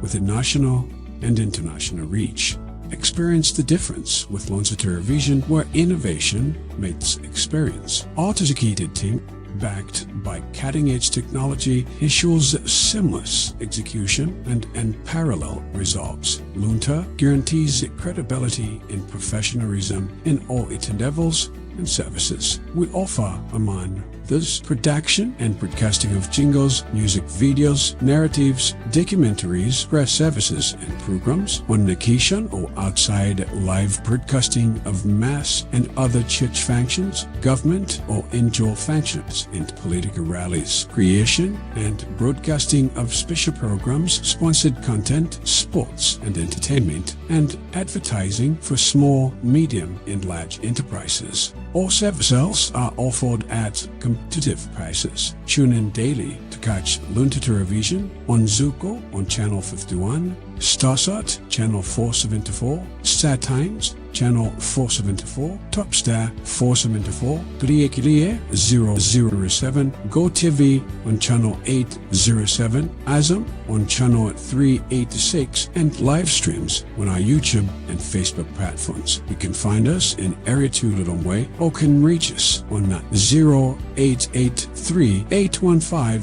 with a national and international reach. Experience the difference with Luntha Television, where innovation meets experience. Our dedicated team, backed by cutting-edge technology, ensures seamless execution and unparalleled results. Luntha guarantees credibility and professionalism in all its endeavors and services. We offer, among this, production and broadcasting of jingles, music videos, narratives, documentaries, press services and programs on location or outside, live broadcasting of mass and other church functions, government or indoor functions, and political rallies, creation and broadcasting of special programs, sponsored content, sports and entertainment, and advertising for small, medium, and large enterprises. All services are offered at competitive prices. Tune in daily to catch Luntha Television on Zuko on Channel 51, Starsat Channel 474, Star Times Channel 474, Topstar 474, Kliye 007, GoTV on Channel 807, Azam on Channel 386, and live streams on our YouTube and Facebook platforms. You can find us in Area 2 Lilongwe or can reach us on 0883 815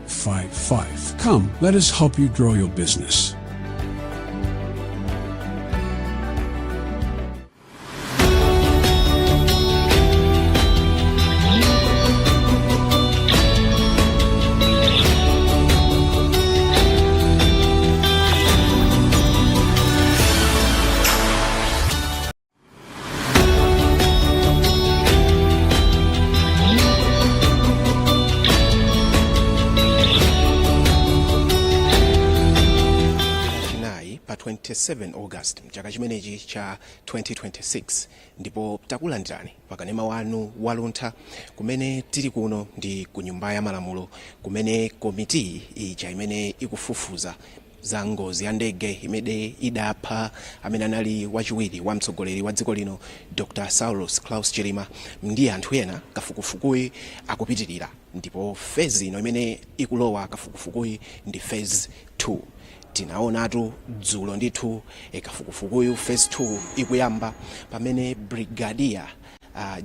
055. Come, let us help you grow your business. Pa 27 August mchaka chimenechi cha 2026 ndipo takulandirani pakanema wanu wa Luntha kumene tili kuno ndi ku nyumba ya malamulo kumene komiti ija imene ikufufuza za ngozi ya ndege imene idapha amene anali wachiwiri wa mtsogoleri wa dziko lino Dr. Saulus Klaus Chilima ndi anthu ena. Kafukufukuyi akupitirira ndipo phase ino imene ikulowa kafukufukuyi ndi phase 2. Tinaonatu dzulo ndithu kafukufukuyu phase 2 ikuyamba pamene Brigadier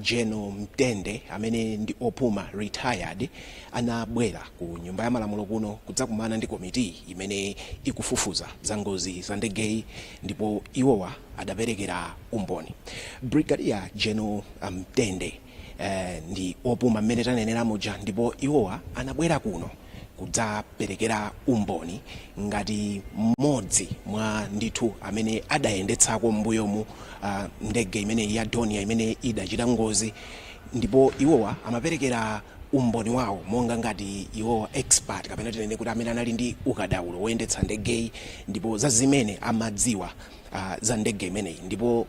General Mtende amene ndi opuma retired anabwera ku nyumba ya malamulo kuno kudzakumana ndi komiti imene ikufufuza za ngozi za ndegeyi ndipo iwowa adaperekera umboni. Brigadier General Mtende ndi opuma mmene tanenera moja ndipo iwowa anabwera kuno kudzaperekera umboni ngati mmodzi mwa ndithu amene adayendetsako mbuyomu ndege imene ya Donia imene idachita ngozi, ndipo iwowa amaperekera umboni wawo monga ngati iwowa expert kapena tinene kuti amene anali ndi ukadaulo woyendetsa ndegeyi ndipo za zimene amadziwa za ndege imeneyi. Ndipo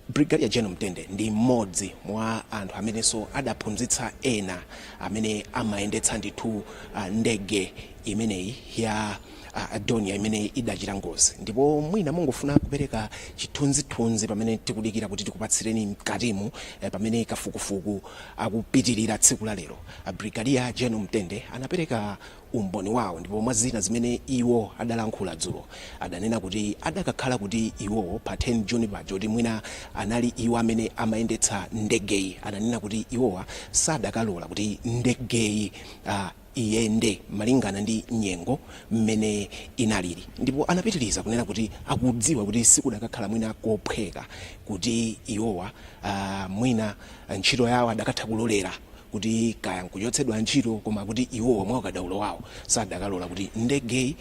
Brigadier General Mtende ndi mmodzi mwa anthu amenenso adaphunzitsa ena amene amayendetsa ndithu ndege imeneyi ya Donia imene idachita ngozi. Ndipo mwina mungofuna kupereka chithunzithunzi pamene tikudikira kuti tikupatsireni mkatimu pamene kafukufuku akupitirira tsiku la lero. Brigadier General Mtende anapereka umboni wawo ndipo mwa zina zimene iwo adalankhula dzulo adanena kuti adakakhala kuti iwo pa 10 June paja kuti mwina anali iwo amene amayendetsa ndegeyi, adanena kuti iwowa sadakalola kuti ndegeyi iyende malingana ndi nyengo mmene inalili. Ndipo anapitiriza kunena kuti akudziwa kuti sikudakakhala mwina kophweka kuti iwowa mwina ntchito yawo adakatha kulolera kuti kaya nkuchotsedwa ntchito, koma kuti iwowa mwa ukadaulo wawo sadakalola kuti ndegeyi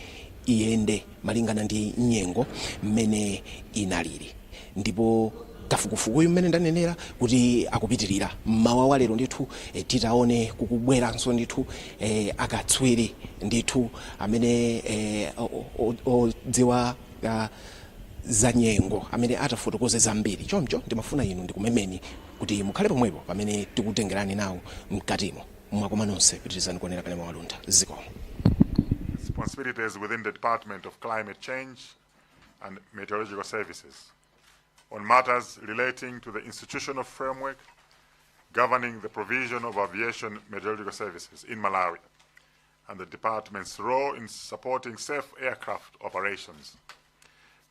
iyende malingana ndi nyengo mmene inalili. Ndipo kafukufukuyu mmene ndanenera kuti akupitirira mmawa wa lero ndithu titaone kukubweranso ndithu akatswiri ndithu amene odziwa za nyengo amene atafotokoze zambiri. Chomcho ndimafuna inu ndikumemeni kuti mukhale pomwepo pamene tikutengerani nawo mkatimo. Mwakoma nonse, pitirizani kuonera kanema wa Luntha. Ziko responsibilities within the Department of Climate Change and Meteorological Services on matters relating to the institutional framework governing the provision of aviation meteorological services in Malawi and the department's role in supporting safe aircraft operations.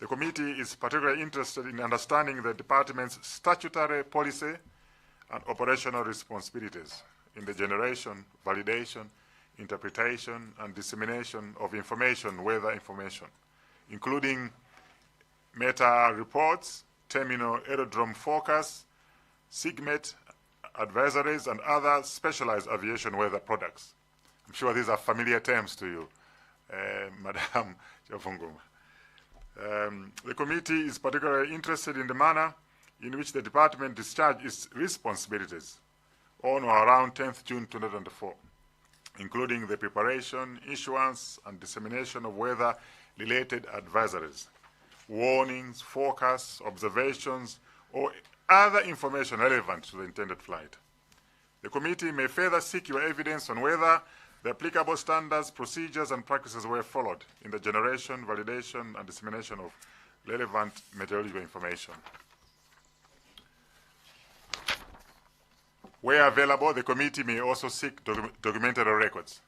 The committee is particularly interested in understanding the department's statutory policy and operational responsibilities in the generation, validation, interpretation, and dissemination of information, weather information, including meta reports, terminal aerodrome forecasts, SIGMET advisories, and other specialized aviation weather products. I'm sure these are familiar terms to you, Madam Chafunguma. The committee is particularly interested in the manner in which the department discharged its responsibilities on or around 10th June 2024, including the preparation, issuance, and dissemination of weather-related advisories, warnings, forecasts, observations, or other information relevant to the intended flight. The committee may further seek your evidence on whether the applicable standards, procedures, and practices were followed in the generation, validation, and dissemination of relevant meteorological information. Where available, the committee may also seek documentary records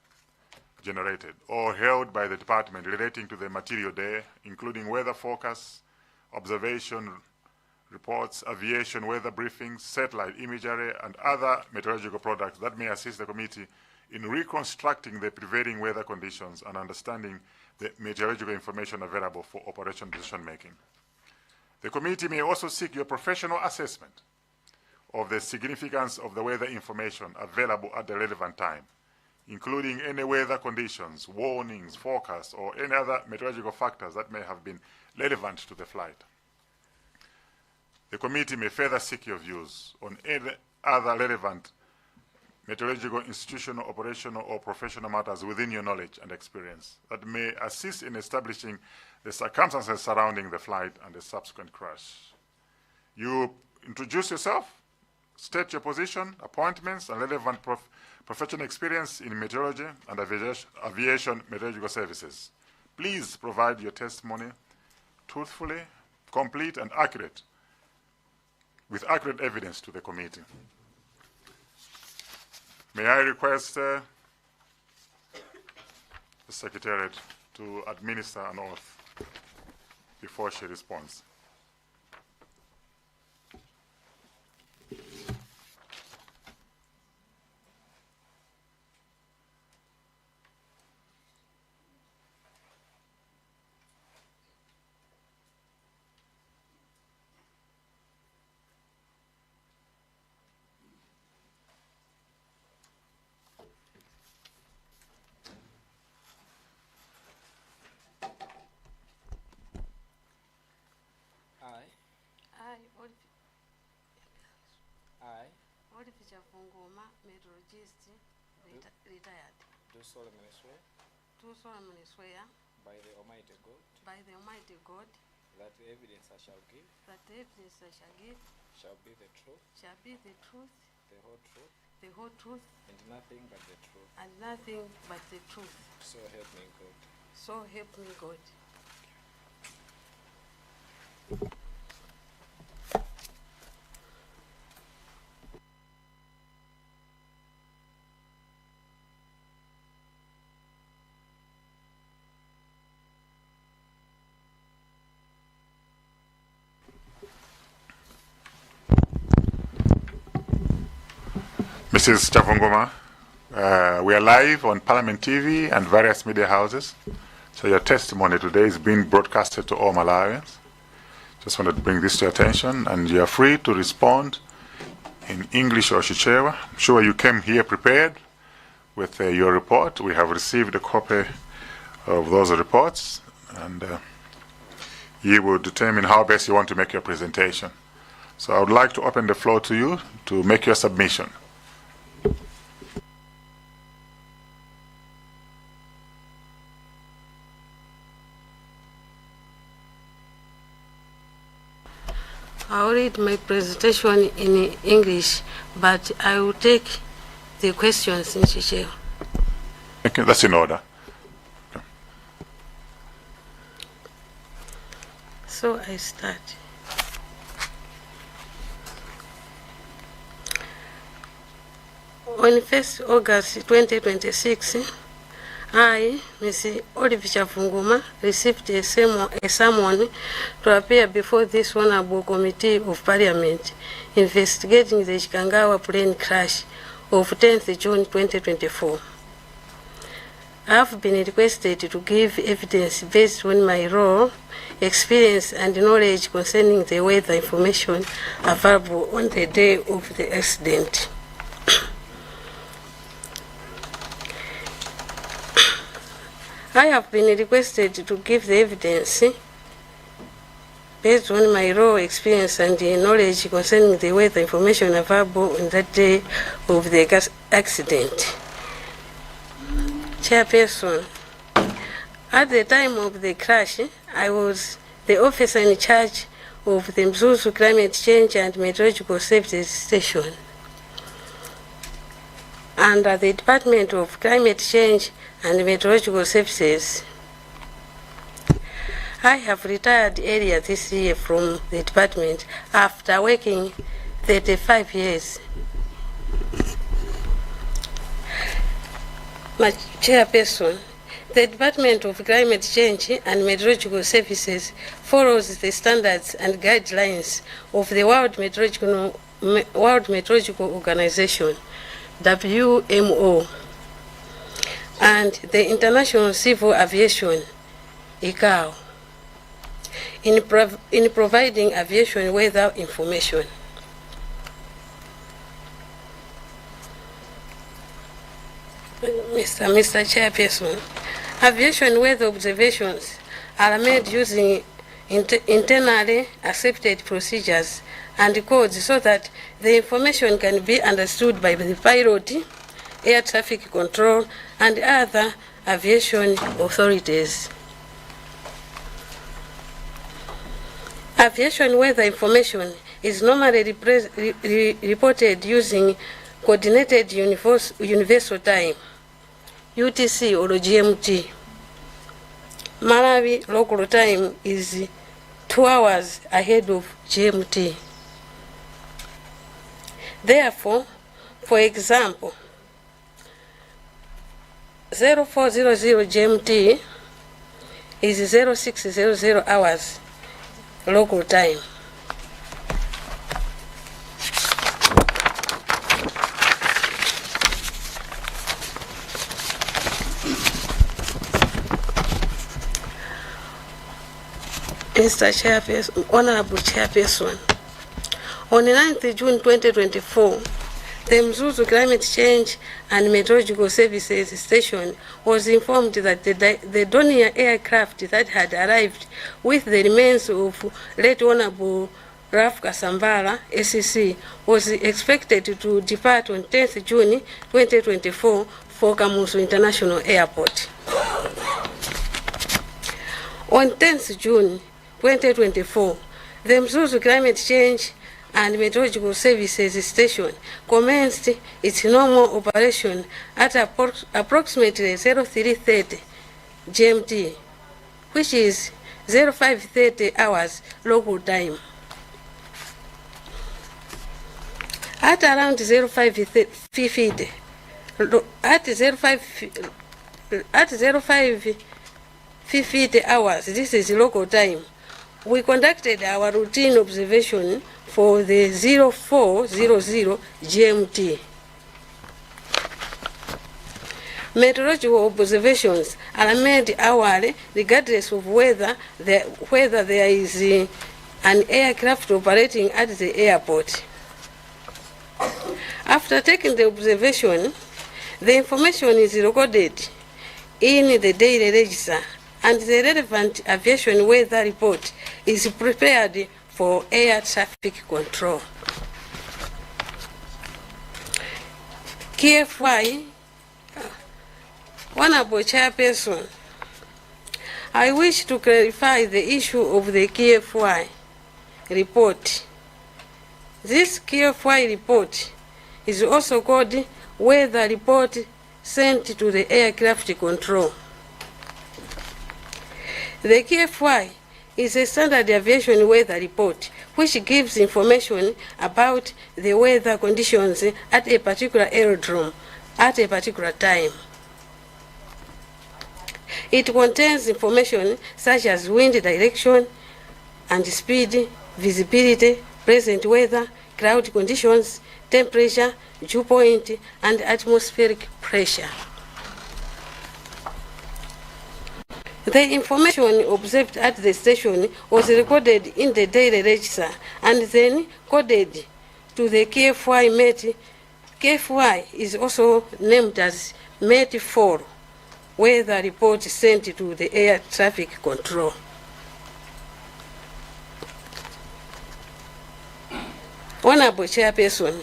generated or held by the department relating to the material day, including weather forecasts, observation reports, aviation weather briefings, satellite imagery, and other meteorological products that may assist the committee in reconstructing the prevailing weather conditions and understanding the meteorological information available for operational decision-making. The committee may also seek your professional assessment of the significance of the weather information available at the relevant time, including any weather conditions, warnings, forecasts, or any other meteorological factors that may have been relevant to the flight. The committee may further seek your views on any other relevant meteorological, institutional, operational, or professional matters within your knowledge and experience that may assist in establishing the circumstances surrounding the flight and the subsequent crash. You introduce yourself, state your position, appointments, and relevant professional experience in meteorology and aviation meteorological services. Please provide your testimony truthfully, complete, and accurate, with accurate evidence to the committee. May I request the Secretariat to administer an oath before she responds. I, Oliver Chikangawa, meteorologist, retired. do solemnly swear Do solemnly swear by the Almighty God by the Almighty God that the evidence I shall give that the evidence I shall give shall be the truth, shall be the truth, the whole truth, the whole truth, and nothing but the truth. and nothing but the truth. So help me God. So help me God. Mrs. Chafunguma, we are live on Parliament TV and various media houses. So your testimony today is being broadcasted to all Malawians. Just wanted to bring this to your attention, and you are free to respond in English or Chichewa. I'm sure you came here prepared with your report. We have received a copy of those reports, and you will determine how best you want to make your presentation. So I would like to open the floor to you to make your submission. I'll read my presentation in English, but I will take the questions in Chichewa. Okay, that's in order. Okay. So I start. On 1st August 2026, I, Ms. Olive Chavunguma, received a summons to appear before this Honorable Committee of Parliament investigating the Chikangawa plane crash of 10th June 2024. I have been requested to give evidence based on my role, experience, and knowledge concerning the weather information available on the day of the accident. I have been requested to give the evidence based on my role, experience, and knowledge concerning the weather information available on that day of the accident. Chairperson, at the time of the crash, I was the officer in charge of the Mzuzu Climate Change and Meteorological Services Station under the Department of Climate Change and Meteorological Services. I have retired earlier this year from the department after working 35 years. My chairperson, the Department of Climate Change and Meteorological Services follows the standards and guidelines of the World Meteorological Organization, WMO, and the International Civil Aviation, ICAO, in providing aviation weather information. Mr. Chairperson, aviation weather observations are made using internally accepted procedures and codes so that the information can be understood by the pilot, air traffic control, and other aviation authorities. Aviation weather information is normally reported using Coordinated Universal Time, UTC or GMT. Malawi local time is 2 hours ahead of GMT. Therefore, for example, 0400 GMT is 0600 hours local time. Mr. Chairperson, Honorable Chairperson, on 9th June 2024, the Mzuzu Climate Change and Meteorological Services Station was informed that the Dornier aircraft that had arrived with the remains of late Honorable Ralph Kasambala, SEC, was expected to depart on 10th June 2024 for Kamuzu International Airport. On 10th June 2024, the Mzuzu Climate Change and Meteorological Services Station commenced its normal operation at approximately 0330 GMT, which is 0530 hours local time. At around 0550 hours, this is local time, we conducted our routine observation for the 0400 GMT. Meteorological observations are made hourly regardless of whether there is an aircraft operating at the airport. After taking the observation, the information is recorded in the daily register and the relevant aviation weather report is prepared for air traffic control. KFY, Honorable Chairperson, I wish to clarify the issue of the KFY report. This KFY report is also called weather report sent to the aircraft control. The KFY is a standard aviation weather report which gives information about the weather conditions at a particular aerodrome at a particular time. It contains information such as wind direction and speed, visibility, present weather, cloud conditions, temperature, dew point, and atmospheric pressure. The information observed at the station was recorded in the daily register and then coded to the KFY MET. KFY is also named as MET 4, where the report is sent to the air traffic control. Honorable Chairperson,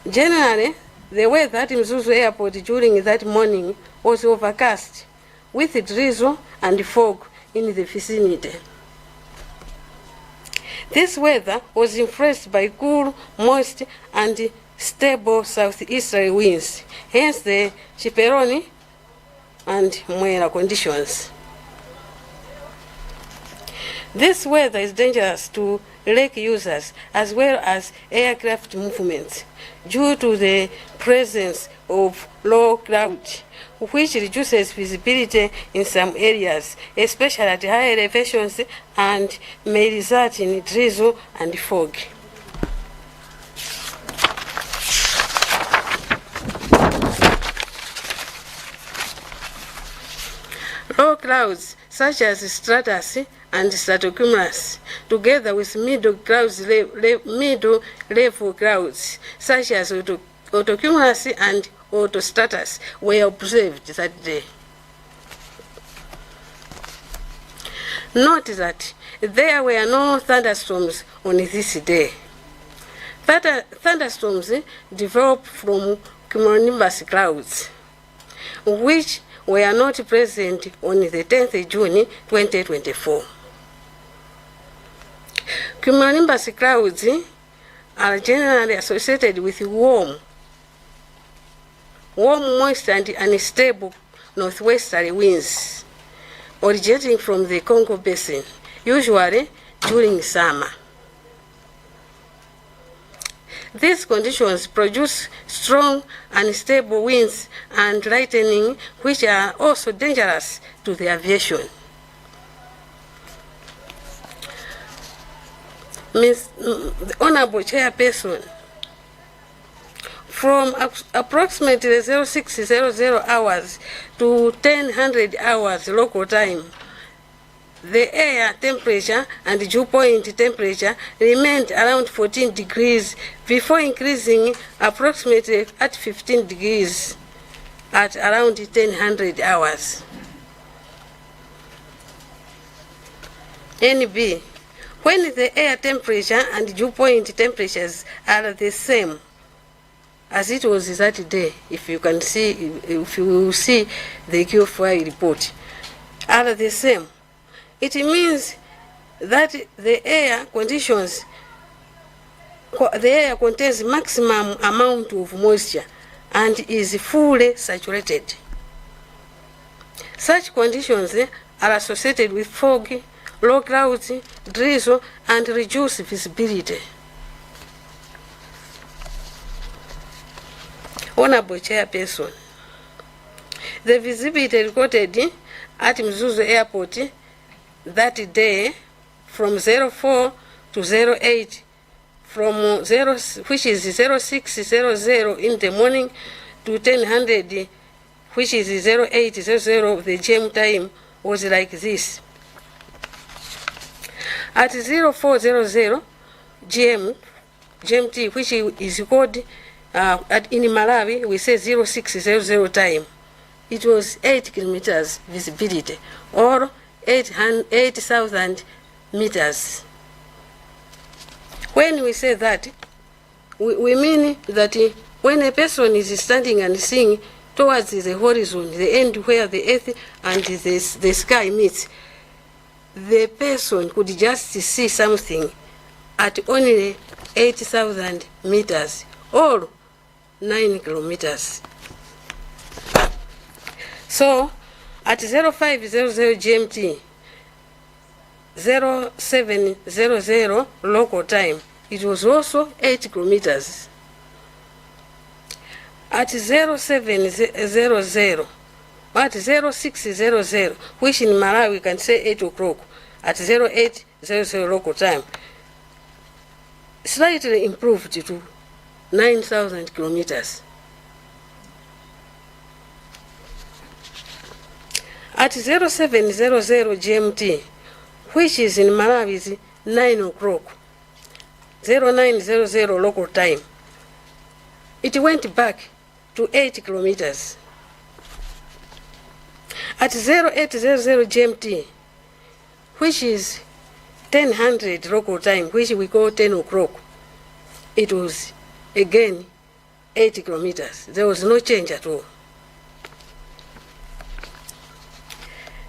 generally, the weather at Mzuzu Airport during that morning was overcast, with drizzle and fog in the vicinity. This weather was influenced by cool, moist, and stable southeasterly winds, hence the Chiperoni and Mwera conditions. This weather is dangerous to lake users as well as aircraft movements due to the presence of low cloud, which reduces visibility in some areas, especially at high elevations, and may result in drizzle and fog. Low clouds such as stratus and stratocumulus, together with middle level clouds such as autocumulus and autostratus, were observed that day. Note that there were no thunderstorms on this day. Thunderstorms developed from cumulonimbus clouds, which were not present on the 10th June 2024. Cumulonimbus clouds are generally associated with warm, moist, and unstable northwesterly winds originating from the Congo Basin, usually during summer. These conditions produce strong, unstable winds and lightning, which are also dangerous to the aviation. The Honorable Chairperson, from approximately 0600 hours to 1000 hours local time, the air temperature and dew point temperature remained around 14 degrees before increasing approximately at 15 degrees at around 1000 hours. NB, when the air temperature and dew point temperatures are the same as it was that day, if you will see the QFI report, are the same, it means that the air contains maximum amount of moisture and is fully saturated. Such conditions are associated with fog, low clouds, drizzle, and reduced visibility. Honorable Chairperson, the visibility recorded at Mzuzu Airport that day from 04 to 08, from 0, which is 0600 in the morning, to 1000, which is 0800 of the GM time, was like this. At 0400 GMT, which is called in Malawi, we say 0600 time, it was 8 kilometers visibility, or 8,000 meters. When we say that, we mean that when a person is standing and seeing towards the horizon, the end where the earth and the sky meets, the person could just see something at only 8,000 meters or 9 kilometers. So at 0500 GMT, 0700 local time, it was also 8 kilometers. At 0700 But 0600, which in Malawi we can say 8 o'clock, at 0800 local time, slightly improved to 9,000 kilometers. At 0700 GMT, which is in Malawi is 9 o'clock, 0900 local time, it went back to 8 kilometers. At 0800 GMT, which is 1000 local time, which we call 10 o'clock, it was again 8 kilometers. There was no change at all.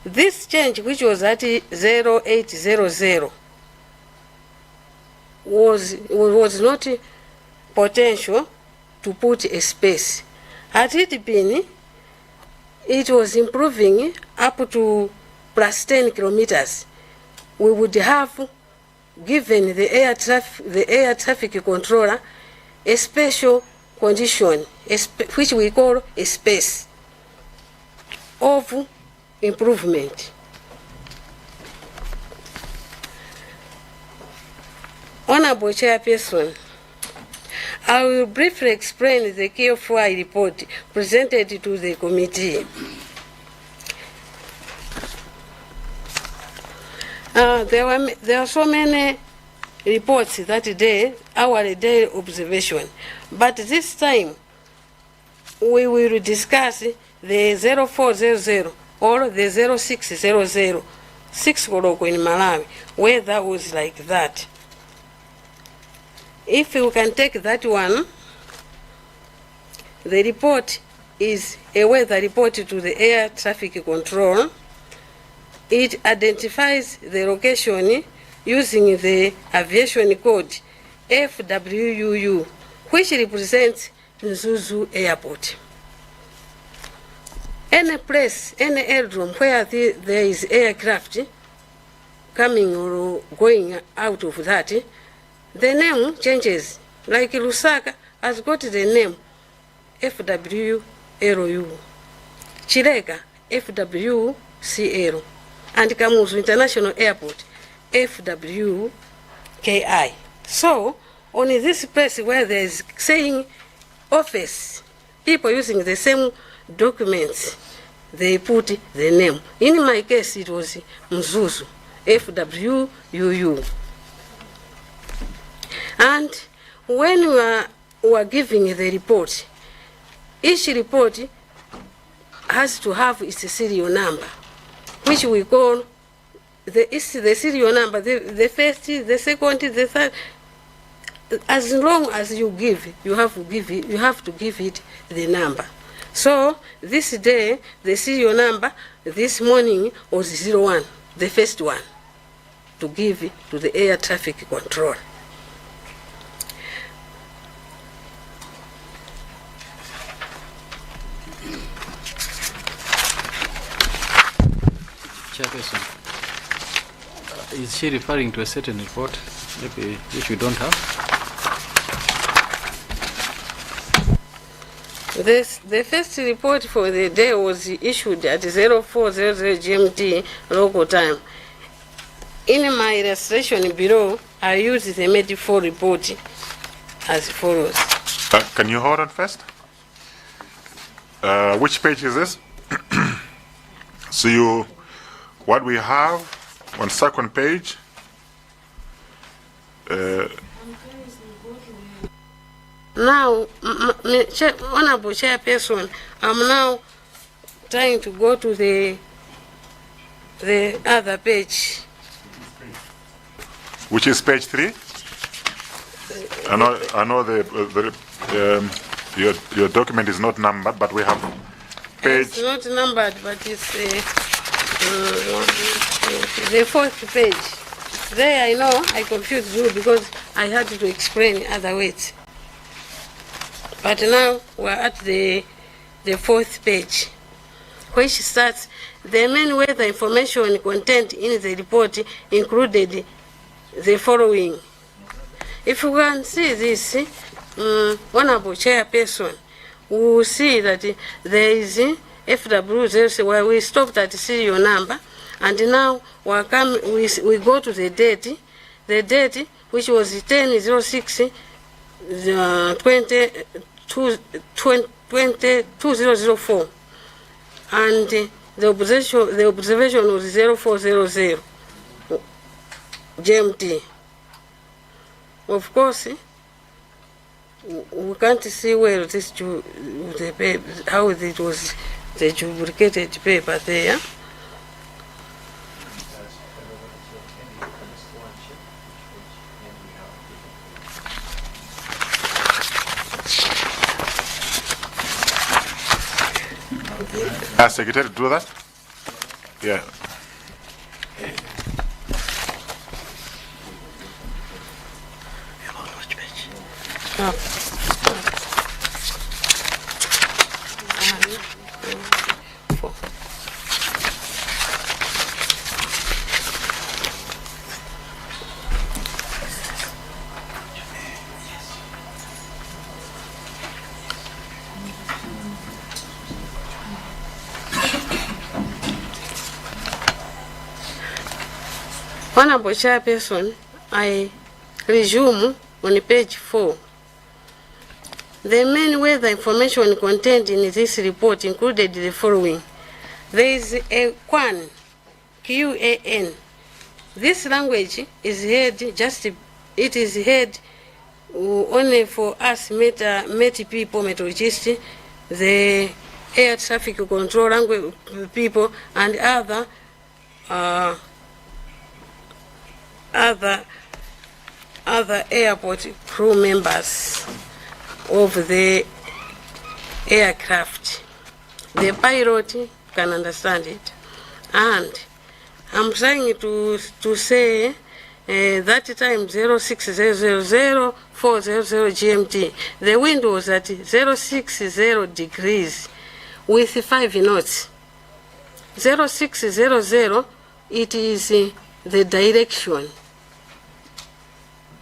This change, which was at 0800, was not potential to put a space. Had it been, it was improving up to plus 10 kilometers. We would have given the air traffic controller a special condition, which we call a space of improvement. Honorable Chairperson, I will briefly explain the KFI report presented to the committee. There are so many reports that day, our daily observation, but this time we will discuss the 0400 or the 0600, 6 o'clock in Malawi, where that was like that. If you can take that one, the report is a weather report to the air traffic control. It identifies the location using the aviation code FWUU, which represents Nzuzu Airport. Any place, any aerodrome where there is aircraft coming or going out of that, the name changes. Like Lusaka has got the name FWLU, Chireka FWCL, and Kamuzu International Airport FWKI. So on this place where there is saying office, people using the same documents, they put the name. In my case, it was Mzuzu, FWUU. And when we are giving the report, each report has to have its serial number, which we call the serial number, the first, the second, the third. As long as you give, you have to give it the number. So this day, the serial number this morning was 01, the first one, to give to the air traffic control. Chairperson, is she referring to a certain report, maybe which we don't have? The first report for the day was issued at 0400 GMT local time. In my illustration below, I use the Med4 report as follows. Can you hold on first? Which page is this? So what we have on second page, now, Honorable Chairperson, I'm now trying to go to the other page. which is page 3? I know your document is not numbered, but we have page. It's not numbered, but it's the fourth page. There I know I confused you because I had to explain other words. But now we're at the fourth page, which starts, the main weather information content in the report included the following. If you can see this, Honorable Chairperson, we will see that there is FW0, where we stopped at serial number, and now we go to the date which was 10/06 2004, and the observation was 0400 GMT. Of course, we can't see where this the paper, how it was the duplicated paper there. Secretary, do that? Yeah. Honorable Chairperson, I resume on page 4. The main weather information contained in this report included the following. There is a QAN, QAN. This language is heard only for us Met people, meteorologists, the air traffic control language people, and other airport crew members of the aircraft. The pilot can understand it, and I'm trying to say that time 06000400 GMT, the wind was at 060 degrees with 5 knots. 0600, it is the direction,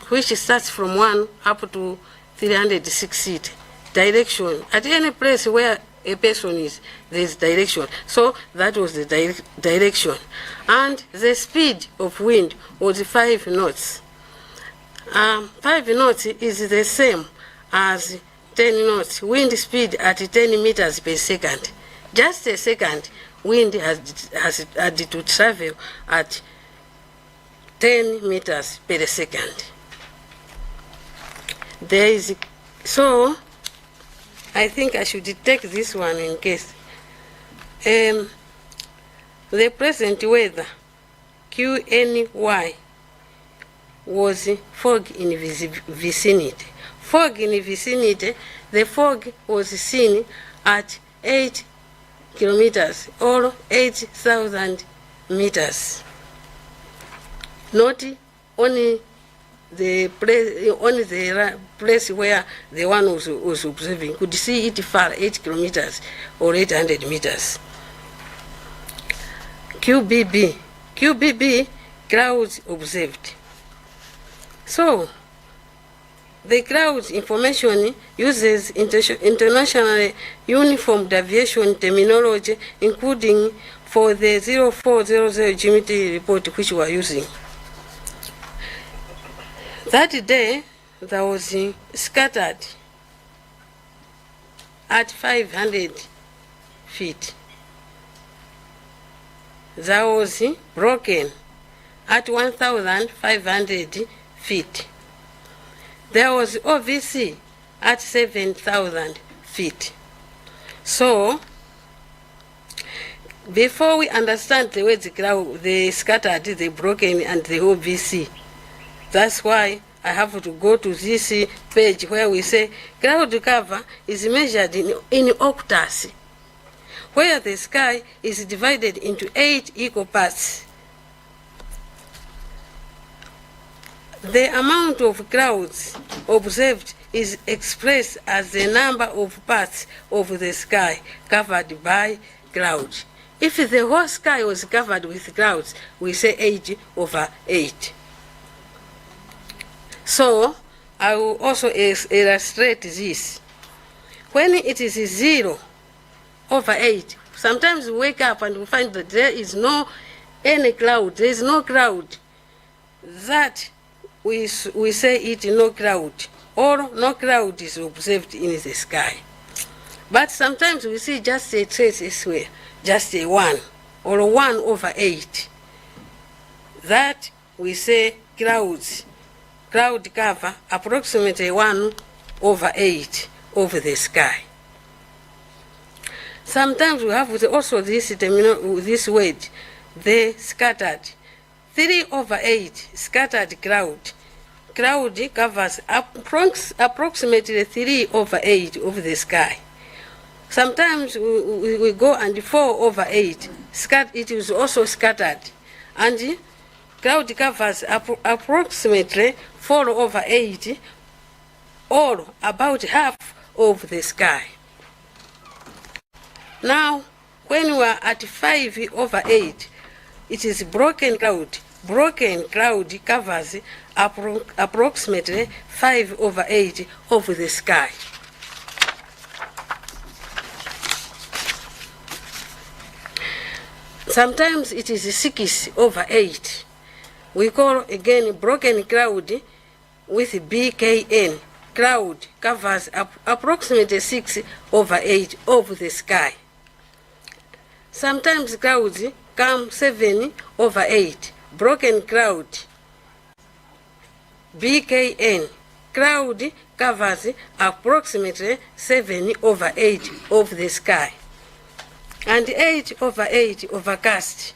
which starts from 1 up to 360 direction. At any place where a person is, there is direction. So that was the direction. And the speed of wind was 5 knots. 5 knots is the same as 10 knots. Wind speed at 10 meters per second. Just a second, wind has had to travel at 10 meters per second. So I think I should take this one in case. The present weather, QNY, was fog in vicinity. Fog in vicinity, the fog was seen at 8 kilometers or 8,000 meters. Not only the place where the one was observing could see it far, 8 kilometers or 800 meters. QBB, clouds observed. So, the clouds information uses international uniform aviation terminology, including for the 0400 GMT report which we are using. That day, there was scattered at 500 feet. There was broken at 1,500 feet. There was OVC at 7,000 feet. So, before we understand the way the scattered, the broken, and the OVC, that's why I have to go to this page where we say cloud cover is measured in octaves, where the sky is divided into 8 equal parts. The amount of clouds observed is expressed as the number of parts of the sky covered by clouds. If the whole sky was covered with clouds, we say 8/8. So, I will also illustrate this. When it is 0/8, Sometimes we wake up and we find that there is no any cloud. There is no cloud. That we say it no cloud, or no cloud is observed in the sky. But sometimes we see just a trace elsewhere, just a 1 or 1/8. That we say clouds. Cloud cover approximately 1/8 of the sky. Sometimes we have also this this word, the scattered. 3/8 scattered cloud. Cloud covers approximately 3/8 of the sky. Sometimes we go and 4/8. It is also scattered. And cloud covers approximately 4/8, or about half of the sky. Now, when we are at 5/8, it is broken cloud. Broken cloud covers approximately 5/8 of the sky. Sometimes it is 6/8. We call again broken cloud with BKN. Cloud covers approximately 6/8 of the sky. Sometimes clouds come 7/8. Broken cloud, BKN. Cloud covers approximately 7/8 of the sky. And 8/8 overcast,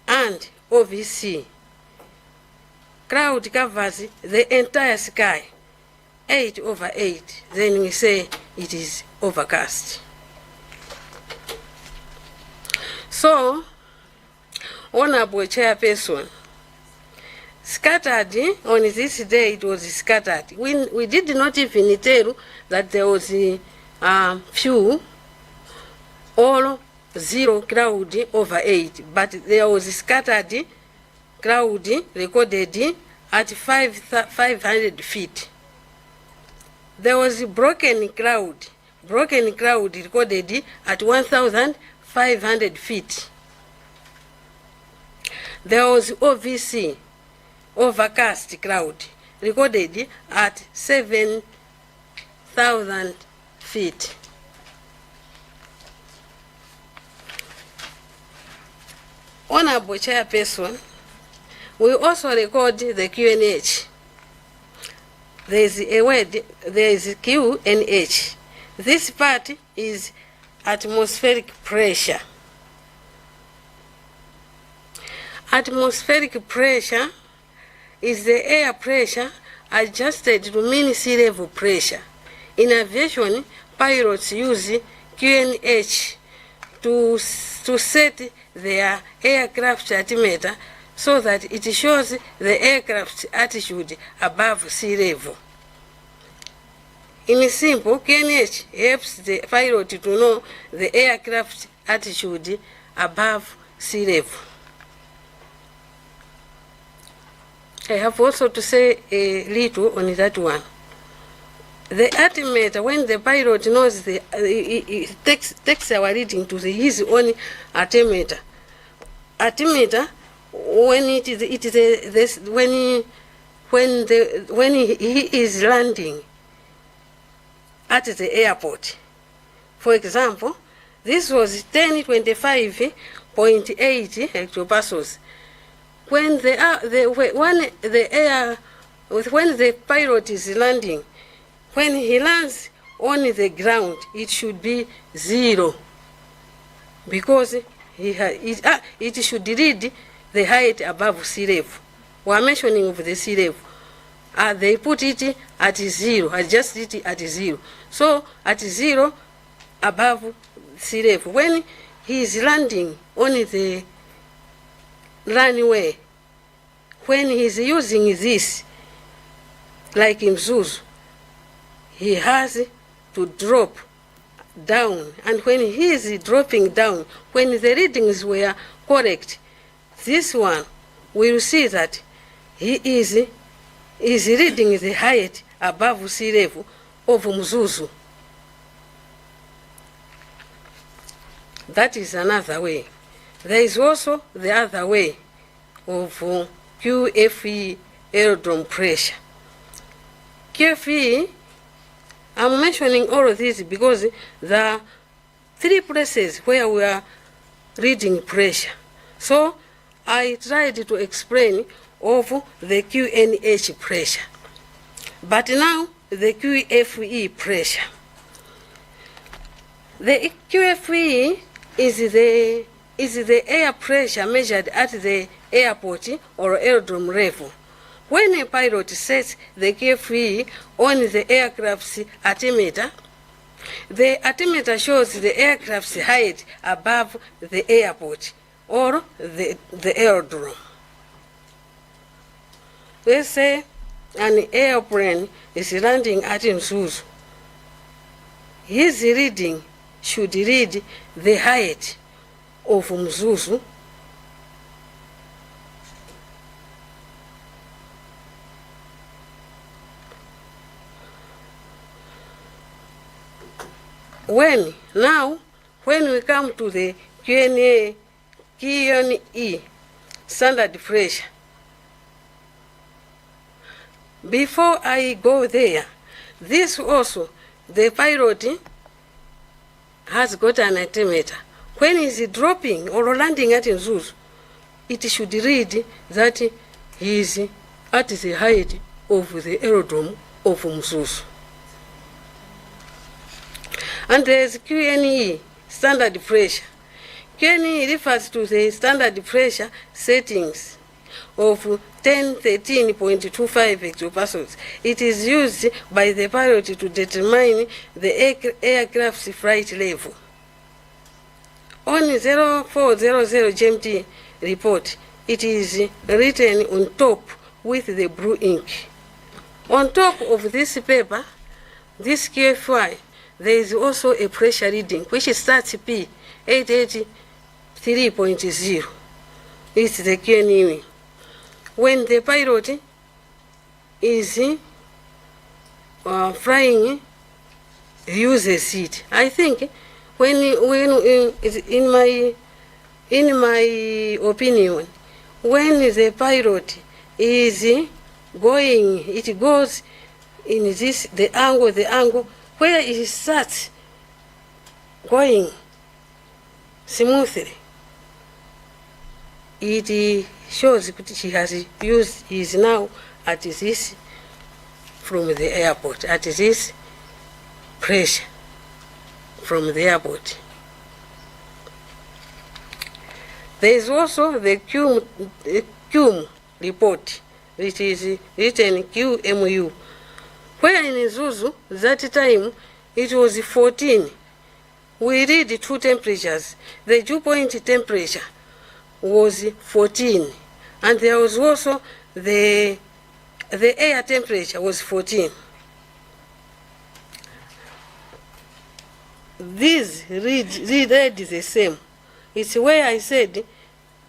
and OVC. Cloud covers the entire sky. 8/8, then we say it is overcast. So, Honorable Chairperson, scattered on this day, it was scattered. We did not even tell that there was few or 0 cloud over 8, but there was scattered cloud recorded at 500 feet. There was broken cloud recorded at 1,500 feet. There was OVC, overcast cloud, recorded at 7,000 feet. Honorable Chairperson, we also record the QNH. There is a word, there is QNH. This part is atmospheric pressure. Atmospheric pressure is the air pressure adjusted to mean sea level pressure. In aviation, pilots use QNH to set their aircraft altimeter so that it shows the aircraft's altitude above sea level. In simple, QNH helps the pilot to know the aircraft altitude above sea level. I have also to say a little on that one. The altimeter, when the pilot knows he takes our reading to his own altimeter. Altimeter, when he is landing at the airport. For example, this was 1025.8 hectopascals. When the pilot is landing, when he lands on the ground, it should be 0, because it should read the height above sea level. We are mentioning of the sea level. They put it at 0, adjust it at 0. So at 0 above sea level. When he is landing on the runway, when he is using this, like in Zuzu, he has to drop down. And when he is dropping down, when the readings were correct, this one will see that he is reading the height above sea level of Mzuzu. That is another way. There is also the other way of QFE aerodrome pressure. QFE, I'm mentioning all of this because there are 3 places where we are reading pressure. So I tried to explain of the QNH pressure. But now the QFE pressure. The QFE is the air pressure measured at the airport or aerodrome level. When a pilot sets the QFE on the aircraft's altimeter, the altimeter shows the aircraft's height above the airport or the aerodrome. Let's say an airplane is landing at Mzuzu. His reading should read the height of Mzuzu when we come to the QNE standard pressure. Before I go there, this also, the pilot has got an altimeter. When he's dropping or landing at Mzuzu, it should read that he is at the height of the aerodrome of Mzuzu. And there is QNE, standard pressure. QNE refers to the standard pressure settings of 1013.25 hectopascals. It is used by the pilot to determine the aircraft's flight level. On 0400 GMT report, it is written on top with the blue ink. On top of this paper, this QFI, there is also a pressure reading which starts P 883.0. It's the QNE. When the pilot is flying, he uses it. I think when in my opinion, when the pilot is going, it goes in this the angle where it starts going smoothly. It shows that he has used, he is now at this from the airport, at this pressure from the airport. There is also the QM report, which is written QMU, where in Mzuzu, that time it was 14. We read 2 temperatures. The dew point temperature was 14, and there was also the air temperature was 14. These read the same. It's where I said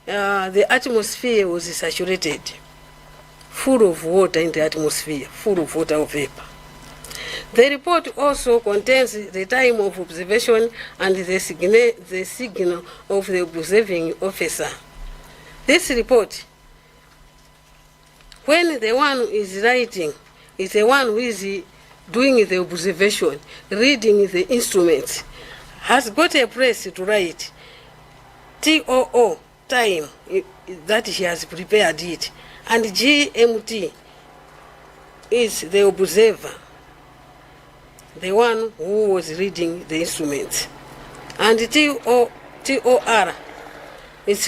the atmosphere was saturated, full of water in the atmosphere, full of water vapor. The report also contains the time of observation and the signal of the observing officer. This report, when the one who is writing is the one who is doing the observation, reading the instruments, has got a place to write TOO, time that he has prepared it, and GMT is the observer, the one who was reading the instruments, and TOR is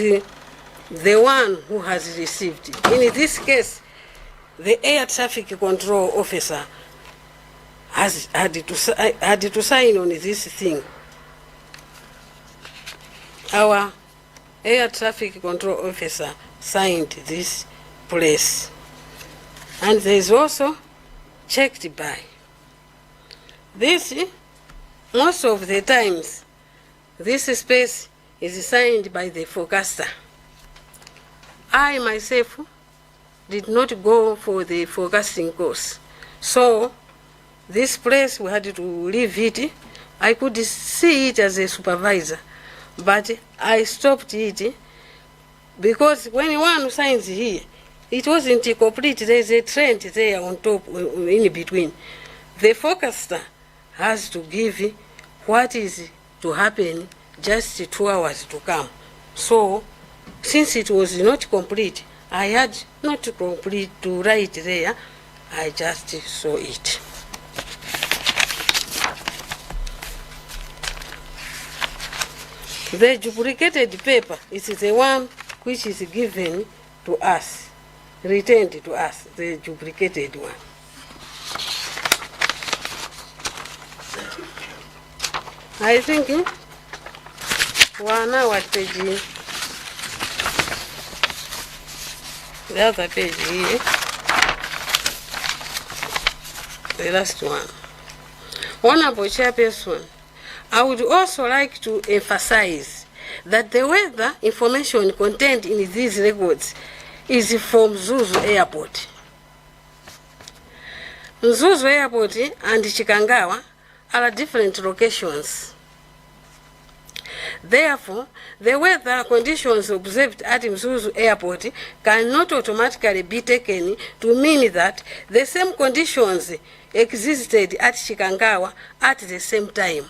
the one who has received. In this case, the air traffic control officer had to sign on this thing. Our air traffic control officer signed this place, and there is also checked by. This, most of the times, this space is signed by the forecaster. I myself did not go for the forecasting course, so this place we had to leave it. I could see it as a supervisor, but I stopped it because when one signs here, it wasn't complete. There is a trend there on top, in between. The forecaster has to give what is to happen just 2 hours to come. So, since it was not complete, I had not complete to write there. I just saw it. The duplicated paper is the one which is given to us, returned to us, the duplicated one. I think one hour page, the other page here, the last one. Honorable Chairperson, I would also like to emphasize that the weather information contained in these records is from Zuzu Airport. Zuzu Airport and Chikangawa are different locations. Therefore, the weather conditions observed at Zuzu Airport cannot automatically be taken to mean that the same conditions existed at Chikangawa at the same time.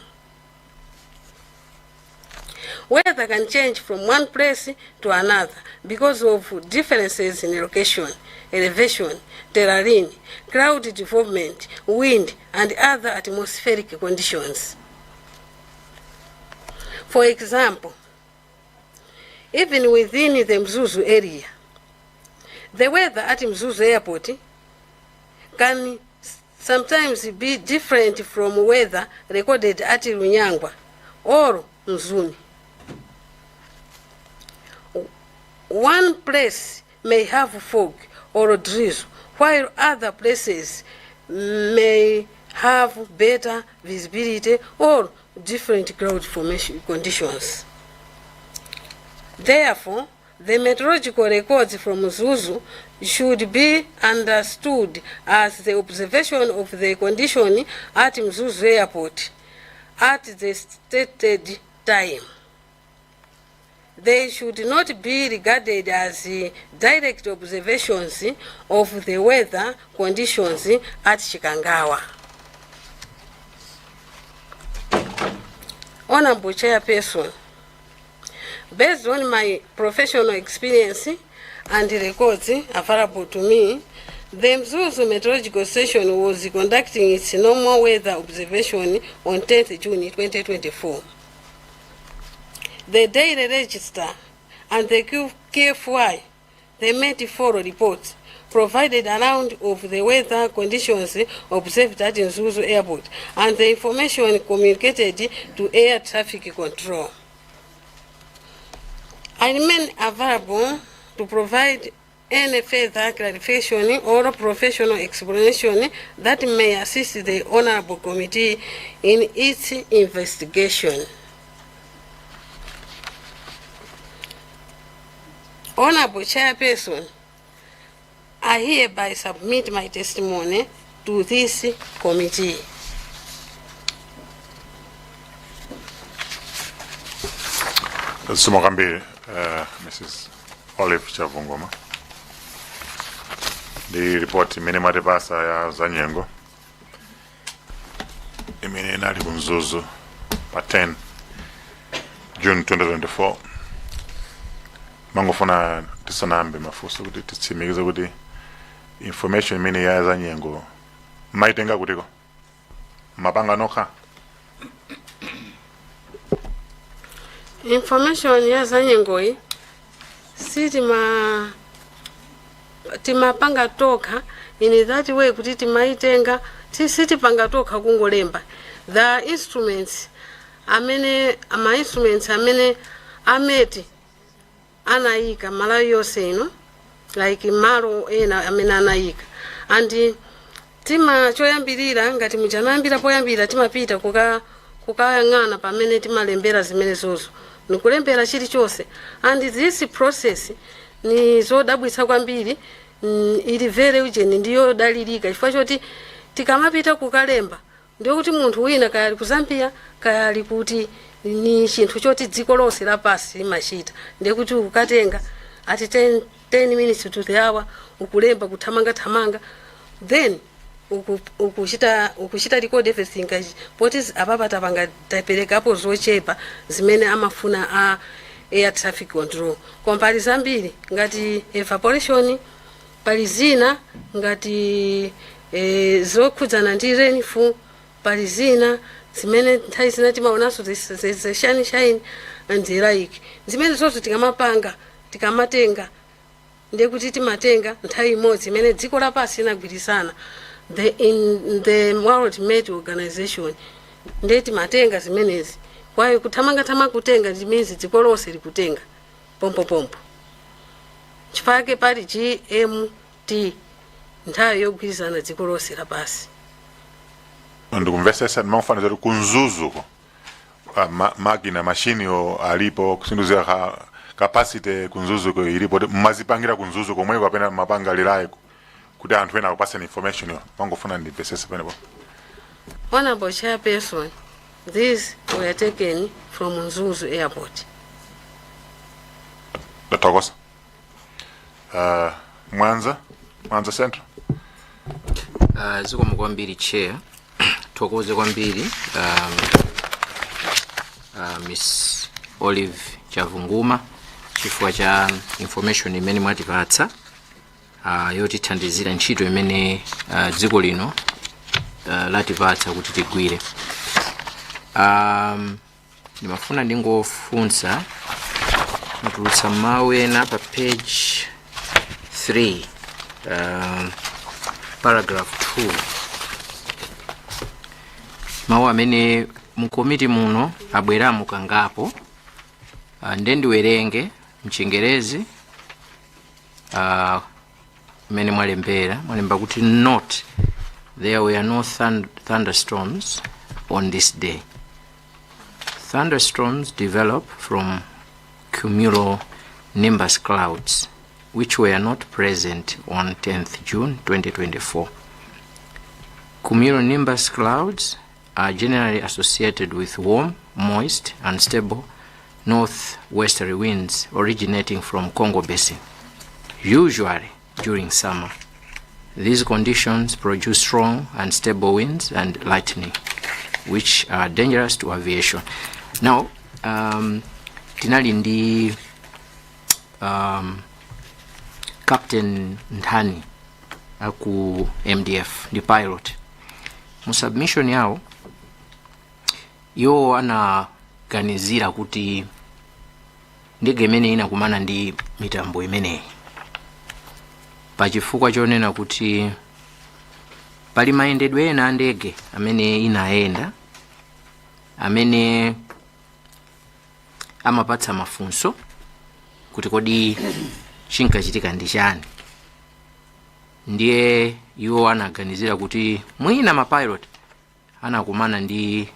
Weather can change from one place to another because of differences in location, elevation, terrain, cloud development, wind, and other atmospheric conditions. For example, even within the Mzuzu area, the weather at Mzuzu Airport can sometimes be different from weather recorded at Luntha or Mzuni. One place may have fog or drizzle, while other places may have better visibility or different cloud formation conditions. Therefore, the meteorological records from Zuzu should be understood as the observation of the condition at Mzuzu Airport at the stated time. They should not be regarded as direct observations of the weather conditions at Chikangawa. Honorable Chairperson, based on my professional experience and records available to me, the Mzuzu Meteorological Station was conducting its normal weather observation on 10th June 2024. The daily register and the QFY, the Met4 report, provided a round of the weather conditions observed at Zuzu Airport and the information communicated to air traffic control. I remain available to provide any further clarification or professional explanation that may assist the Honorable Committee in its investigation. Honorable Chairperson, I hereby submit my testimony to this committee. Sumokambi, Mrs. Olive Chavungoma. The report minima de basa ya Zanyengo. Imene nali Mzuzu pa 10 June 2024. Mangofuna tisanambe mafuso kuti titsimikize kuti information imene ya Zanyengo maitenga kutiko mapanga nokha. Information ya Zanyengo si timapanga toka in that way kuti timaitenga tisitipanga toka kungolemba. The instruments amene ameti anayika mala yose ino like malo ena amene anayika and tima choyambirira ngati muchanambira poyambira timapita kukayang'ana pamene timalembera zimene zozo nikulembera chilichonse and this process ni zodabwitsa kwambiri ili very ujeni ndiyo dalilika chifukwa choti tikamapita kukalemba ndiyo kuti munthu wina kaya ali ku Zambia kaya ali kuti ni chinthu choti dziko lonse lapasi limachita ndekuti ukatenga ati 10 minutes to the hour ukulemba kuthamanga then ukuchita record everything poti apapa tapanga taperekapo zochepa zimene amafuna a air traffic control kompali zambiri ngati evaporation pali zina ngati zokhudzana ndi rainfall pali zina zimene nthawi zina timaonanso the shine and the like zimene zonse tikamatenga ndekuti timatenga nthawi imodzi imene dziko lapasi linagwirizana in the World Met Organization ndeti matenga zimenezi kwayo kuthamanga kutenga ndimizi dziko lonse likutenga pompo chifake pali GMT nthawi yogwirizana dziko lonse lapasi ndikumvesesa ndimakufanizira kunzuzuko makina mashini alipo kusinduzira capacity kunzuzuko ilipo mazipangira kunzuzuko mwe kapena mapanga liraiko kuti anthu ena akupasani information yo mangofuna ndipesese penepo. Honorable Chairperson, these were taken from Nzuzu Airport. Datokosa. Mwanza Central. Ziko mkwambiri chair. Tokoze kwambiri Miss Olive Chavunguma chifukwa cha information imene mwatipatsa yotithandizira ntchito imene dziko lino latipatsa kuti tigwire. Ndimafuna ndingofunsa mutulutsa mawu ena pa page 3 paragraph 2 mawu amene mukomiti muno abweramu kangapo ndiwerenge mchingerezi mene mwalemba kuti note there were no thunderstorms on this day. Thunderstorms develop from cumulonimbus clouds which were not present on 10th June 2024. Cumulonimbus clouds are generally associated with warm, moist, and stable northwesterly winds originating from Congo Basin, usually during summer. These conditions produce strong and stable winds and lightning, which are dangerous to aviation. Now, tinali ndi Captain Ntani aku MDF, ndi pilot. Mu submission yao yo anaganizira kuti ndege imene inakumana ndi mitambo imeneyi pachifukwa chonena kuti pali mayendedwe ena a ndege amene inayenda amene amapatsa mafunso kuti kodi chinkachitika ndi chani. Ndiye iwo anaganizira kuti mwina mapilot anakumana ndi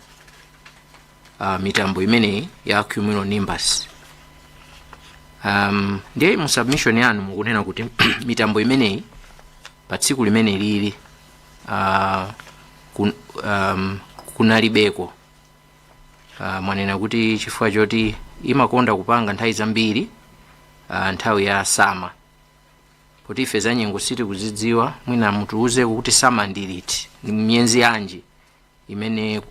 mitambo imeneyi ya cumulonimbus. Ndiye mu submission yanu mukunena kuti mitambo imeneyi pa tsiku limene lili kunalibeko mwanena kuti chifukwa choti imakonda kupanga nthawi zambiri nthawi ya sama. Poti ife za nyengo siti kuzidziwa mwina mutiuze kuti sama ndi liti ni myezi yanji imene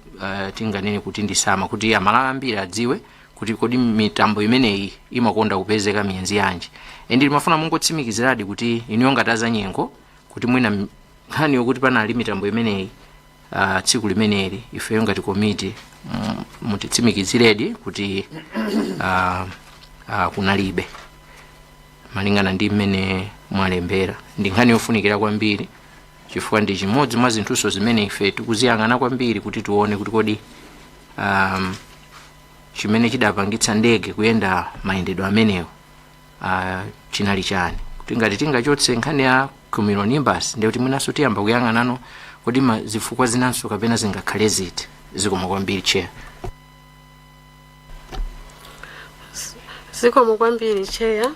tinganene kuti ndi sama kuti amalawi ambiri adziwe kuti kodi mitambo imeneyi imakonda kupezeka myezi yanji. Endi limafuna mungotsimikiziradi kuti iniyo ngati za nyengo kuti mwina nkhani yokuti panali mitambo imeneyi tsiku limeneli ife ngati komiti mutitsimikiziredi kuti kunalibe malingana ndi mmene mwalembera. Ndi nkhani yofunikira kwambiri chifukwa ndi chimodzi mwa zinthuso zimene ife tikuziyang'ana kwambiri kuti tione kuti kodi chimene chidapangitsa ndege kuyenda mayendedwe amenewo chinali chani. Kuti ngati tingachotse nkhani ya cumulonimbus ndiye kuti mwinaso tiyamba kuyang'anano kodi zifukwa zinanso kapena zingakhale ziti. Zikomo kwambiri chair. Zikomo kwambiri chair.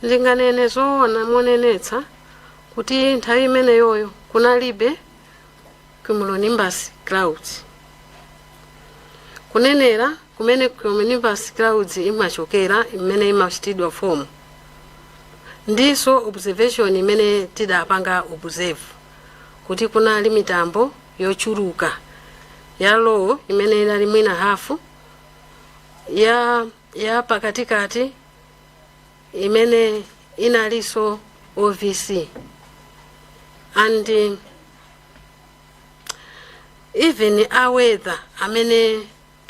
Ndinganene zoona monenetsa kuti nthawi imeneyoyo kunalibe cumulonimbus clouds. Kunenera kumene cumulonimbus clouds imachokera imene imachitidwa form ndiso observation imene tidapanga observe kuti kunali mitambo yochuluka ya low imene inali mwina hafu ya pakatikati imene inaliso OVC and even a weather amene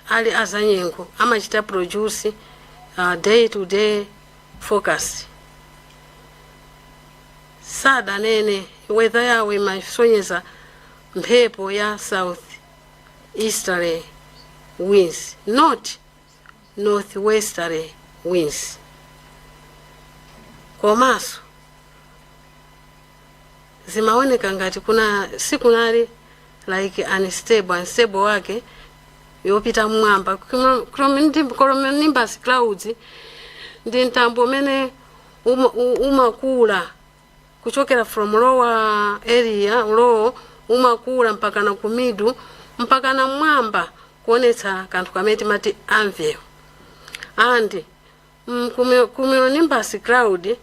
ali azanyengo amachita produce day to day focus sada nene weather yawe imasonyeza mphepo ya south easterly winds, not northwesterly winds. Komaso zimaoneka ngati kuna sikunali like unstable wake yopita mwamba. Cumulonimbus clouds ndi ntambo mene umakula kuchokera from lower area low umakula mpaka na kumidu mpaka na mwamba kuonetsa kanthu kamene timati anvil. And cumulonimbus cloud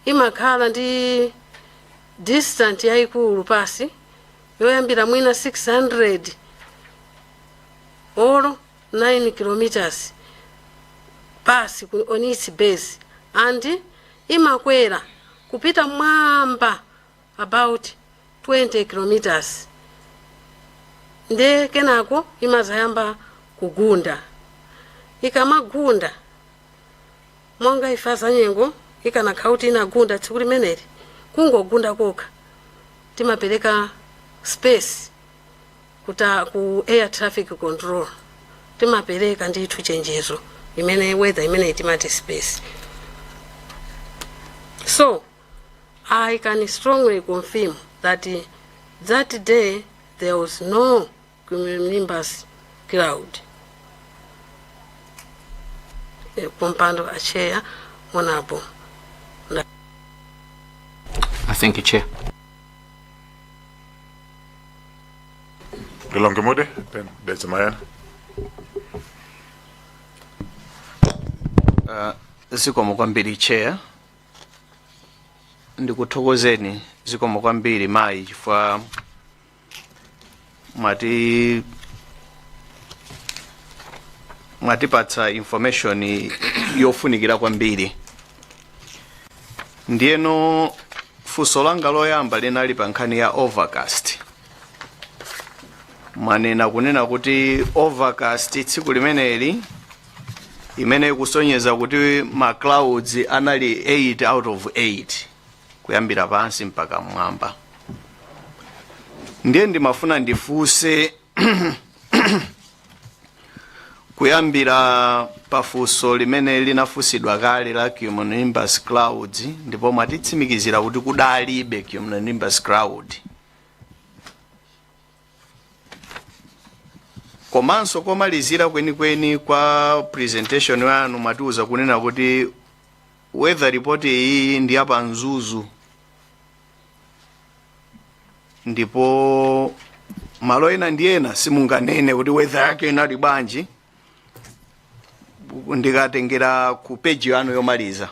imakhala ndi distance yaikulu pasi yoyambira mwina 600 or 9 kilometers pasi on its base, and imakwera kupita mwamba about 20 kilometers nde kenako imazayamba kugunda. Ikamagunda monga ifaza nyengo ikana kauti inagunda tsiku limeneli kungogunda koka timapereka space ku air traffic control, timapereka ndithu chenjezo imene weather imene timati space. So I can strongly confirm that that day there was no cumulonimbus cloud. Pompando a chair, honorable. I thank you, Chair. Gelongemude, then there's Mayana. Zikomo kwambiri Chair. Ndikuthokozeni zikomo kwambiri mayi chifukwa mwatipatsa information yofunikira kwambiri. Ndiyeno funso langa loyamba linali pa nkhani ya overcast. Manena kunena kuti overcast tsiku limeneli imene kusonyeza kuti ma clouds anali 8 out of 8 kuyambira pansi mpaka mwamba. Ndiye ndimafuna ndifunse kuyambira pafunso limene linafunsidwa kale la cumulonimbus clouds ndipo mwatitsimikizira kuti kudalibe cumulonimbus cloud. Komanso komalizira kwenikweni kwa presentation yanu mwatiuza kunena kuti weather report iyi ndi apa Mzuzu ndipo malo ena ndiyena simunganene kuti weather yake inali bwanji ndikatengera ku page yanu yomaliza.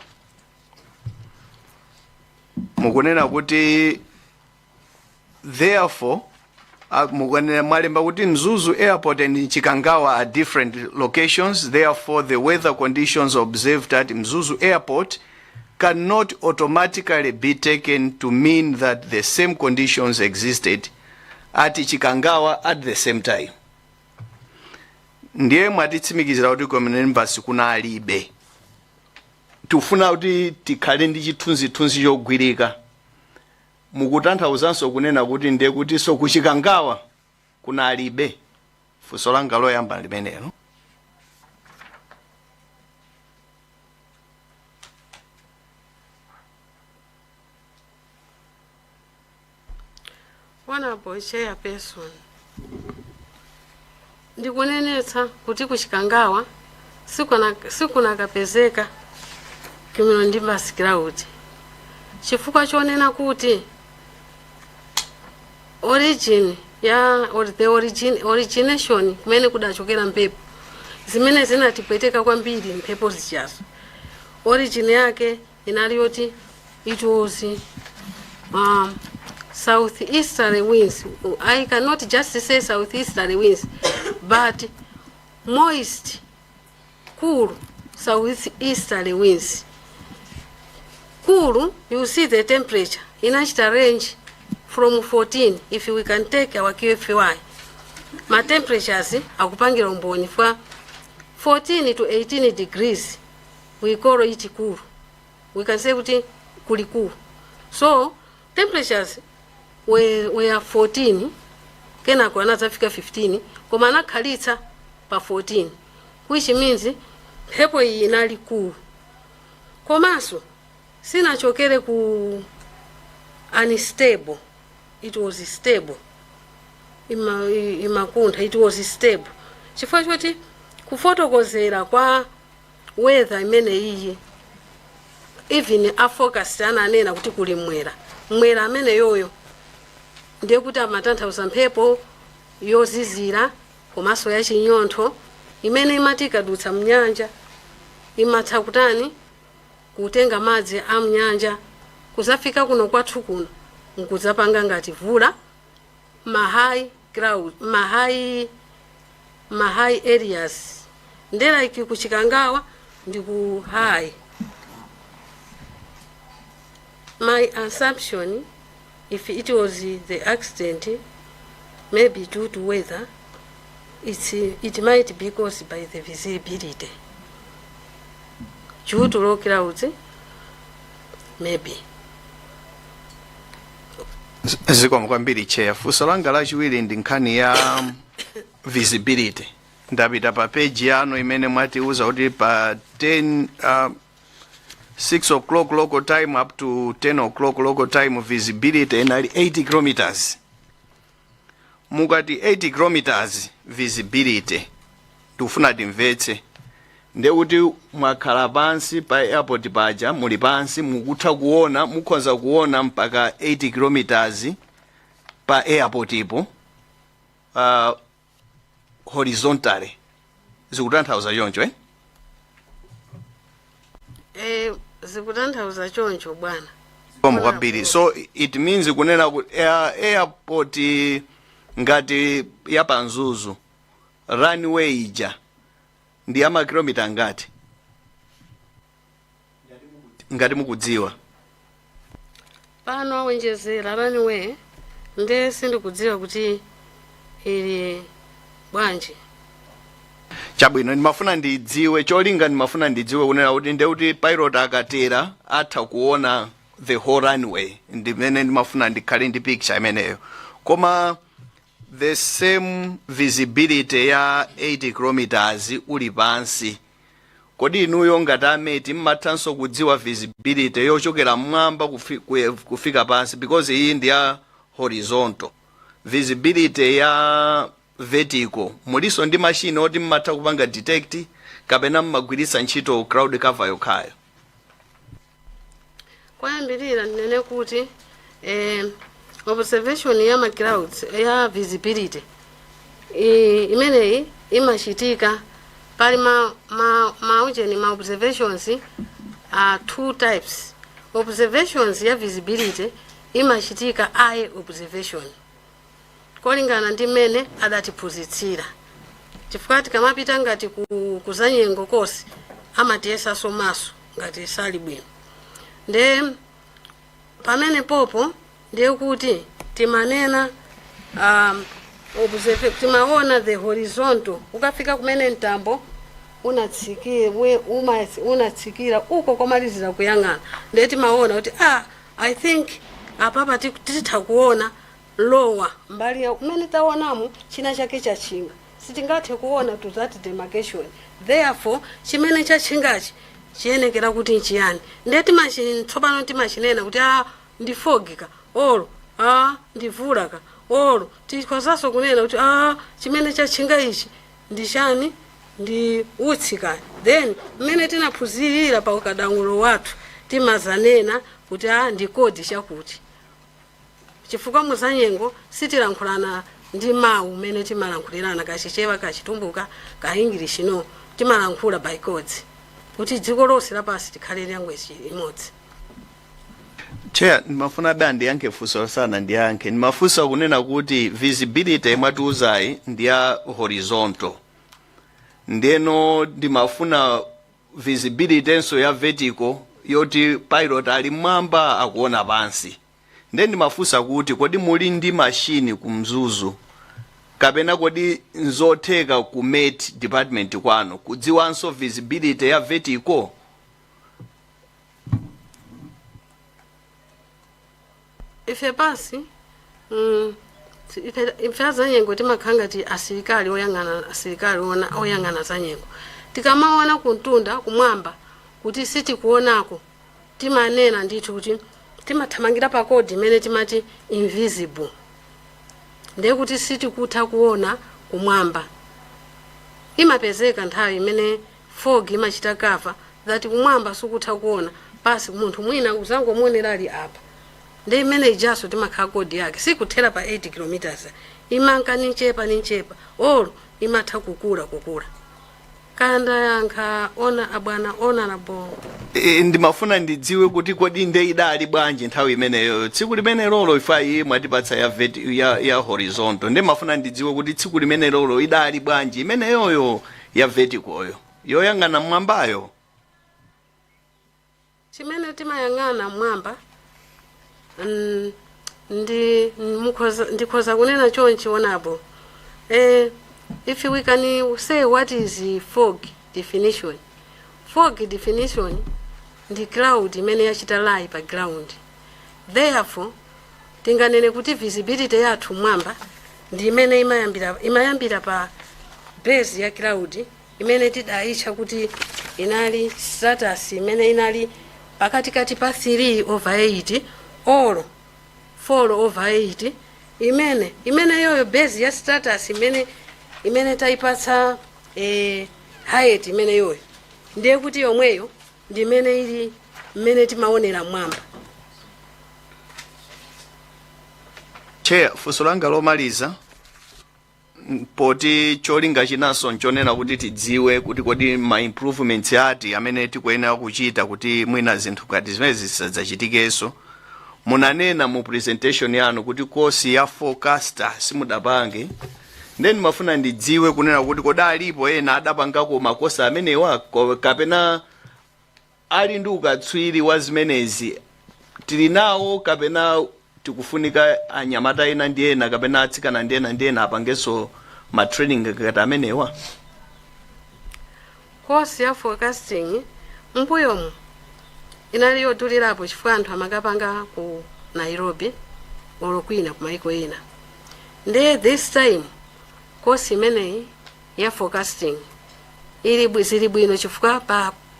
Mukunena kuti therefore mukunena mwalemba kuti Mzuzu airport and Chikangawa are different locations, therefore the weather conditions observed at Mzuzu airport cannot automatically be taken to mean that the same conditions existed at Chikangawa at the same time. Ndiye mwatitsimikizira kuti cumulonimbus kuna alibe. Tufuna kuti tikhale ndi chithunzithunzi chogwirika. Mukutanthauzanso kunena kuti ndiye kuti so ku Chikangawa kuna alibe. Funso langa loyamba limenelo. Honorable Chairperson, ndikunenetsa kuti ku Chikangawa sikunakapezeka cumulonimbus cloud. Chifukwa chonena kuti origination kumene kudachokera mphepo zimene zinatipweteka kwambiri mphepo zichazo. Origin yake inali yoti it was southeasterly winds. I cannot just say southeasterly winds, but moist, cool southeasterly winds. Cool, you see the temperature inachita range from 14 if we can take our QFY. My temperatures akupangira umboni for 14 to 18 degrees. We call it cool. We can say kuti kuli cool. So temperatures were 14, kena kwa nazafika 15, koma nakhalitsa pa 14, which means pepo iyi inali cool. Komaso sinachokere ku unstable. It was stable. Imakuntha, it was stable. Chifukwa choti kufotokozera kwa weather imene iyi, even a focus ananena kuti kuli mwera amene yoyo ndiye kuti amatanthauza mphepo yozizira komanso ya chinyontho imene imatika dutsa mnyanja, imatha kutani kutenga madzi a mnyanja kuzafika kuno kwathu kuno nkuzapanga ngati vula high areas. Ndera iki ku Chikangawa ndi ku high. My assumption, if it was the accident, maybe due to weather, it might be caused by the visibility. Due to low clouds, maybe. Zikomo kwambiri chair. Funso langa lachiwiri ndi nkhani ya visibility. Ndapita pa page yano imene mwatiuza kuti pa 6 o'clock local time up to 10 o'clock local time visibility inali 80 kilometers. Mukati 80 kilometers visibility tufuna timvetse nde kuti mwakhala pansi pa airport paja muli pansi mukutha kuona mukhoza kuona mpaka 80 kilometers pa airport ipo horizontally. Zikutanthauza choncho zikutanthauza choncho bwana. Koma kwambiri. So it means kunena kuti airport ngati ya Panzuzu runway ija ndi ama kilomita ngati mukudziwa pano wenjezera runway nde sindikudziwa kuti ili bwanji. Chabwino ndimafuna ndidziwe cholinga ndimafuna ndidziwe kunena kuti ndeuti pilot akatera atha kuona the whole runway ndimene ndimafuna ndikhale ndi picture imeneyo. Koma the same visibility ya 80 kilometers uli pansi, kodi inuyo ngati ameti mmathanso kudziwa visibility yochokera mmwamba kufika pansi, because iyi ndi ya horizontal. Visibility ya vertical muliso ndi machine oti mmatha kupanga detect kapena mmagwiritsa ntchito cloud cover yokhayo? Kwayambirira nene kuti observation ya ma clouds ya visibility imeneyi imachitika pali ma observations are two types. Observations ya visibility imachitika eye observation kolingana ndi mene adatiphunzitsira. Chifukwa tikamapita ngati kuzanyengo kosi amatiyesa somaso ngati sali bwino. Nde pamene popo ndiye kuti timanena timaona the horizontal ukafika kumene mtambo unatsikira uko komalizira kuyang'ana. Nde timaona kuti I think apapa titha kuona lower mbali ya kumene taonamo china chake chachinga sitingathe kuona to that demarcation. Therefore chimene chachingachi chiyenekera kuti nchiyani. Ndeti machini tsopano timachinena kuti ndifogika olo ndivulaka olo tikhozaso kunena kuti chimene chachinga ichi ndi chani, ndi utsikani. Then mmene tinaphunzirira pa ukadangulo wathu timazanena kuti ndi kodi chakuti. Chifukwa muzanyengo sitilankhulana ndi mawu umene timalankhulirana kachichewa kachitumbuka ka English no timalankhula by codes kuti dziko lonse lapansi tikhale language imodzi. Chair, nimafuna bandi yanke fuso sana ndi yanke. Nimafusa kunena kuti visibility imatiuzayi ndi ya horizontal. Ndeno ndimafuna visibility enso ya vertical yoti pilot ali mwamba akuona pansi. Ndeni ndimafusa kuti kodi muli ndi machine kumzuzu kapena kodi nzotheka ku mate department kwano kudziwanso visibility ya vertical. Ife basi ife zanyengo timakhanga ti asilikali oyang'ana zanyengo tikamaona kuntunda kumwamba kuti sitikuonako timanena ndithu kuti timathamangira pa code imene timati invisible ndiye kuti sitikutha kuona kumwamba. Imapezeka nthawi imene fog imachita cover that kumwamba sikutha kuona basi munthu mwina uzangomuonera ali apa. Ndi imene ijaso timakhala code yake sikuthera pa 8 kilometers imanka ninchepa olo imatha kukula kanda yankha ona abwana honorable. Ndimafuna ndidziwe kuti kodi nde idali bwanji nthawi imeneyo tsiku limene lolo ifayi mwatipatsa ya horizontal ndimafuna ndidziwe kuti tsiku limene lolo idali bwanji imeneyoyo ya vertical yoyang'ana mwambayo. Chimene timayang'ana mwamba ndikhoza kunena chonchi honorable. If we can say what is fog definition. Fog definition ndi cloud imene yachita lie pa ground. Therefore tinganene kuti visibility yathu mwamba ndi imene imayambira pa base ya cloud imene tidayitcha kuti inali stratus imene inali pakatikati pa 3/8 or 4/8 imene yoyo base ya stratus imene taipatsa height imene yoyo ndiye kuti yomweyo ndi imene timaonera mwamba. Chair, funso langa lomaliza poti cholinga chinanso nchonena kuti tidziwe kuti kodi ma improvements ati amene tikuyenera kuchita kuti mwina zinthu ngati zimene zisadzachitikenso. Munanena mu presentation yanu kuti kosi ya forecaster simudapange. Ndeni mafuna ndidziwe kunena kuti koda alipo ena adapangako makosa amenewa kapena ali ndi ukatswiri wa zimenezi tili nawo kapena tikufunika anyamata ena ndi ena kapena atsikana ndi ena apangenso ma training ngati amenewa. Course ya forecasting mbuyomu inali yodulirapo chifukwa anthu amakapanga ku Nairobi olokwina ku maiko ena. Ndiye this time course imeneyi ya forecasting zili bwino chifukwa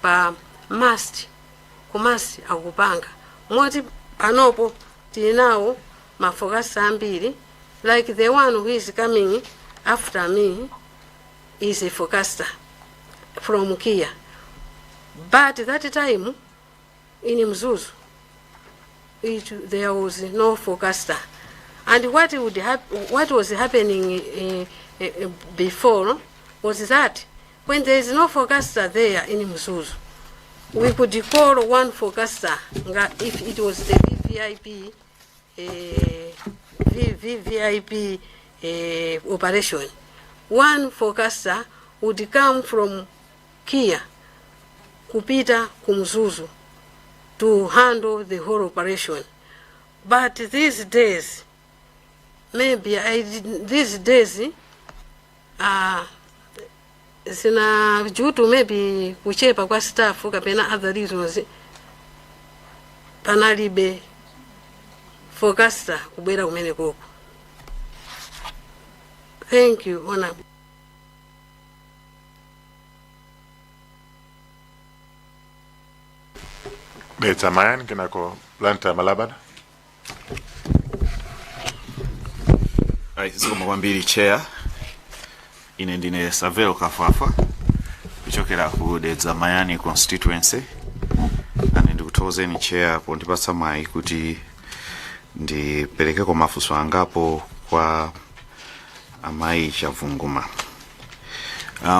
pa must akupanga moti panopo tili nawo ma forecaster ambiri like the one who is coming after me is a forecaster from Kia, but that time in Mzuzu there was no forecaster. And what was happening before was that when there is no forecaster there in Mzuzu, we could call one forecaster if it was the VVIP operation. One forecaster would come from Kia kupita kumzuzu to handle the whole operation. But these days sina jutu maybe kuchepa kwa staff kapena other reasons panalibe forecaster kubwera kumene koko. Thank you, Honorable. Beta Mayan kinako Luntha Malabad. Zikomo kwambiri chair. Ine ndine Savelo Kafafa kuchokera ku Dedza Mayani constituency. Ane ndikutozeni chair pondipatsa mai kuti ndipeleke kwa mafunso angapo kwa amayi Chavunguma.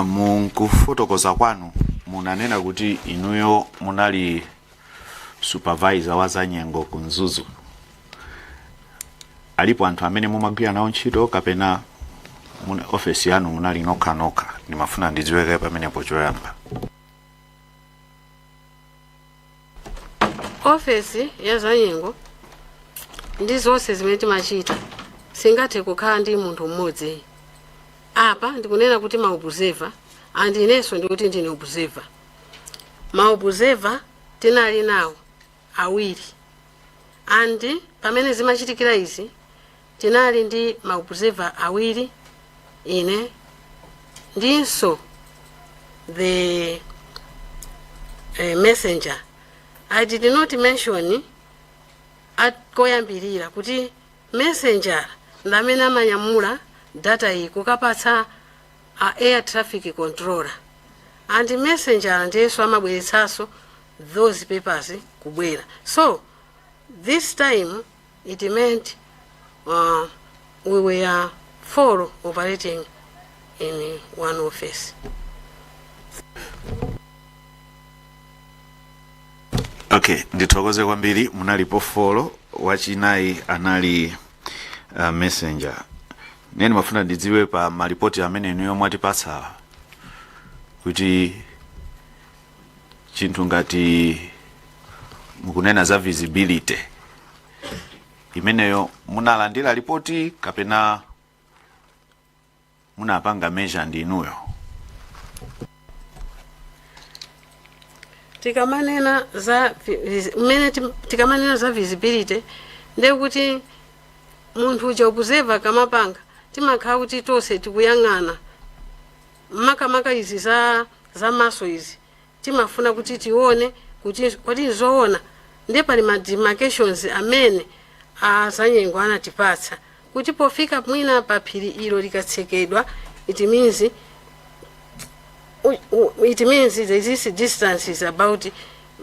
Munkufotokoza kwanu munanena kuti inuyo munali supervisor wa zanyengo ku Mzuzu. Alipo anthu amene mumagwira nawo ntchito kapena office yanu munali nokha ndimafuna ndidziweke pamenepo choyamba. Office ya zanyengo ndi zonse zimene timachita singathe kukhala ndi munthu mmodzi. Apa ndikunena kuti maobserver and inenso ndikuti ndine observer. Maobserver tinali nawo awiri. And pamene zimachitikira izi tinali ndi maobserver awiri ine ndinso the messenger. I did not mention at koyambirira kuti messenger ndamene amanyamula data iyi kukapatsa air traffic controller, and messenger ndiyeso amabweretsaso those papers kubwera. So this time it meant we were 4 operating in one office. Okay, ndithokoze kwambiri. Munalipo 4, wachinayi anali messenger. Nene mafuna ndidziwe pa malipoti amene inuyo mwatipatsa kuti chinthu ngati mukunena za visibility imeneyo munalandira ripoti kapena munapanga measure ndi inuyo? Tikamanena za visibility ndekuti munthu uja observer kamapanga timakhala kuti tonse tikuyang'ana makamaka izi za maso izi timafuna kuti tione kuti zoona ndi pali ma demarcations amene azanyengo anatipatsa kuti pofika mwina pa phiri ilo likatsekedwa it means this distance is about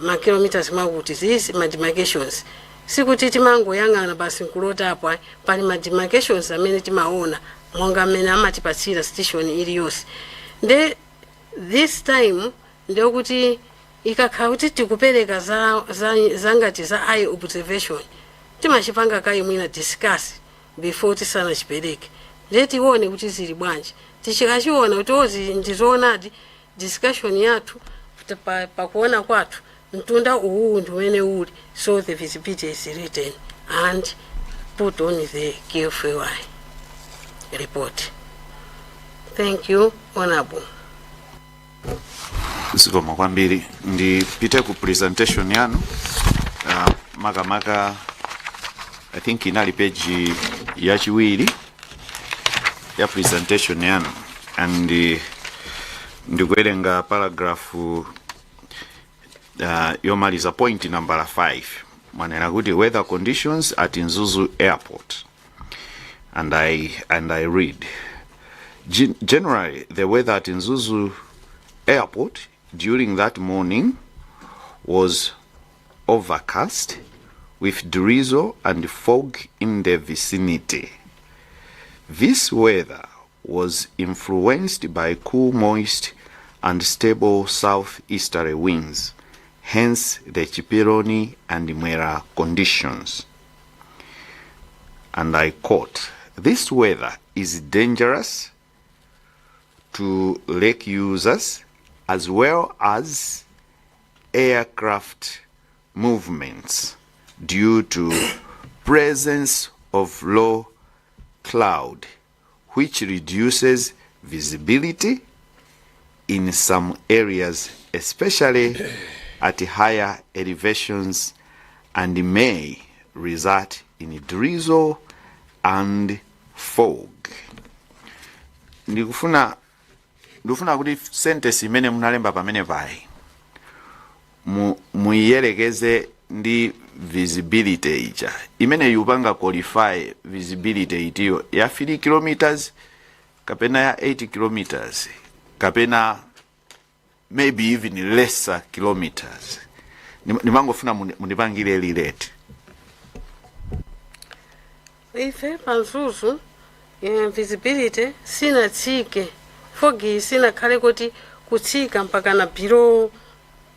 ma kilometers mwakuti these ma demarcations sikuti timangoyang'ana basi nkulota apo pali ma demarcations amene timaona monga amene amatipatsira station iliyonse. Nde this time ndekuti ikakhala kuti tikupereka zangati za eye observation timachipanga kayi mwina discuss before tisanachipereke nde tione kuti zili bwanji. Tichikachiona kuti ozi ndizoonadi discussion yathu pakuona kwathu mtunda uwu ndumene uli, so the visibility is written and put on the KFY report. Thank you, Honorable. Zikomo kwambiri. Ndipite ku presentation yanu. Makamaka I think inali page yachiwiri ya presentation yanu, and ndikuwerenga paragraph yomaliza point number 5. Manena kuti weather conditions at Mzuzu Airport, and I read, generally the weather at Mzuzu Airport during that morning was overcast with drizzle and fog in the vicinity. This weather was influenced by cool, moist and stable southeasterly winds, hence the Chipironi and Mwera conditions. And I quote, this weather is dangerous to lake users as well as aircraft movements due to presence of low cloud, which reduces visibility in some areas, especially at higher elevations, and may result in drizzle and fog. Ndikufuna kuti sentence imene munalemba pamene pai muiyerekeze ndi visibility ija imene yupanga qualify visibility itiyo ya 3 kilometers kapena ya 8 kilometers kapena maybe even lesser kilometers. Nimangofuna munipangire relate. Ife pa Mzuzu visibility sina tsike fogi sina khale kuti kutsika mpaka na below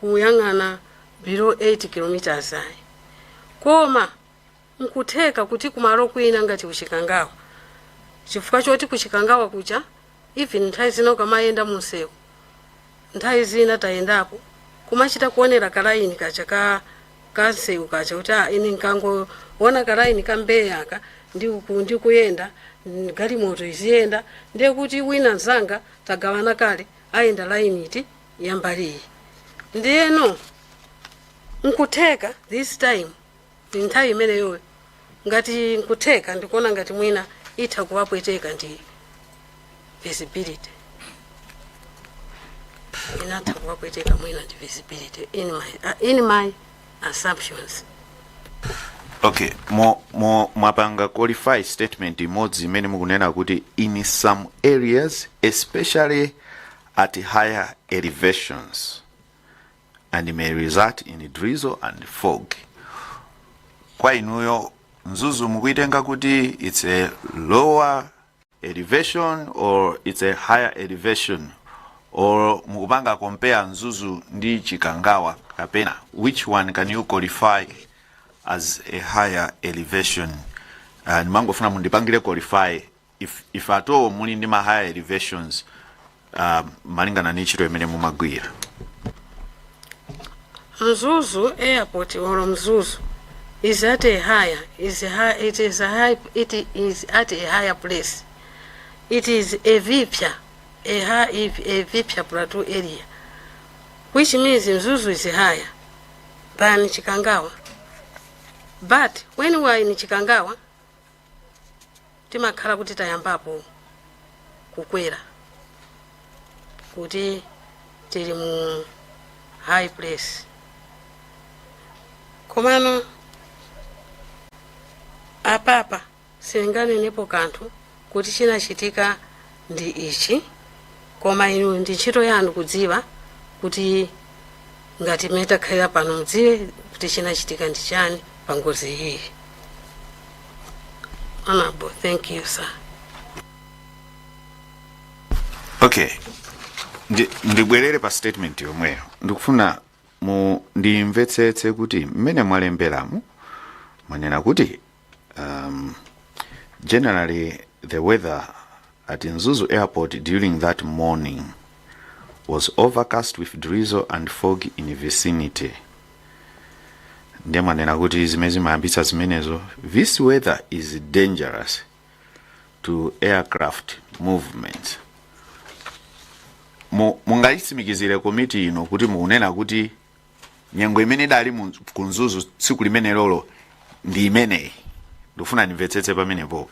kuyang'ana below 8 kilometers ayi koma nkutheka kuti kumalo kwina ngati kuchikangawa chifukwa choti kuchikangawa kucha even nthawi zina ukamayenda munsewu nthawi zina tayendapo kumachita kuonera kalaini kacha kansewu kacha kuti ine nkangoona kalaini kambeya aka ndi kuyenda galimoto iziyenda ndiye kuti wina nzanga tagawana kale ayenda laini iti yambaliyi ndiyeno nkutheka this time nthawi imeneyo ngati nkutheka ndikuona ngati mwina itha kuwapweteka ndi visibility inatha kuwapweteka mwina ndi visibility in my assumptions. Okay, mwapanga qualify statement imodzi imene mukunena kuti in some areas especially at higher elevations and may result in drizzle and fog. Kwa inuyo Mzuzu mukuitenga kuti it's a lower elevation or it's a higher elevation, or mukupanga compare Mzuzu ndi Chikangawa kapena, which one can you qualify as a higher elevation? And mangofuna mundipangire qualify if at all muli ndi ma higher elevations malingana ni chiro imene mumagwira. Mzuzu airport or Mzuzu is at a higher, it is at a higher place. It is a vipya, a vipya plateau area, which means Mzuzu is higher than Chikangawa. But when we are in Chikangawa, timakhala kuti tayambapo kukwera kuti tili mu high place. Komano apapa singanenepo kanthu kuti chinachitika ndi ichi, koma inu ndi ntchito yanu kudziwa kuti ngati metakhalira pano mdziwe kuti chinachitika ndi chani pa ngozi iyi. Honorable, thank you, sir. Okay, ndibwerere pa statement yomweyo ndikufuna ndimvetsetse kuti mmene mwalemberamu manena kuti generally the weather at Mzuzu airport during that morning was overcast with drizzle and fog in vicinity. Ndiye manena kuti zimezi mayambitsa zimenezo, this weather is dangerous to aircraft movement. Mungaitsimikizire komiti ino kuti mukunena kuti nyengo imene dali ku Mzuzu tsiku limene lolo ndi imeneyi. Ndifuna nimvetsetse pamene popo.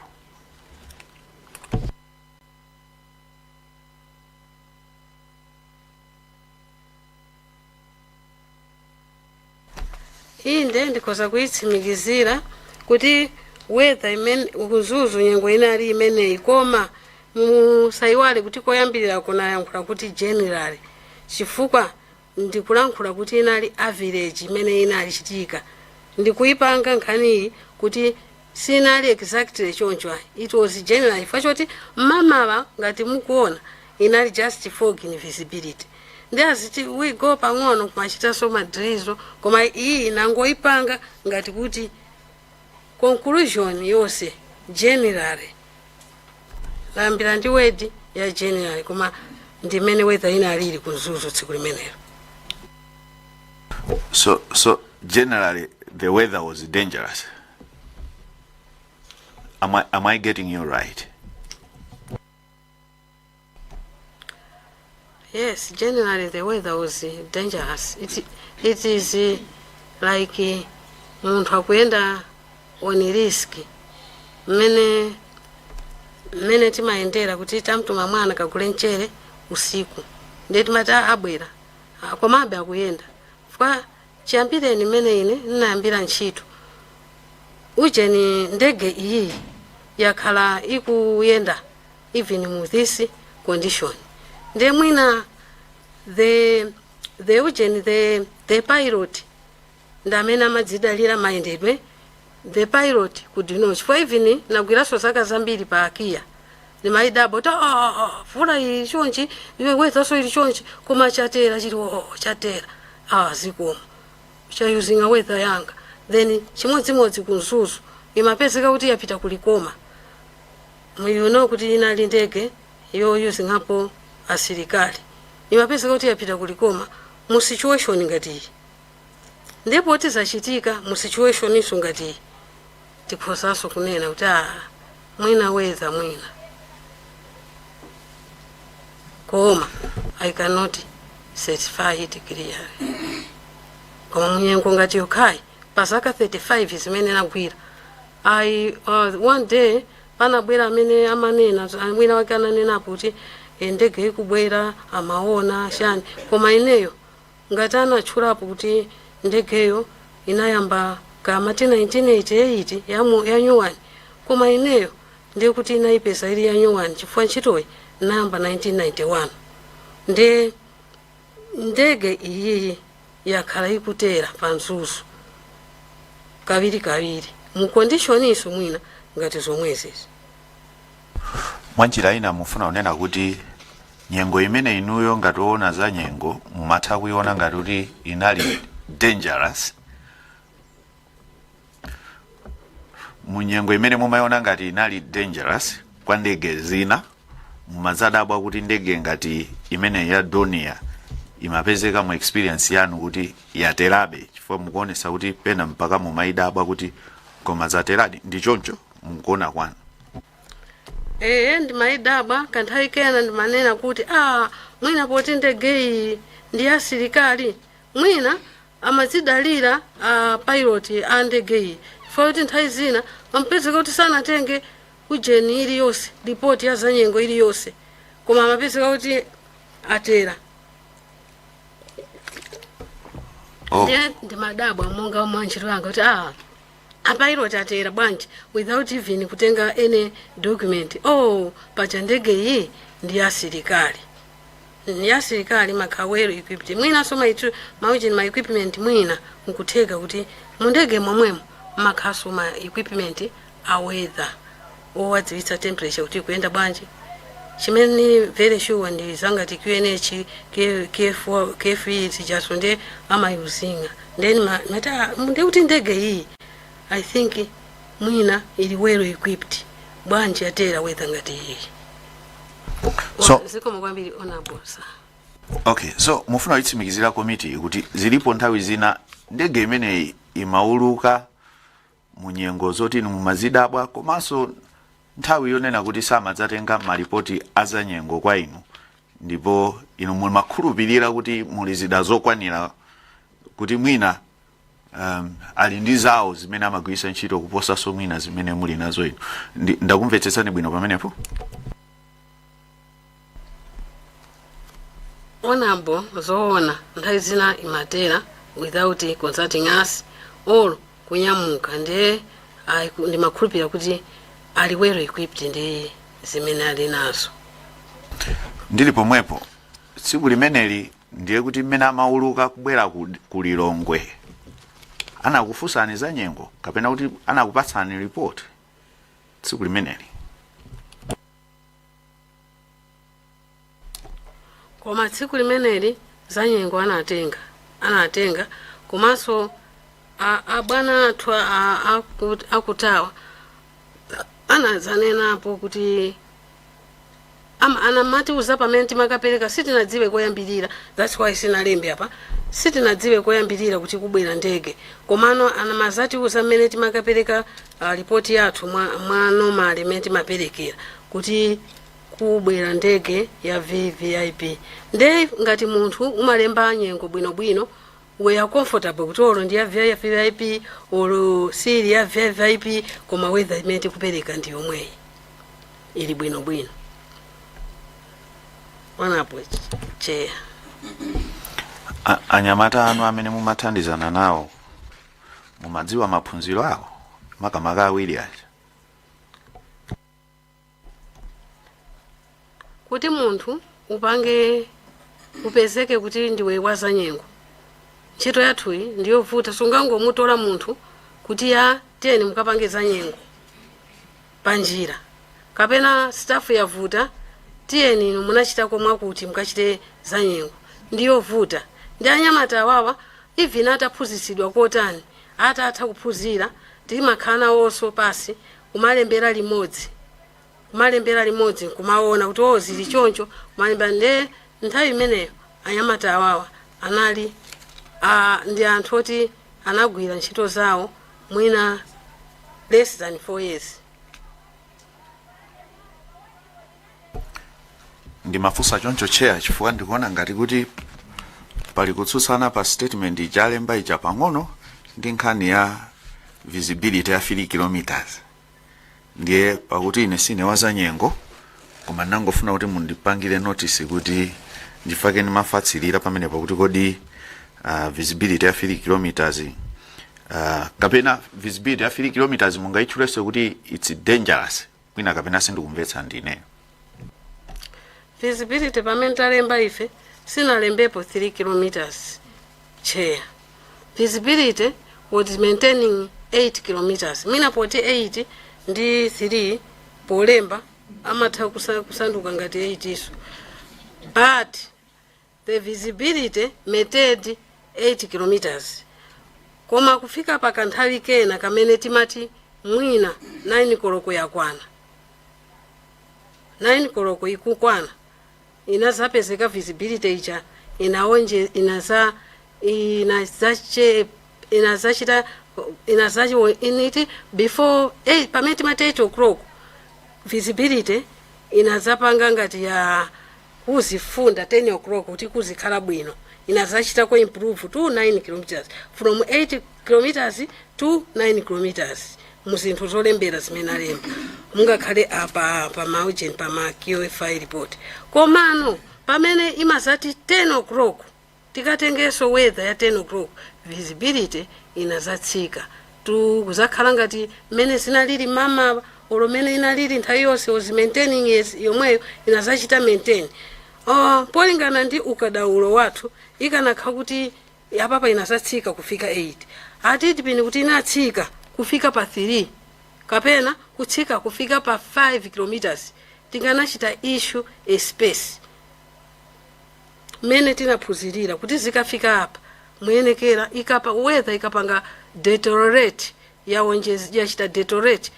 Inde ndikoza kuitsimikizira kuti weather imene Mzuzu nyengo inali imeneyi, koma musaiwale kuti koyambirira kunayankhula kuti generally, chifukwa ndikulankhula kuti inali average imene inali chitika. Ndikuipanga nkhaniyi kuti sinali exactly choncho, it was general. Chifukwa choti mmamawa ngati mukuona inali just fog in visibility. Ndiyaziti we go pang'ono kumachita so madrizo, koma iyi nangoipanga ngati kuti conclusion yose generally. Lambira ndi wedi ya generally, koma ndimene weather inalili ku Mzuzu tsiku limenelo. So generally the weather was dangerous. Am I getting you right? Yes, generally the weather was dangerous. It is like munthu akuyenda on risk. Mene timayendera kuti tamtuma mwana kagule mchere usiku. Ndeti mata abwera. Komabe akuyenda. Fwa chiyambire ni mene ine ninayambira ntchito. Uje ni ndege iyi yakhala ikuyenda even with this condition. Ndiye mwina the pilot ndamene amadzidalira mayendedwe, the pilot could know. Chifukwa even nagwiraso zaka zambiri pa Akia ndimaidabo ta vula ili chonchi iwe weather ili chonchi koma chatera chili chatera zikomo cha using a weather yanga then chimodzimodzi kunzuzu imapezeka kuti yapita kulikoma you know kuti inali ndege yo using hapo asilikali imapezeka kuti yapita kulikoma mu situation ngati iyi ndipo tizachitika mu situation iso ngati iyi tikhozaso kunena kuti mwina weather mwina koma I cannot certify it clearly koma munyengo ngati yokhai pasaka 35 zimene nagwira one day panabwera amene amanena mwina wake ananena kuti ndege ikubwera amaona shani koma ineyo ngati anatchulapo kuti ndegeyo inayamba kama 1988 ya nyuwani koma ineyo ndiye kuti inaipeza ili ya nyuwani chifukwa ntchitoyi namba 1991 ndege iyi yakhala ikutera panzuzu kaviri mu condition iso mwina ngati zomwezi mwanjira ina mufuna unena kuti nyengo imene inuyo ngati oona za nyengo mumatha kuiona ngati kuti inali dangerous munyengo imene mumayiona ngati inali dangerous kwa ndege zina mumazadabwa kuti ndege ngati imene ya Donia imapezeka mu experience yanu kuti yaterabe chifukwa mukuonesa kuti pena mpaka mumayidabwa kuti koma zateradi ndi choncho mukuona kwanu ndimayidabwa kanthawi kena ndimanena kuti mwina poti ndege iyi ndi asilikali mwina amazidalira pilot a ndege iyi chifukwa kuti nthawi zina amapezeka kuti sanatenge kujeni iliyonse ripoti ya zanyengo iliyonse koma amapezeka kuti atera ndimadabwa monga mwanjiro wanga kuti apilot atera bwanji without even kutenga any document pacha ndege iyi ndi asilikali makawero equipped mwina so ma equipment mwina nkutheka kuti mundege momwemo makhaso ma equipment a weather owadziwitsa temperature kuti kuyenda bwanji chimene ni very sure ndi zangati QNH K4 tichasonde amayuzinga then mata ndi kuti ndege iyi I think mwina ili well equipped bwanji atera weather ngati iyi so zikomo kwambiri honorable sir. Okay, so mufuna itsimikizira committee kuti zilipo nthawi zina ndege imene imauluka munyengo zoti mumazidabwa komanso nthawi yonena kuti samadzatenga maripoti azanyengo kwa inu ndipo inu mumakhulupirira kuti muli zida zokwanira kuti mwina ali ndi zawo zimene amagwisa ntchito kuposa so mwina zimene muli nazo inu ndakumvetsetsani bwino pamenepo honorable zoona nthawi zina imatera without consulting us or kunyamuka ndi makhulupirira kuti ali well equipped ndi zimene ali nazo ndili pomwepo tsiku limeneli ndiye kuti mmene amauluka kubwera ku Lilongwe anakufunsani za nyengo kapena kuti anakupatsani report tsiku limeneli koma tsiku limeneli za nyengo anatenga komanso abwana athu akutawa anazanenapo kuti anamatiuza pamene timakapereka sitinadziwe koyambirira that's why sinalembe apa sitinadziwe koyambirira kuti kubwera ndege komano anamazatiuza mmene timakapereka ripoti yathu mwa normal imene timaperekera kuti kubwera ndege ya VVIP nde ngati munthu umalemba nyengo bwinobwino we are comfortable kuti olo ndi ya VVIP olo siri ya VVIP koma weather imene tikupereka ndi yomweyi ili bwinobwino wanapo cheya anyamata anu amene mumathandizana nawo mumadziwa maphunziro awo makamaka awiri aja kuti munthu upezeke kuti ndiwe wazanyengo ntchito yathuyi ndiyovuta sungangomutola munthu kuti ya tiyeni mukapange zanyengo panjira kapena staff yavuta tiyeni inu munachitako mwakuti mukachite za nyengo ndiyo vuta ndi anyamata awawa even ataphunzitsidwa kotani atatha kuphunzira timakhala nawonso pasi kumalembera limodzi kumaona kuti zili choncho kumalemba nde nthawi imeneyo anyamata awawa anali ndi anthu oti anagwira ntchito zawo mwina less than 4 years. Ndi mafunsa choncho chair chifukwa ndikuona ngati kuti pali kutsutsana pa statement ichalemba icha pang'ono ndi nkhani ya visibility ya 3 kilometers. Ndiye pakuti ine sine waza nyengo koma nangofuna kuti mundipangire notice kuti ndifake ni mafatsilira pamene pakuti kodi visibility ya 3 kilometers kapena visibility ya 3 kilometers mungaitchulese kuti it's dangerous kwina kapena sindikumvetsa ndine. Visibility pamene talemba ife sinalembepo 3 kilometers chair. Visibility was maintaining 8 kilometers. Mina poti 8 ndi 3 polemba amatha kusanduka ngati 8 iso. But the visibility maintained 8 kilometers. Koma kufika pa kanthawi kena kamene timati mwina 9 koloko yakwana. 9 koloko ikukwana. Inazapezeka visibility icha inaonje inazachita before pameti ma 8 o'clock visibility inazapanga ngati ya kuzifunda 10 o'clock kuti kuzikhala bwino inazachita ko improve to 9 kilometers from 8 kilometers to 9 kilometers muzinthu zolembera zimene alemba mungakhale apa pa margin pa ma QFI report komano pamene imazati 10 o'clock tikatengeso weather ya 10 o'clock visibility inazatsika kuzakhala ngati mene zinalili mama olomene inalili nthawi yonse was maintaining yomweyo inazachita maintain polingana ndi ukadaulo wathu ikanakhala kuti apapa inazatsika kufika 8 atiti pini kuti inatsika kufika pa 3 kapena kutsika kufika pa 5 kilometers tinganachita issue a space mene tinaphunzirira kuti zikafika apa muyenekera ikapa weather ikapanga deteriorate yachita deteriorate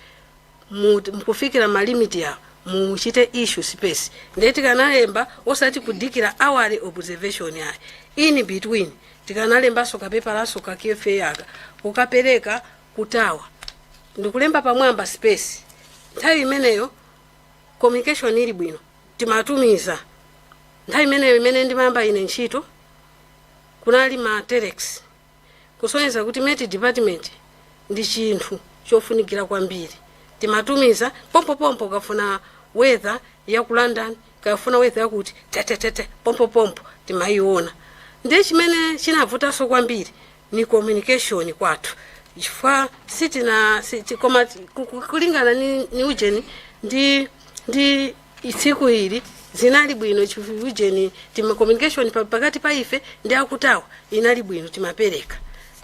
mukufikira malimiti yawo muchite issue space ndiye tikanalemba osati kudikira hourly observation yayo in between tikanalembaso kapepalaso ka KFA yaka ukapereka kutawa ndikulemba pamwamba space nthawi imeneyo communication ili bwino timatumiza nthawi imeneyo imene ndimayamba ine ntchito kunali ma telex kusonyeza kuti meti department ndi chinthu chofunikira kwambiri timatumiza pompo kafuna weather ya ku London kafuna weather yakuti tete pompo timayiona ndiye chimene chinavutaso kwambiri ni communication kwathu chifukwa koma kulingana ni ujeni ndi tsiku ili zinali bwino chifukwa ujeni communication pakati pa ife ndi akutawa inali bwino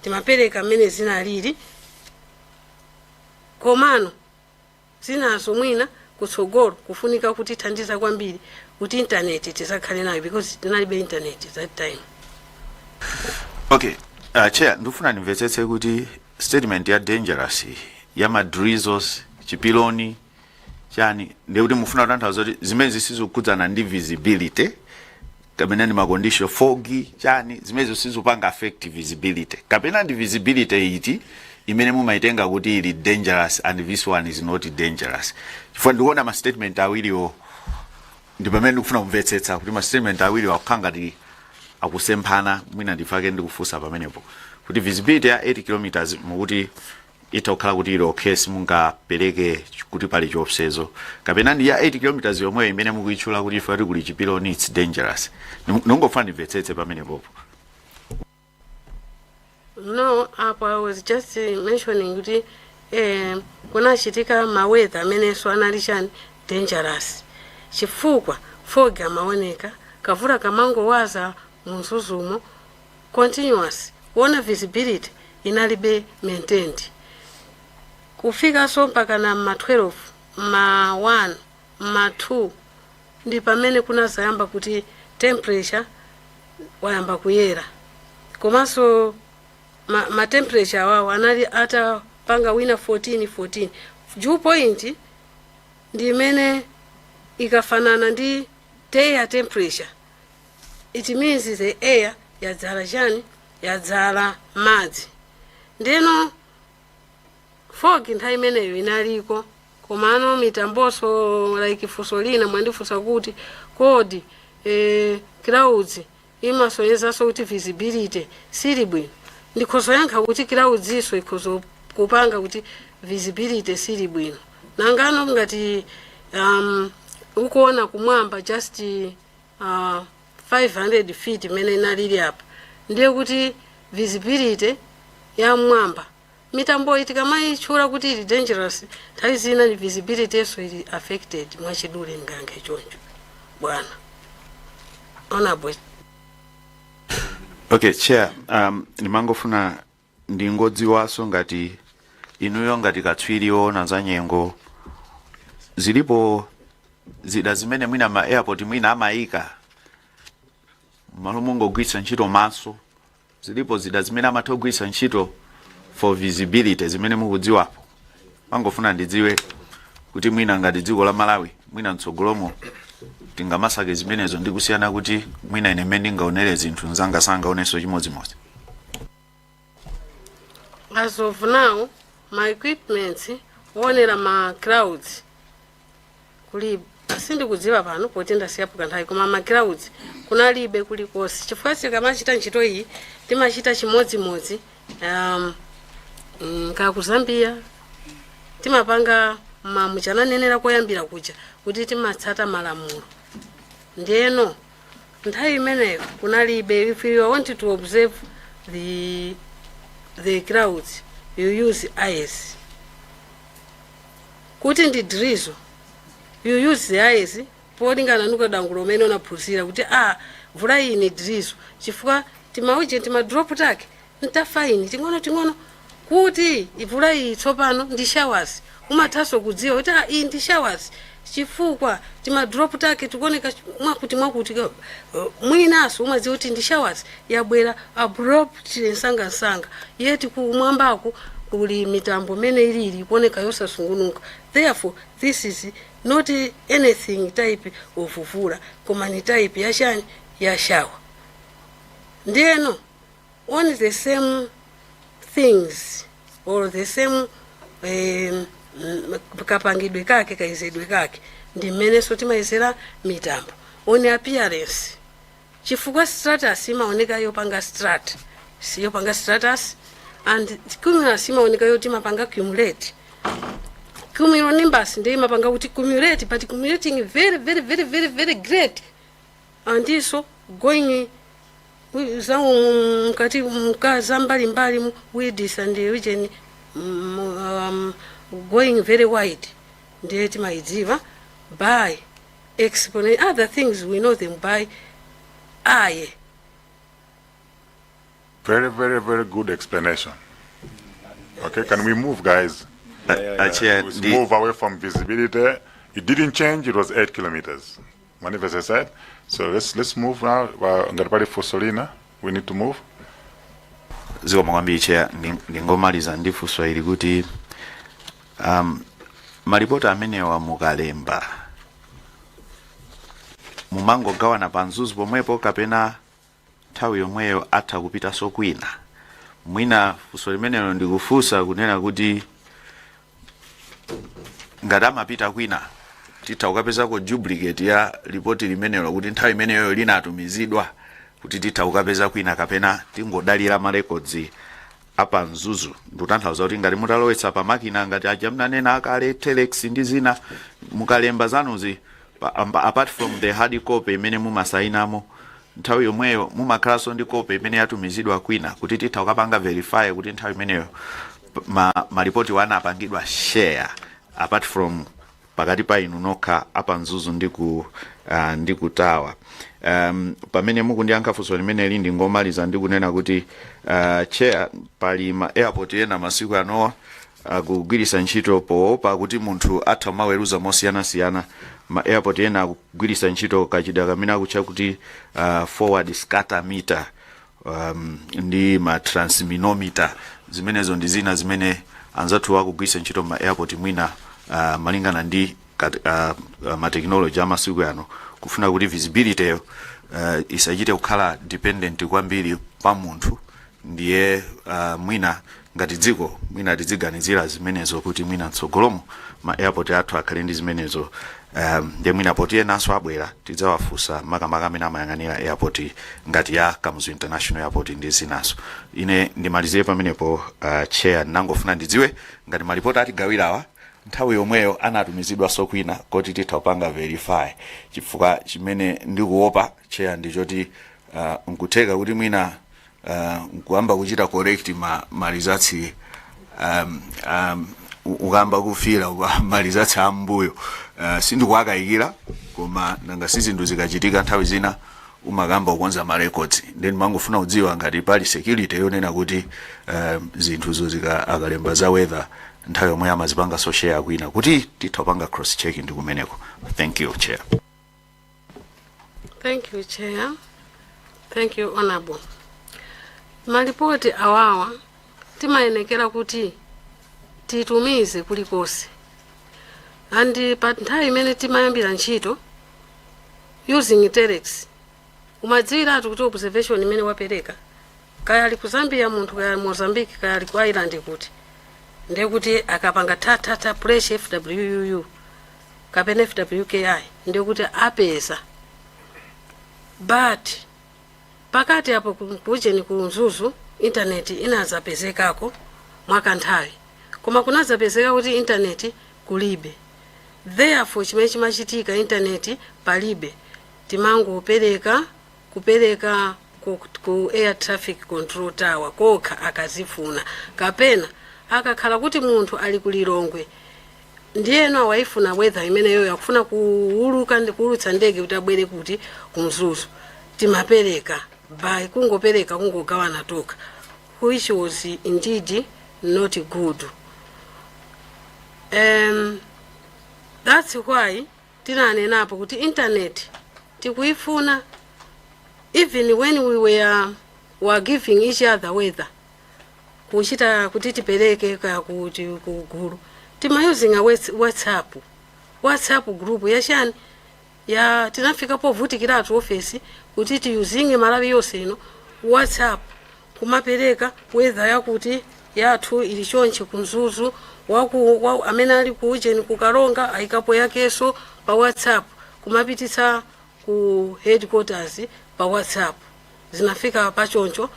timapereka mene zinalili komano zinazo mwina kutsogolo kufunika kuti thandiza kwambiri kuti internet tisakhale nayo because tinalibe internet that time. Okay, chair ndifuna nimvetsetse kuti statement ya dangerous ya madrizzles chipiloni chani ndikuti mufuna kutanthauza kuti zimene zisizokhudzana ndi visibility kapena ndi macondition foggy chani zimene zisizopanga affect visibility kapena ndi visibility iti imene mumaitenga kuti ili dangerous and this one is not dangerous. Chifukwa ndikuona ma statement awiriwo ndi pamene ndikufuna kumvetsetsa kuti ma statement awiriwo akukangati akusemphana mwina ndifake ndikufunsa pamenepo kuti visibility ya 8 kilometers mukuti itakhala kuti ilo case mungapereke kuti pali chiopsezo kapena ndi ya 8 kilometers yomwe imene mukuitchula kuti ife kuli chipiloni it's dangerous nongofuna ndimvetsetse pamenepo. No, I was just mentioning kuti kunachitika ma weather amenenso anali chani dangerous chifukwa fog amaoneka kavula kamangowaza munsuzumo continuous wona visibility inalibe maintained kufika so mpaka na ma 12 ma 1 ma 2 ndi pamene kunazayamba kuti temperature wayamba kuyera komanso ma temperature awawo anali atapanga wina 14 dew point ndi imene ikafanana ndi air temperature. It means the air yadzala chani yadzala madzi. Ndeno fog nthawi imeneyo inaliko komano mitamboso like fusolina mwandifusa kuti kodi clouds imasonyezanso kuti visibility sili bwino. Ndikhozo yankha kuti clouds iso ikhozo kupanga kuti visibility sili bwino. Nangano ngati ukuona kumwamba just 500 feet imene inalili apa ndiye kuti visibility ya mwamba mitambo itikamayichula kuti ili dangerous nthawi zina ni visibility yeso ili affected mwachidule ngange choncho bwana honorable. Okay, chair, nimangofuna ndingodziwaso ngati inuyo ngati katswiriwo za nyengo zilipo zida zimene mwina ma airport mwina amayika malo mongogwiritsa ntchito maso zilipo zida zimene amatogwiritsa ntchito for visibility zimene mukudziwapo. Mangofuna ndidziwe kuti mwina ngati dziko la Malawi mwina mtsogolomo tingamasake zimenezo ndikusiyana kuti mwina ine mmene ndingaonere zinthu nzanga sangaonenso chimodzimodzi. As of now, my equipment wonera ma clouds kuli asindi kudziwa pano poti ndasiyapo kanthawi koma ma clouds kunalibe kulikosi chifukwa tikamachita ntchito iyi timachita chimodzimodzi ka ku Zambia timapanga muchananenera koyambira kuja kuti timatsata malamulo. Ndeno nthawi imeneyo kunalibe. If you want to observe the clouds you use eyes. Kuti ndi drizzle you use the eyes polingana nuka dangulo mene unaphunzira kuti mvula iyi ni drizzle chifukwa timauje tima drop take ntafaini ting'ono kuti mvula iyi tsopano ndi showers umathaso kudziwa kuti iyi ndi showers chifukwa tima drop take tikuoneka mwakuti mwinaso umadziwa kuti ndi showers yabwera abruptly nsanga yeti kumwambako kuli mitambo mene ilili kuoneka yosasungunuka. Therefore this is not anything type of mvula koma ni type ya shani ya shower. Ndeno on the same things or the same kapangidwe kake kaizedwe kake ndi mmene so timayizera mitambo on appearance. Chifukwa stratus imaoneka yopanga strat siyopanga stratus and cumulus imaoneka yoti mapanga cumulate. Cumulonimbus ndi mapanga kuti cumulate but cumulating very great and so going mkati mkaza mbali mu width and region going very wide. Ndiye timaidziwa by exponent other things we know them by eye. Very good explanation. Okay, can we move, guys? Let's move away from visibility. It didn't change. It was 8 kilometers. Manifest said. So let's move now. Ngaripali Fusolina, we need to move. Ziko mwambi chair ndingomaliza ndifunso ili kuti maripota amene wa mukalemba mumango gawana panzuzu pomwepo kapena nthawi yomweyo atha kupita sokwina. Mwina funso limenelo ndikufunsa kunena kuti ngati amapita kwina titha ukapezako duplicate ya ripoti limenelo kuti nthawi imeneyo linatumizidwa kuti titha ukapeza kwina kapena tingodalira ma records apa mzuzu. Ndikutanthauza kuti ngati mutalowetsa pa makina ngati aja mnanena akale telex ndi zina mukalemba zanuzi apart from the hard copy imene mumasainamo nthawi yomweyo mumakhalanso ndi copy imene yatumizidwa kwina kuti titha ukapanga verify kuti nthawi imeneyo maripoti wana apangidwa share apart from pakati pa inu nokha apa mzuzu ndi kutawa. Pamene mukundiyankha funso limene lindi ngomaliza ndikunena kuti chair pali ma airport ena masiku anowa akugwirisa ntchito poopa kuti munthu atha maweruza mosiyanasiyana. Ma airport ena akugwirisa ntchito kachida kamene akutcha kuti forward scatter meter ndi ma transminometer. Zimenezo ndi zina zimene anzathu akugwirisa ntchito ma airport mwina malingana ndi ma technology amasiku ano kufuna kuti visibility isachite kukhala dependent kwambiri pa munthu. Ndiye mwina ngati dziko mwina tidziganizira zimenezo kuti mwina tsogolomo ma airport athu akhale ndi zimenezo. Ndiye mwina poti enanso abwera tidzawafusa makamaka amene amayang'anira airport ngati ya Kamuzu International Airport ndi zinaso. Ine ndimalizie pamenepo chair, nangofuna ndidziwe ngati malipoti atigawirawa nthawi yomweyo anatumizidwa sokwina kuti titapanga verify. Chifukwa chimene ndikuopa chair ndichoti nkutheka kuti mwina nkuamba kuchita correct ma results ukamba kufira ma results ambuyo. Sindikuwakayikira koma nanga sizinthu zikachitika nthawi zina umakamba ukonza ma records. Then mangofuna udziwa ngati pali security yonena kuti zinthuzo akalemba za weather nthawi yomwe amazipanga so share kwina kuti titapanga cross check ndi kumeneko. Thank you, Chair. Thank you, Chair. Thank you, Honorable. Malipoti awawa timayenekera kuti titumize kulikonse. And pa nthawi imene timayambira ntchito using telex umadziwira kuti observation imene wapereka kaya ali ku Zambia munthu kaya Mozambique kaya ali ku Ireland kuti ndiye kuti akapanga tata pressure FWUU kapena FWKI ndiye kuti apeza. But pakati apo kujeni ku Mzuzu internet inazapezekako mwakanthawi koma kunazapezeka kuti internet kulibe. Therefore chimene chimachitika internet palibe timango kupereka ku air traffic control tower kokha akazifuna kapena akakhala kuti munthu ali kulilongwe ndiyeno awayifuna weather imeneyo yakufuna kuuluka ndi kuulutsa ndege kuti abwere kuti kumzuzu timapereka by kungopereka kungogawana toka, which was indeed not good. That's why tinanenapo kuti internet tikuifuna even when we were giving each other weather kuchita kuti tipereke ka kuti kugulu tima using a WhatsApp group yashani ya tinafika povutikira atu office kuti ti using malawi yose ino WhatsApp kumapereka weather yakuti yathu ili chonche kumzuzu waku amene ali kujeni kukaronga ayikapo yakeso pa WhatsApp kumapitisa ku headquarters pa WhatsApp zinafika pachoncho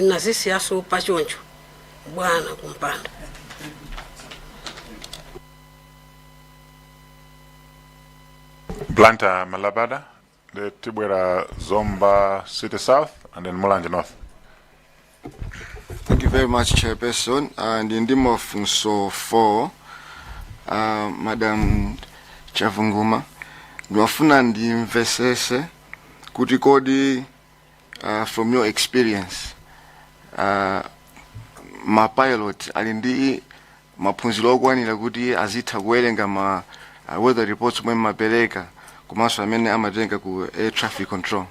nazisiyaso pachoncho bwana kumpanda. Luntha Malabada, the Tibwera Zomba City South, and then Mulanje North. Thank you very much, Chairperson. And in the name of Nso 4, Madam Chavunguma, Nwafuna ndi mvesese kuti kodi from your experience ma pilot alindi maphunziro okwanira kuti azitha kuwerenga ma weather reports mwe mapereka komanso amene amatenga ku air traffic control.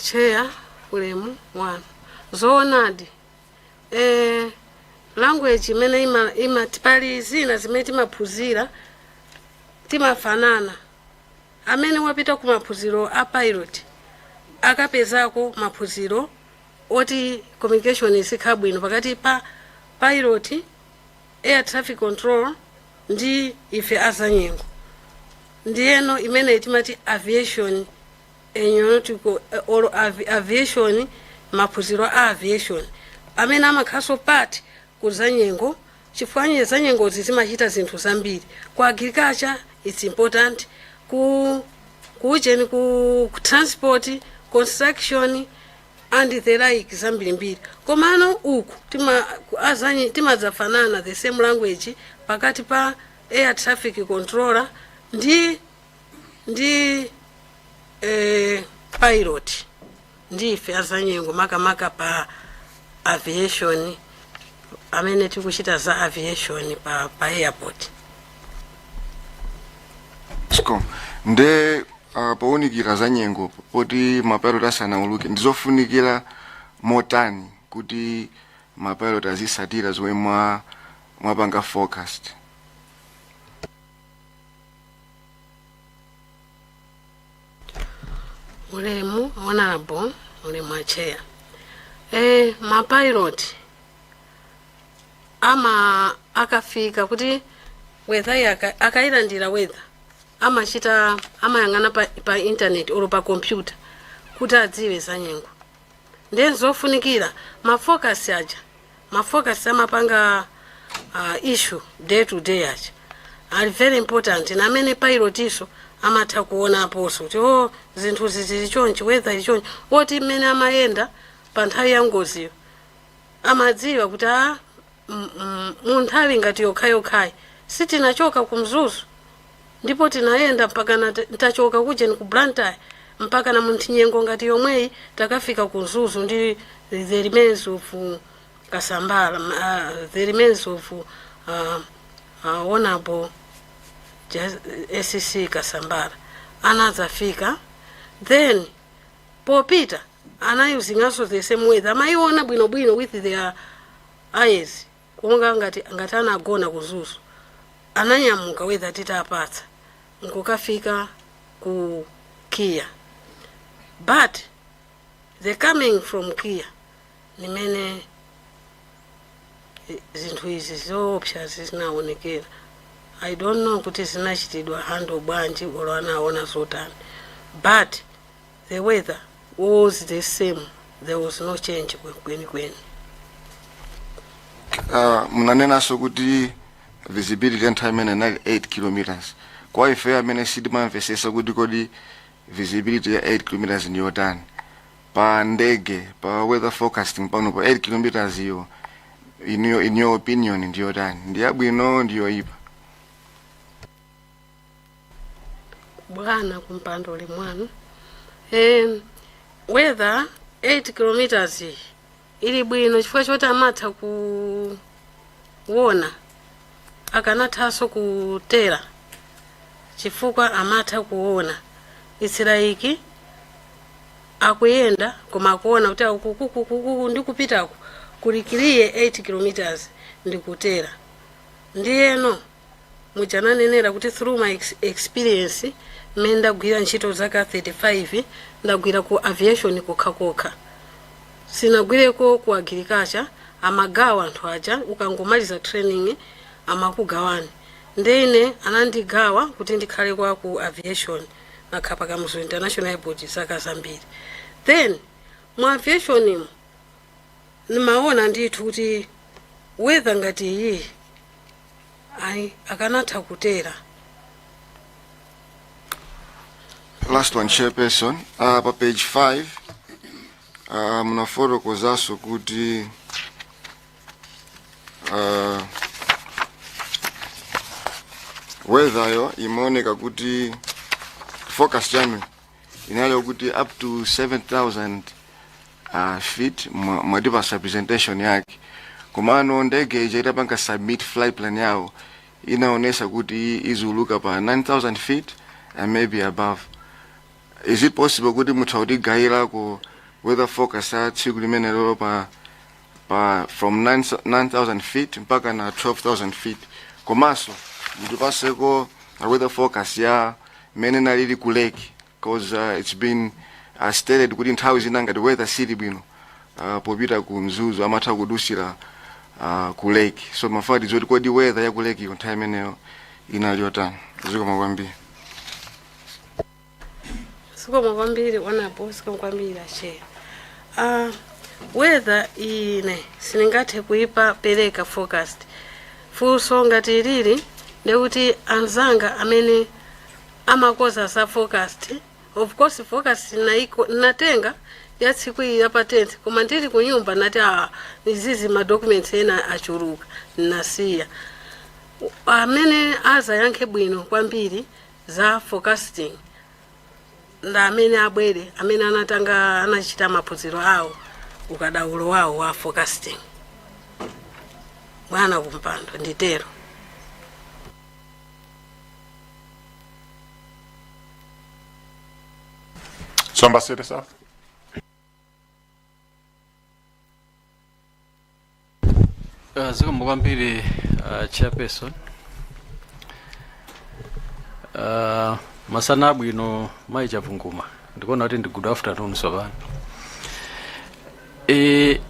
Chair ulemu one zoonadi language imene ima tipali zina zimene timaphunzira timafanana. Amene wapita ku maphunziro a pilot akapezako maphunziro oti communication isikhabwino pakati pa pilot, air traffic control ndi ife azanyengo. Ndiyeno imene timati aviation aeronautical or aviation maphunziro a aviation amene amakhaso part kuzanyengo chifukwa zanyengo zimachita zinthu zambiri. Ku agriculture it's important, ku transport, construction and the like zambiri. Komano uku timazafanana the same language pakati pa air traffic controller ndi pilot. ndife azanyengo makamaka pa aviation amene tikuchita za aviation pa airport. Chiko nde paunikira za nyengo poti mapilot asanauluke ndizofunikira motani kuti mapilot azisatira zomwe mwapanga forecast. Ulemu honorable ulemu acheya mapilot ama akafika kuti weather akailandira weather amachita amayang'ana pa internet olo pa computer kuti adziwe za nyengo. Ndiye zofunikira mafocus aja mafocus amapanga issue day to day aja are very important na amene pilot iso amatha kuona aposo kuti zinthu zili chonchi weather ili chonchi oti mmene amayenda pa nthawi ya ngoziyo amadziwa kuti mu nthawi ngati yokhayokhayi sitinachoka kumzuzu ndipo tinaenda mpaka ntachoka kujeni ku Blantyre mpaka na munthinyengo ngati yomweyi takafika kumzuzu ndi the remains of Kasambala, the remains of honorable SCC Kasambala anadzafika then popita ana using also the same weather amayiona bwinobwino with their eyes kunga ngati anagona kuzuzu ananyamuka weather titapatsa nkukafika ku Kia, but the coming from Kia nimene zinthu izi zoopsa zinaonekera. I don't know kuti zinachitidwa handle bwanji olo anaona zotani, but the weather was the same, there was no change kweni. Munanena so kuti visibility ntime na 8 kilometers. Kwa ife amene sidimamvesesa kuti kodi visibility ya 8 kilometers ni yotani. Pa ndege, pa weather forecasting pano pa 8 kilometers iyo in your opinion ndi yotani. Ndi yabwino ndi yoyipa. Bwana kumpando limwanu. Weather 8 kilometers ili bwino chifukwa choti amatha kuona akanathaso kutera chifukwa amatha kuona Israeli akuyenda koma kuona kuti akukukuku ndikupitako kulikiriye 8 kilometers ndikutera. Ndiyeno mujananenera kuti through my experience menda gwira ntchito zaka 35 ndagwira ku aviation kokha sinagwireko ku agriculture amagawa anthu aja ukangomaliza training amakugawani. Ndine anandigawa kuti ndikhale kwa ku aviation nakhapa kamuzo international airport zaka zambiri. Then mu aviation nimaona ndithu kuti weather ngati iyi akanatha kutera. Last one, Chairperson. Pa page 5 munaforo kozaso kuti weather yo imaoneka kuti focus chanu inalo kuti up to 7,000 feet mwadipa representation yake. Komano ndege ija panga submit flight plan yao inaonesa kuti izuluka pa 9,000 feet and maybe above. Is it possible kuti muthaudi gaira ku weather focus ya tsiku limene lolo pa from 9,000 feet mpaka na 12,000 feet. Komaso mutipaseko a weather focus ya mene nalili ku lake, because it's been stated kuti nthawi zinanga the weather city bwino popita ku mzuzu amatha kudusira ku lake. So mafadi zoti kodi weather ya ku lake ku time eneyo inaliotani. Zikoma kwambiri. Sikoma kwambiri wanapo sikoma kwambiri ache. Weather ine siningathe kuipa pereka forecast. Fuso ngati ilili ndekuti anzanga amene amakoza sa forecast. Of course forecast natenga ya tsiku ya patent koma ndili kunyumba nati izizi ma documents ena achuruka nasiya. Amene aza yankhe bwino kwambiri za forecasting nda amene abwere amene anachita maphunziro awo ukadaulo wawo wa forecasting mwana kumpando nditero. Somba City South. Zikomo kwambiri chairperson. Masana bwino mai chavunguma. Ndikuona kuti ndi good afternoon sopano.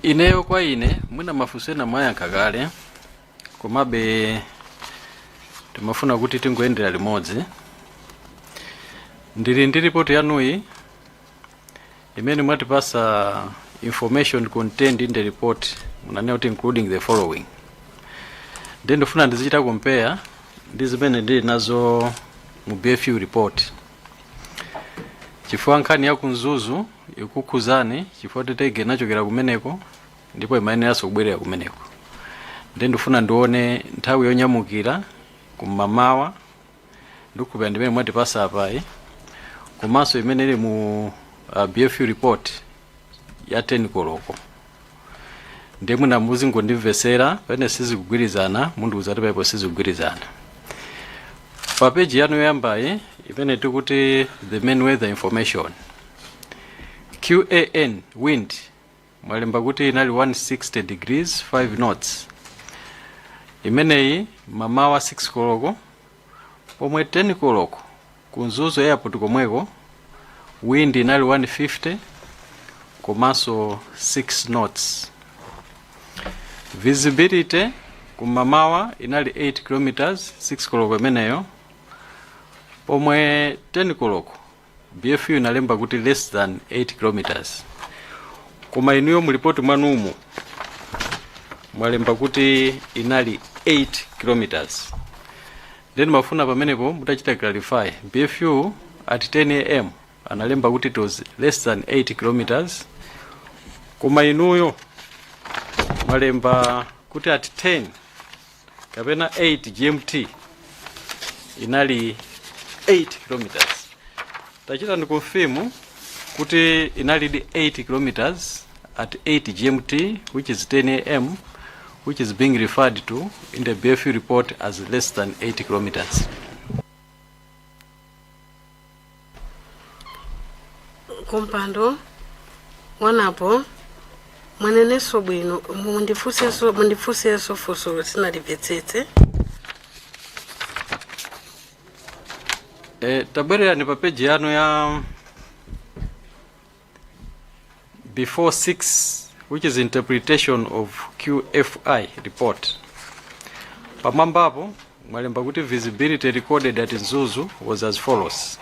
Ineyo kwa ine mwina mafusena mayankha kale komabe timafuna kuti tingoyendera limodzi. Ndili ndi report yanuyi imene mwatipasa information contained in the report munanena kuti including the following. Then ndifuna ndizichita compare ndi zimene ndili nazo mu BFU report. Chifukwa nkhani ya kunzuzu ikukhuzani chifukwa tetege nachokera kumeneko ndipo imayeneranso kubwerera kumeneko. Then ndifuna ndione nthawi yonyamukira kumamawa ndikupera ndimene mwatipasa apayi komanso imene ili mu BFU report ya 10 koloko. Ndemwe na muzingo ndimvesera pene sizikugwirizana mundu uzati paipo sizikugwirizana. Pa page yanu yambaye imene tikuti the main weather information. QAN wind mwalemba kuti inali 160 degrees 5 knots. Imeneyi mamawa 6 koloko pomwe 10 koloko kunzuzu airport komweko wind inali 150 komanso 6 knots. Visibility kumamawa inali 8 kilometers 6 koloko imeneyo pomwe 10 koloko BFU inalemba kuti less than 8 kilometers. Koma inuyo mulipoti mwanumu mwalemba kuti inali 8 kilometers. Then mafuna pamenepo mutachita clarify BFU at 10 am analemba kuti it was less than 8 kilometers. Koma inuyo mwalemba kuti at 10 kapena 8 GMT inali 8 kilometers. Tachita ndi confirm kuti inali 8 kilometers at 8 GMT which is 10 am which is being referred to in the BFU report as less than 8 kilometers. Kumpando wanapo mweneneso bwino mundifuseso fusolo sinalipetsetse. Tabwerera ni pa page yanu ya before 6 which is interpretation of QFI report. Pamambapo mwalemba kuti visibility recorded at Nzuzu was as follows.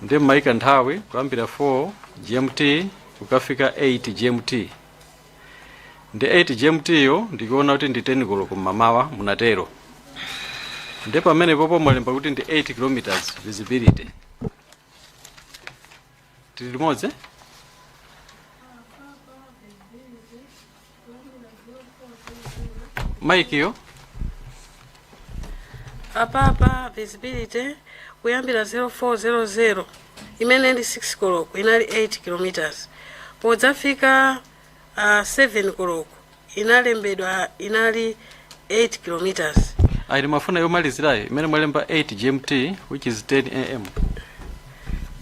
Ndi maika nthawi kuyambira 4 GMT kukafika 8 GMT. Ndi 8 GMT yo ndikuona kuti ndi 10 koloko mamawa munatero. Ndi pamene popo mwalemba kuti ndi 8 kilometers visibility. Tili limodzi? Mike yo? Apa visibility kuyambira 0400 imene ndi 6 koloko inali 8 kilometers. Podzafika 7 koloko inalembedwa inali 8 kilometers. Ayi mafuna yomalizirayo imene mwalemba 8 GMT which is 10 am.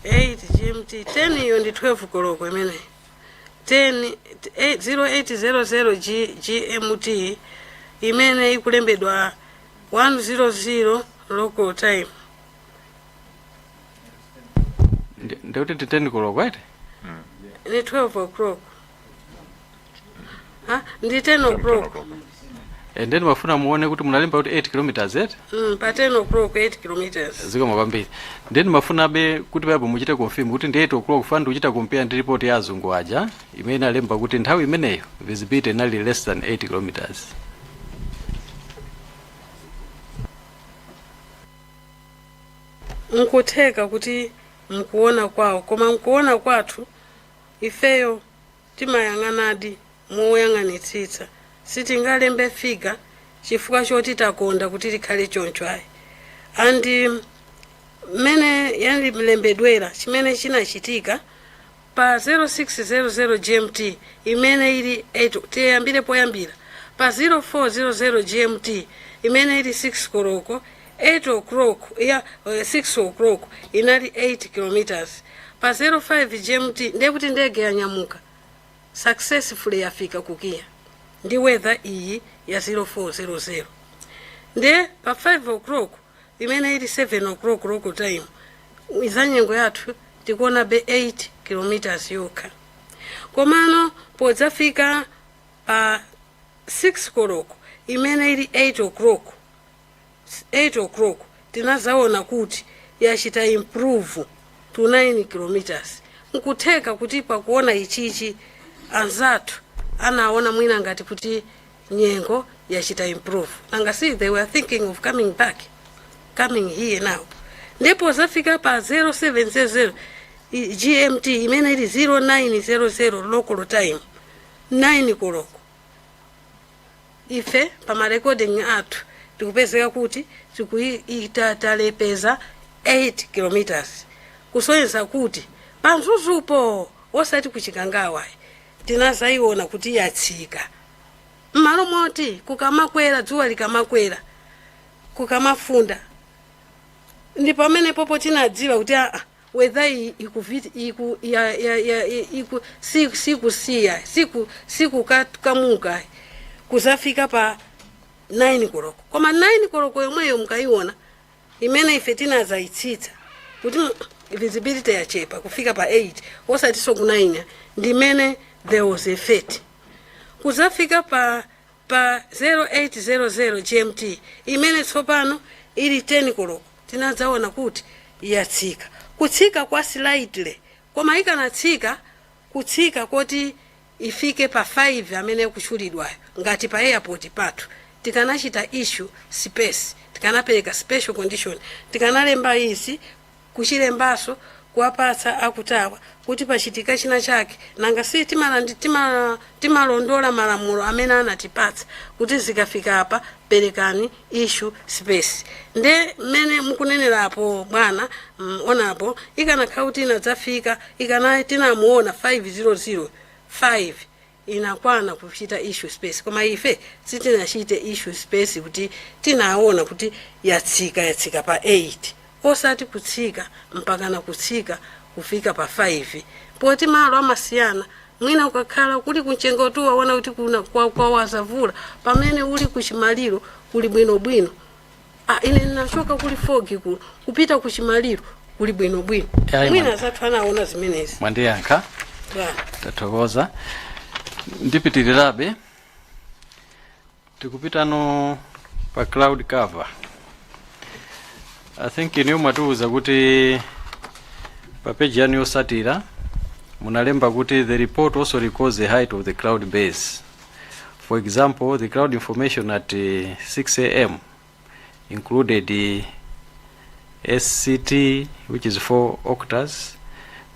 8 GMT 10 iyo ndi 12 koloko imene 0800 GMT imene ikulembedwa 100 local time. Ndeuti ndi 10 koloko right? Ni 12 o'clock. Ndi 10 o'clock. And then mafuna muone kuti munalemba kuti 8 kilometers right? Pa 10 o'clock 8 kilometers. Zikoma kwambiri. Then mafuna be kuti babo muchite confirm kuti ndi 8 o'clock fund uchita compare ndi report ya azungu aja imene alemba kuti nthawi imeneyo visibility inali less than 8 kilometers. Nkutheka kuti mkuona kwawo koma mkuona kwathu ifeyo timayang'anadi moyang'anitsitsa sitingalembe figa chifukwa choti takonda kuti likhale choncho ayi. And mene yani mlembedwera chimene chinachitika pa 0600 GMT imene ili 8 tiyambire poyambira pa 0400 GMT imene ili 6 koloko 8 o'clock ya 6 o'clock inali 8 kilometers pa 05 GMT ndekuti ndege yanyamuka successfully yafika kukia ndi weather iyi ya 0400 nde pa 5 o'clock imene ili 7 o'clock local time izanyengo yathu tikuona be 8 kilometers yokha komano podzafika pa 6 koloko imene ili 8 o'clock tinazaona kuti yachita improve to 9 kilometers nkutheka kuti pakuona ichichi anzathu anaona mwina ngati kuti nyengo yachita improve nanga see they were thinking of coming here now ndipo zafika pa 0700 GMT imene ili 0900 local time 9 koloko ife pa ma recording athu tikupezeka kuti tikuitalepeza 8 kilometers kusonyeza kuti panzuzupo osati kuchikangawa tinazaiona kuti yatsika mmalo moti kukamakwera dzuwa likamakwera kukamafunda ndi pamene popo tinadziwa kuti weather sikukamuka kuzafika pa 9 koloko koma 9 koloko yomweyo mukaiona imene ife tinazaitsitsa kuti visibility yachepa kufika pa 8 osatiso ku 9 ndimene there was a fate kuzafika pa 0800 GMT imene tsopano ili 10 koloko tinazaona kuti yatsika kutsika kwa slightly koma ikanatsika kutsika kuti ifike pa 5 amene kuchulidwayo ngati pa airport pathu tikanachita issue space tikanapereka special condition tikanalemba izi kuchilembaso kuwapatsa akutawa kuti pachitika china chake nanga si timalondola malamulo amene anatipatsa kuti zikafika apa perekani issue space nde mmene mukunenerapo bwana onapo ikanakhala kuti inadzafika tinamuona 5005 inakwana kuchita issue space koma ife sitinachite issue space kuti tinaona kuti yatsika pa 8 osati kutsika mpaka na kutsika kufika pa 5 poti malo amasiyana mwina ukakhala kuli kunchengotu waona kuti kuna kwa wazavula pamene uli kuchimaliro kuli bwino ine ninachoka kuli fogi kupita kuchimaliro kuli bwino mwina zathu anaona zimenezi mwandiyankha tathokoza ndipitirirabe tikupitano pa cloud cover. I think inu mwatuuza kuti pa page yanu yosatira munalemba kuti the report also records the height of the cloud base. For example, the cloud information at 6 a.m. included the SCT, which is 4 octaves,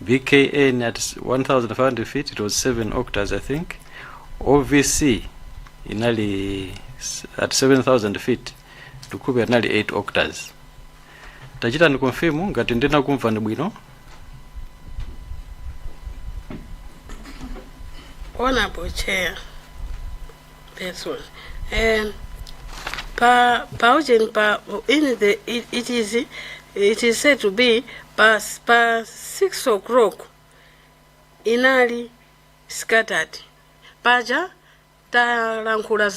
BKN at 1,500 feet, it was 7 octaves, I think. OVC inali at 7,000 feet, tukube inali 8 octaves. Tachita ni confirm ngati ndina kumva ni bwino. Honorable Chair, person, it is said to be pa 6 o'clock inali scattered. Paja talankhula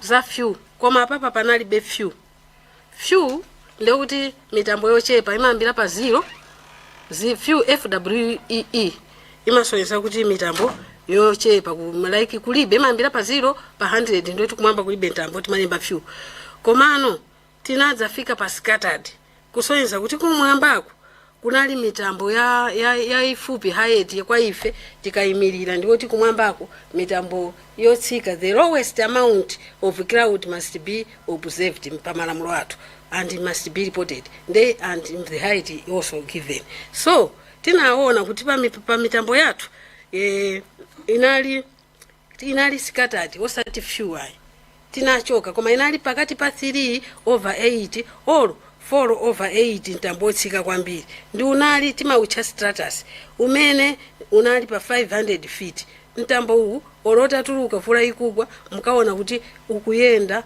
za few koma papa panali be few ndekuti mitambo yochepa imambira pa 0 few FWEE imasonyesa kuti mitambo yochepa like kulibe imambira pa 0 pa 100 ndio tikumamba kulibe mitambo timalemba few komano tinadzafika pa scattered kusonyesa kuti kumwambako kunali mitambo ya ifupi height kwa ife tikayimirira ndikuti kumwambako mitambo yotsika the lowest amount of cloud must be observed pa malamulo athu and it must be reported and the height also given. So tinaona kuti pa mitambo yathu inali scattered osati few tinachoka koma inali pakati pa 3/8 or 4/8 mtambo otsika kwambiri ndi unali timaucha stratus umene unali pa 500 feet. Mtambo uwu olota tuluka vula ikugwa mukaona kuti ukuyenda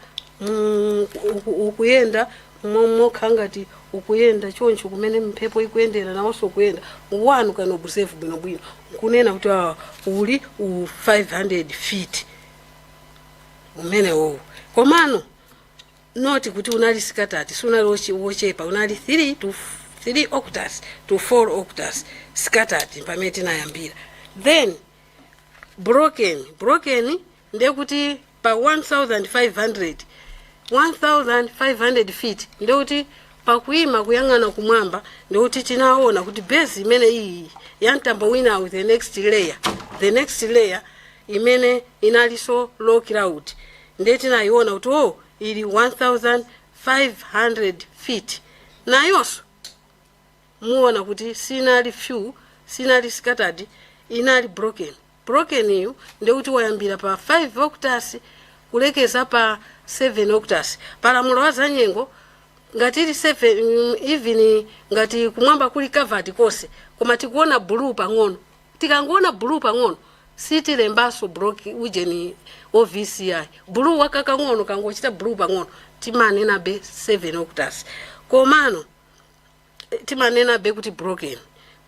mokhangati ukuyenda choncho kumene mphepo ikuyendera nawonso kuyenda wanu kana observe bwinobwino kunena kuti uli 500 feet umene wowo. Komano noti kuti unali scattered sunali wochepa unali 3 octaves to 4 octaves scattered pamene tinayambira. Then broken ndekuti pa 1500 feet ndekuti pakuima kuyang'ana kumwamba ndekuti tinaona kuti base imene iyi ya mtambo winawu the next layer imene inaliso low cloud ndeti tinaiona kuti ili 1500 feet nayonso muona kuti sinali scattered inali broken iyo ndekuti wayambira pa 5 octaves kulekeza pa 7 octaves. Palamulo wa zanyengo ngati ili 7 even ngati kumwamba kuli covered kose koma tikuona blue pang'ono tikangoona blue pang'ono sitilembaso ujeni OVCI blue wakaka ng'ono kangochita blue pang'ono timanena be 7 octaves komano timanena be kuti broken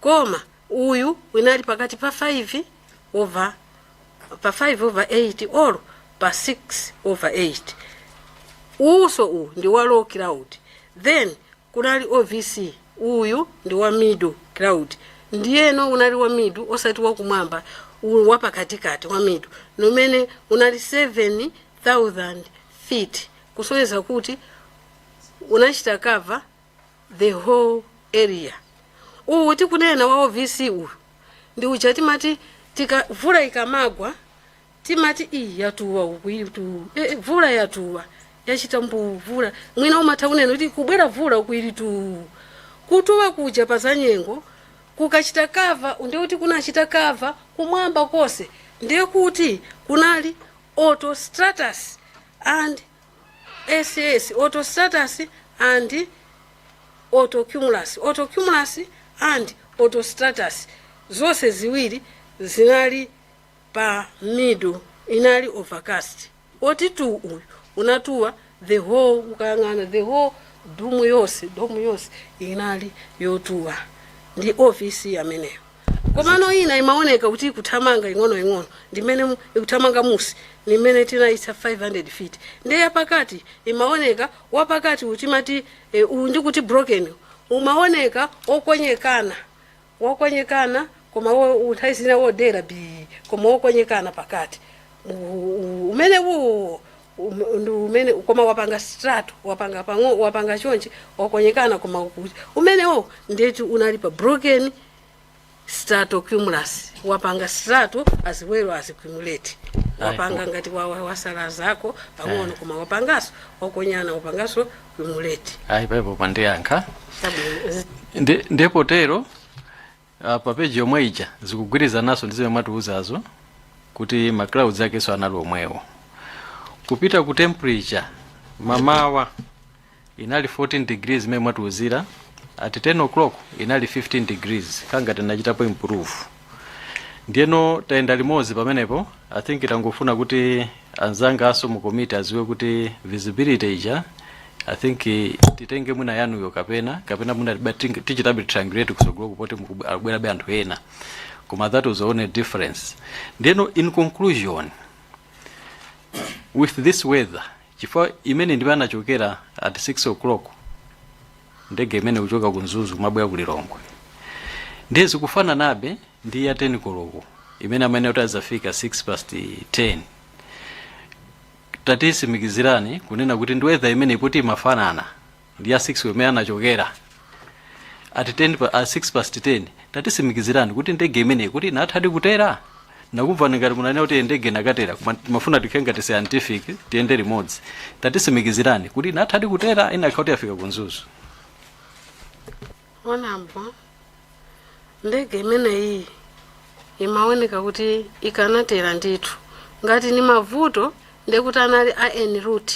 koma uyu unali pakati pa 5/8 or pa 6/8 uso u ndi wa low cloud. Then kunali OVC uyu ndi wa middle cloud ndiyeno unali wa middle osati wa kumwamba wa pakatikati wa middle nomene unali 7000 feet kusonyeza kuti unachita cover the whole area. Uwu tikunena wa OVC uyu ndi uja timati vula ikamagwa timati yatuwa ukuitu vula yatuwa yachita mbuvula mwina umatha kunena kuti kubwera vula ukuili tu kutuwa kuja pazanyengo kukachita kava ndikuti kunachita kava kumwamba kose ndiye kuti kunali autostratus and SS autostratus and autocumulus and autostratus zose ziwiri zinali pa middle inali overcast. Oti tu uyu unatuwa the whole ukangana the whole domu yose inali yotuwa ndi ofisi yameneyo. Komano ina imaoneka kuti kuthamanga ing'ono ndimene ikuthamanga musi nimene tinaisa 500 feet ndiye pakati imaoneka wapakati utimati ndi kuti broken umaoneka okonyekana koma uthaisina wodera bi koma okonyekana pakati umene umene koma wapanga strato wapanga chonchi okonyekana koma ukuti umene ndeti unali pa broken stratocumulus wapanga strato as well as cumulate wapanga ngati wasala zako pang'ono koma wapangaso okonyana wapangaso cumulate. Paipo pandiyankha ndipo tero pa page yomwe ija zikugwirizanaso ndi zimene mwatiuzazo kuti ma clouds akeso anali omwewo. Kupita ku temperature mamawa inali 14 degrees imene mwatiuzira at 10 o'clock inali 15 degrees kangati nachitapo improve. Ndiyeno tayenda limodzi pamenepo I think itangofuna kuti anzanga aso mu committee aziwe kuti visibility ija I think titenge mwina yanuyo kapena mwina tichitabe triangulate kusogolo kupoti mukubwera be anthu ena koma that was the only difference. Ndiyeno in conclusion with this weather chifukwa imene ndibe anachokera at 6 o'clock ndege imene kuchoka kunzuzu mabwera kulilongwe ndiye zikufana nabe ndi ya 10 koloko imene amene utazafika 10:06 tatisimikizirani kunena kuti ndi weather imene ipoti imafanana ndi ya 6 imene anachokera at 6:10 tatisimikizirani kuti ndege imene kuti inathadi kutera nakumva ngati munanena kuti ndege nakatera mafuna tikhenga ti scientific tiende limodzi tatisimikizirani kuti inathadi kutera inakhauti yafika kunzuzu. Onambo ndege imene iyi imaoneka kuti ikanatera ndithu ngati ni mavuto ndekuti anali en route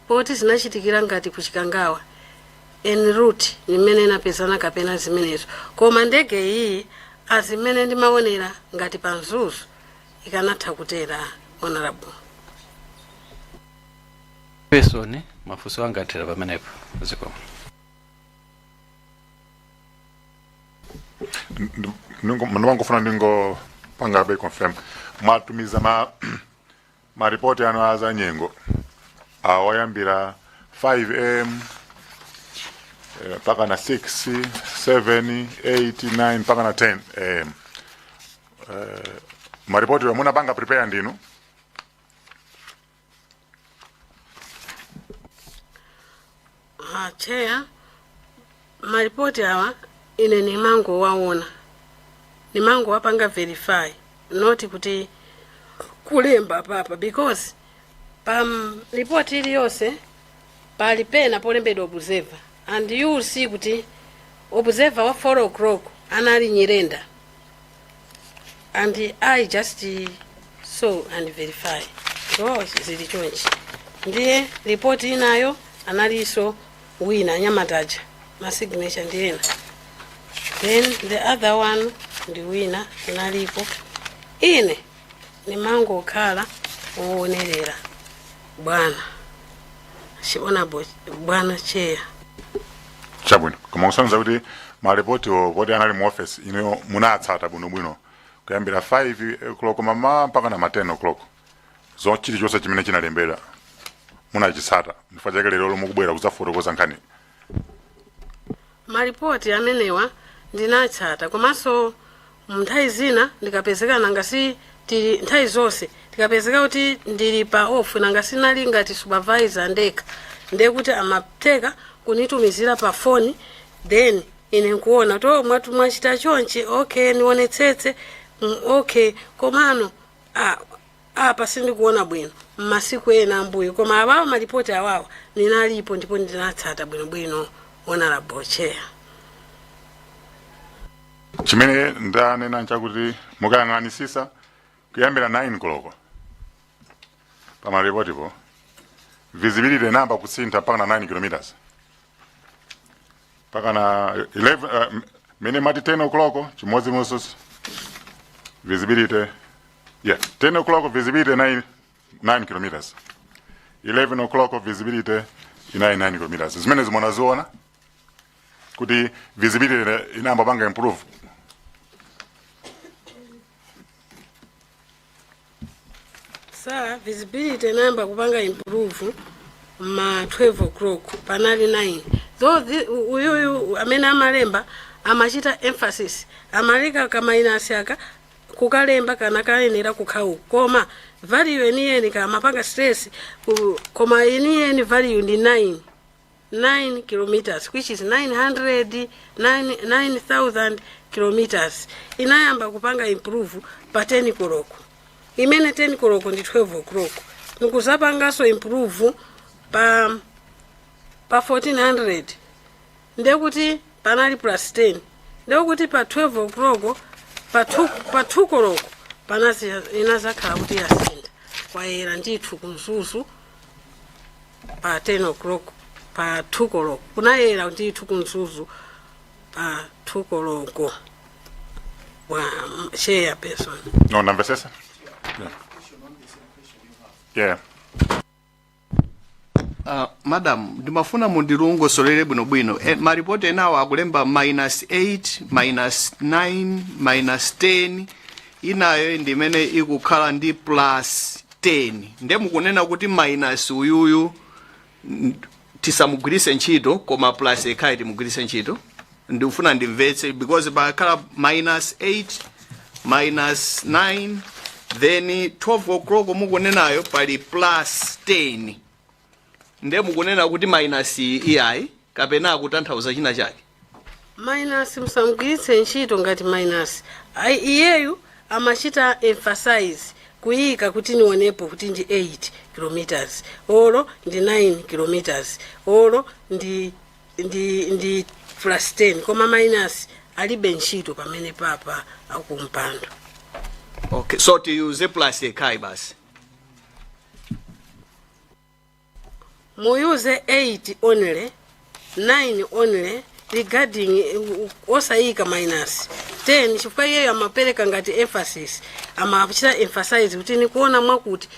poti zinachitikira ngati ku Chikangawa en route nimene napezana kapena zimenezo koma ndege iyi azimene ndimaonera ngati panzuzu ikanatha kutera honorable person mafuso anga atera pamenepo ziko ndingofuna ndingo pangabe confirm mwatumiza ma report ano aza nyengo awayambira 5am paka na 6 7 8 9 paka na 10 am ma report yo muna banga prepare ndinu chair maripoti awa ine nimango waona nimango wapanga verify not kuti kulemba papa because pam report ili yose pali pena polembedwa observer and you will see kuti observer wa 4 o'clock anali Nyirenda and I just saw and verify so zili chonchi ndiye report inayo analiso wina Nyamataja ma signature ndiyena then the other one ndi wina nalipo ine nimango khala oonerera bwana shiona bwana chair chabwino koma usanza kuti ma report wodi anali mu office ino munatsata bwino kuyambira 5 o'clock mama mpaka na 10 o'clock zo chili chose chimene chinalembera munachisata mfajake lero mukubwera kuzafotokoza nkhani maripoti amenewa ndinatsata komanso mnthawi zina ndikapezeka nangasi tili nthawi zonse ndikapezeka kuti ndili pa off nangasi nali ngati supervisor ndeka ndekuti amatheka kunitumizira pa phone then ine nkuona to mwachita chonchi okay nionetsetse okay komano apa sindikuona bwino masiku ena ambuyo koma abawa maripoti awawa ninalipo ndipo ndinatsata bwino honorable chair chimene ndanena nchakuti mukayang'anisisa kuyambira 9 koloko pa maripoti po visibility number kusintha mpaka na 9 kilometers mpaka na 11 mene mati 10 o'clock chimodzi monso visibility 10 o'clock visibility 9 kilometers 11 o'clock visibility 9 kilometers zimene zimunaziona kuti visibility inamba panga improve sa visibility namba kupanga improve ma 12 o'clock panali 9 though uyu amene amalemba amachita emphasis amalika kama inasiaka kukalemba kana kayenera kukhawu koma value yeniyeni kama panga stress koma yeniyeni value ndi 9 kilometers which is 9,000 kilometers inayamba kupanga improve pa 10 koloko imene 10 koloko ndi 12 o'clock nikuzapangaso improve pa 1400 ndekuti panali plus 10 ndekuti pa 12 o'clock pa 2 koloko panazi inazakhala kuti yasinda kwayera ndithu kumzuzu pa 10 o'clock pa 2 koloko kunayera ndithu kumzuzu pa 2 koloko wa chair person no namvesesa yeah madam ndimafuna mundirungosolere bwinobwino maripoti enawo akulemba -8 -9 -10 inayo ndimene ikukhala ndi plus 10 nde mukunena kuti minus uyuyu tisamugwirise ntchito koma plus ekhayi timugwirise ntchito ndikufuna ndimvetse because pakhala -8 -9 then 12 o'clock mukunenayo pali plus 10 nde mukunena kuti minus iyayi kapena akutanthauza china chake minus musamugwiritse ntchito ngati minus iyeyu amachita emphasize kuyika kuti nionepo kuti ndi 8 kilometers olo ndi 9 kilometers olo ndi plus 10 koma minus alibe ntchito pamene papa akumpando okay so tiyuze plus ekhayi basi muyuze 8 only 9 only regarding osayika minus 10 chifukwa iyeyo amapereka ngati emphasis amachita emphasize kuti nikuona mwakuti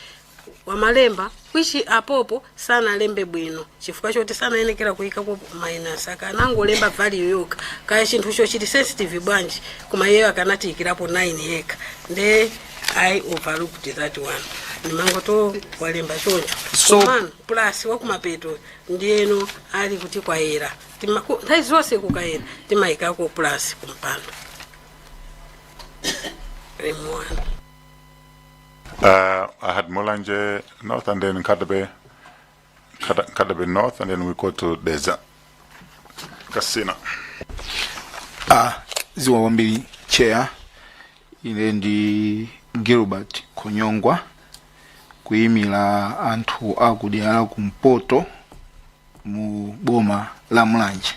wamalemba which apopo sana lembe bwino chifukwa choti sana yenekera kuyikapo minus akanangolemba value yoka kaya chinthu cho chiti sensitive bwanji koma iyeyo akanati ikirapo 9 yeka nde I overlooked that one nimangoto walemba choncho so man plus wakumapeto ndiyeno ali kuti kwaera nthawi zonse kukaera timayikako plus kumpando remwana. I had Mulanje North and then Kadabe North and then we go to Deza Casino. Ziwa wambili chair ile ndi Gilbert Konyongwa kuimila anthu akudyala kumpoto mu boma la Mulanje.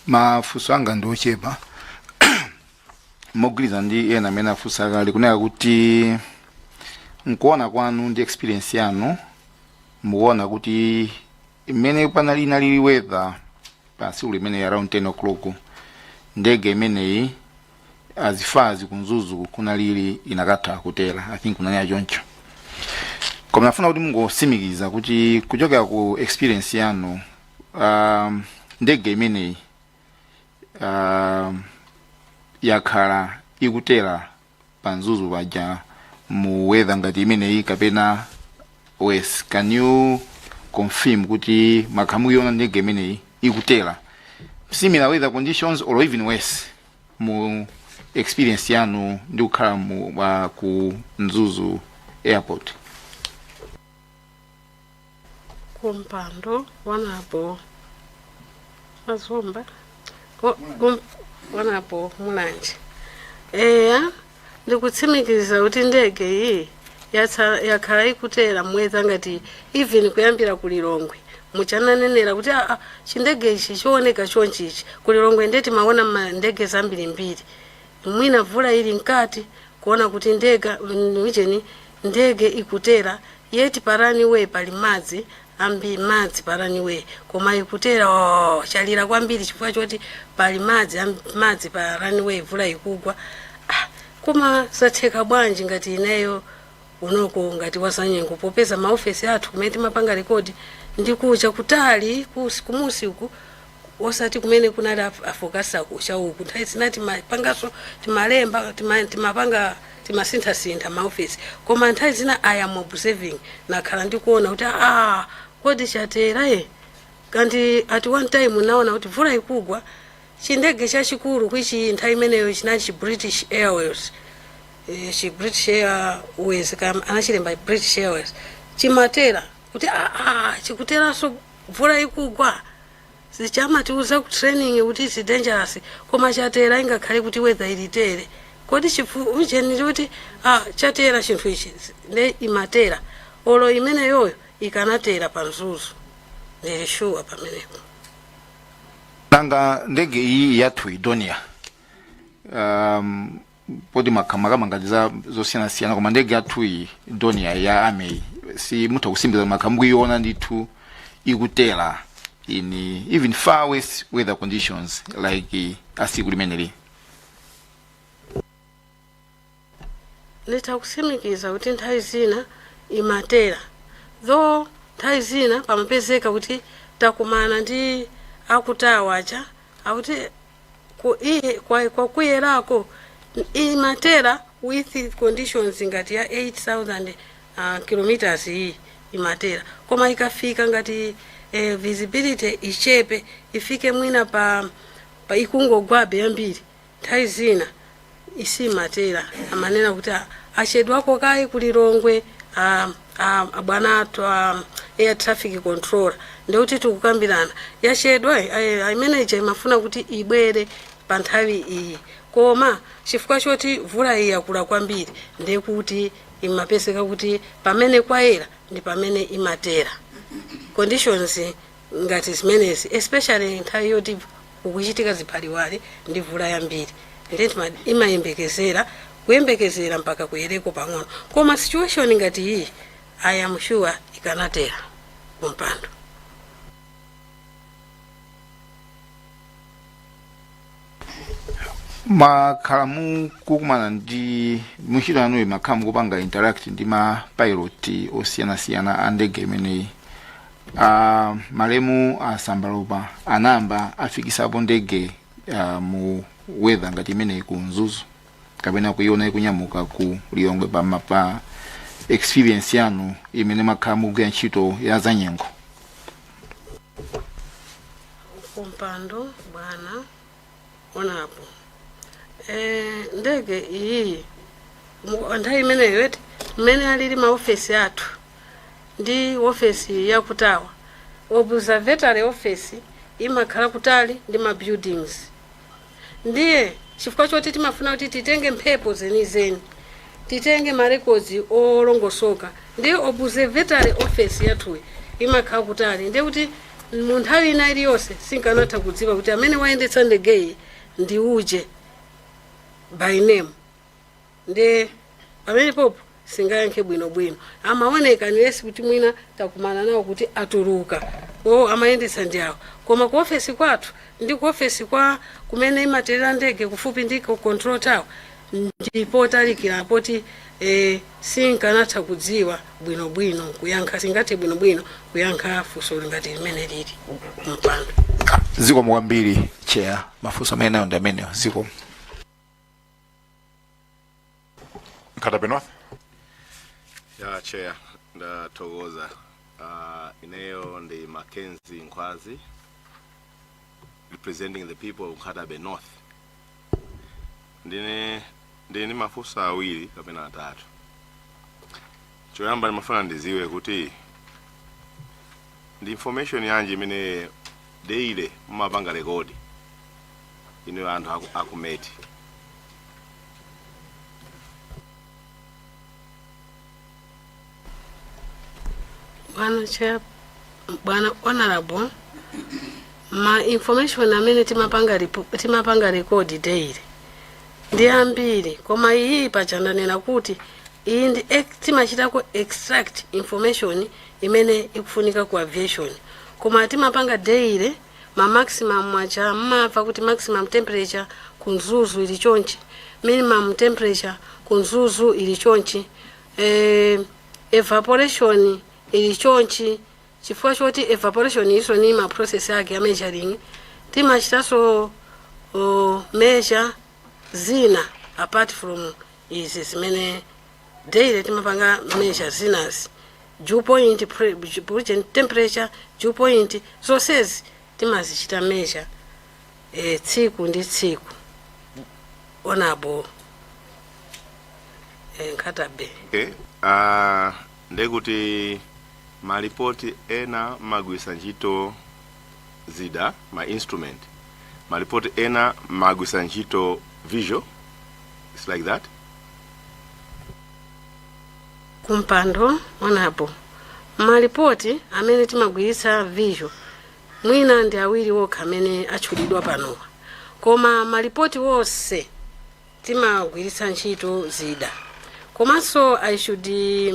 Mafuso anga ndochepa mogiriza ndi ena amene afusa kale kunena kuti nkuona kwanu ndi experience yanu muona kuti imene panali inali weather pasi uli imene around 10 o'clock ndege imeneyi azifazi kunzuzu kunalili inakatha kutera. I think kunali choncho koma nafuna kuti mungosimikiza kuti kuchokera ku experience yanu ndege imeneyi yakhala ikutera panzuzu baja mu weather ngati imeneyi kapena wes. Can you confirm kuti makhamu yona ndege imeneyi ikutera similar weather conditions or even worse mu experience yanu ndi kukhala mu ku Mzuzu airport? Kumpando wanapo azomba wanapo Mulanje ndikutsimikiza kuti ndege iyi yakhala ikutera mweza ngati even kuyambira kulilongwe muchananenera kuti chindege ichi chooneka chonchichi kulilongwe ndeti maona ndege zambiri mbiri mwina vula ili nkati kuona kuti ndege ikutera yeti parani we pali madzi ambi madzi parani we koma ikutera chalira kwambiri chifukwa choti pali madzi parani we vula ikugwa. Koma satheka bwanji ngati ineyo unoko ngati wasanyengo popeza maofesi athu kumene timapanga rekodi ndikucha kutali kumusi uku osati kumene kunali afokasa kucha uku nthawi zinati mapangaso timalemba timapanga timasintha maofesi koma nthawi zina I am observing nakhala ndikuona kuti kodi chatera kanti at one time naona kuti vula ikugwa chindege chachikulu kwichi nthawi imeneyo chinachi British Airways British Airways kama anachilemba British Airways chimatera kuti chikuteraso vula ikugwa sichamatiuza ku training kuti it's dangerous koma chatera ingakhale kuti weather ilitere kodi chifuujeni kuti chatera chinthu ichi ne imatera olo imene yoyo ikanatera panzuzu ndili sure pamenepo. Nanga ndege iyi yathu idonia podi makama ngati zosiyana koma ndege yathu idonia ya ame si mutha kusimbiza makamu iona ndithu ikutera in even far west weather conditions like asiku limeneli. Nitakusimikiza kuti nthawi zina imatera though nthawi zina pamapezeka kuti takumana ndi akutawacha akuti kwa kuyerako imatera with conditions ngati ya 8000 kilometers hii imatera koma ikafika ngati visibility ichepe ifike mwina pa ikungogwabe yambiri nthawi zina isimatera amanena kuti achedwako kai kulilongwe abwana athu air traffic controller ndikuti tikukambirana yachedwa imene ija imafuna kuti ibwere pa nthawi iyi koma chifukwa choti vula iyi yakula kwambiri ndekuti imapezeka kuti pamene kwayera ndi pamene imatera conditions ngati zimenezi especially nthawi yoti ukuchitika ziphaliwale ndi vula yambiri ndeti imayembekezera mpaka kuyereko pang'ono koma situation ngati iyi I am sure ikanatera kumpando. Makalamu kukumana ndi muchito anu makhamu kupanga interact ndi ma pilot osiyana andege imene malemu asambalopa anamba afikisapo ndege mu weather ngati imene ku Mzuzu kapena kuiona ikunyamuka ku Lilongwe pa experience yanu imene makhamu kugwira ntchito ya zanyengo. Kumpando bwana onapo ndege iyi nthawi imeneyo eti mmene alili maofesi athu ndi ofesi yakutawa observatory office imakhala kutali ndi ma buildings ndiye chifukwa choti timafuna kuti titenge mphepo zenizeni titenge marecords olongosoka ndi observatory office yathu imakhala kutali ndiye kuti mu nthawi ina iliyonse sinkanatha kudziwa kuti amene wayendetsa ndegeyi ndi uje by name ndi pamene popo singayankhe bwinobwino amaoneka nilesi kuti mwina takumana nawo kuti atuluka amayendetsa ndi awo koma ku ofesi kwathu ndi ku ofesi kwa kumene imaterera ndege kufupi ndi control tower ndipo talikira poti sinkanatha kudziwa bwinobwino kuyankha singathe bwinobwino kuyankha funso lingati limene lili mpando. Ziko mwambiri chair mafunso amene nayo ndi amene ziko. Nkatabe North. Ya chair ndathokoza ineyo ndi Mackenzie Nkhwazi representing the people of Nkatabe North. Ndine mafunso awiri kapena atatu. Choyamba ndimafuna ndiziwe kuti ndi information yanji imene daily mumapanga rekodi ino anthu akumeti. Bwana honorable ma information amene timapanga record daily ndi ambiri koma iyi pachandanena kuti iyi ndi timachitako extract information imene ikufunika ku aviation koma timapanga daily ma maximum mwacha mmava kuti maximum temperature ku Mzuzu ili chonchi minimum temperature ku Mzuzu ili chonchi evaporation ili chonchi chifukwa choti evaporation iso ni ma process yake ya measuring timachitaso measure zina apart from izi zimene daily timapanga measure zinas dew point temperature dew point zonsezi timazichita measure tsiku ndi tsiku onabo Nkatabe. Okay. Ndekuti malipoti ena magwisa ntchito zida ma instrument malipoti ena magwisa ntchito visual. It's like that. Kumpando onapo malipoti amene timagwiritsa visual mwina ndi awiri wokha amene atchulidwa panowa koma malipoti wonse timagwiritsa ntchito zida komanso I should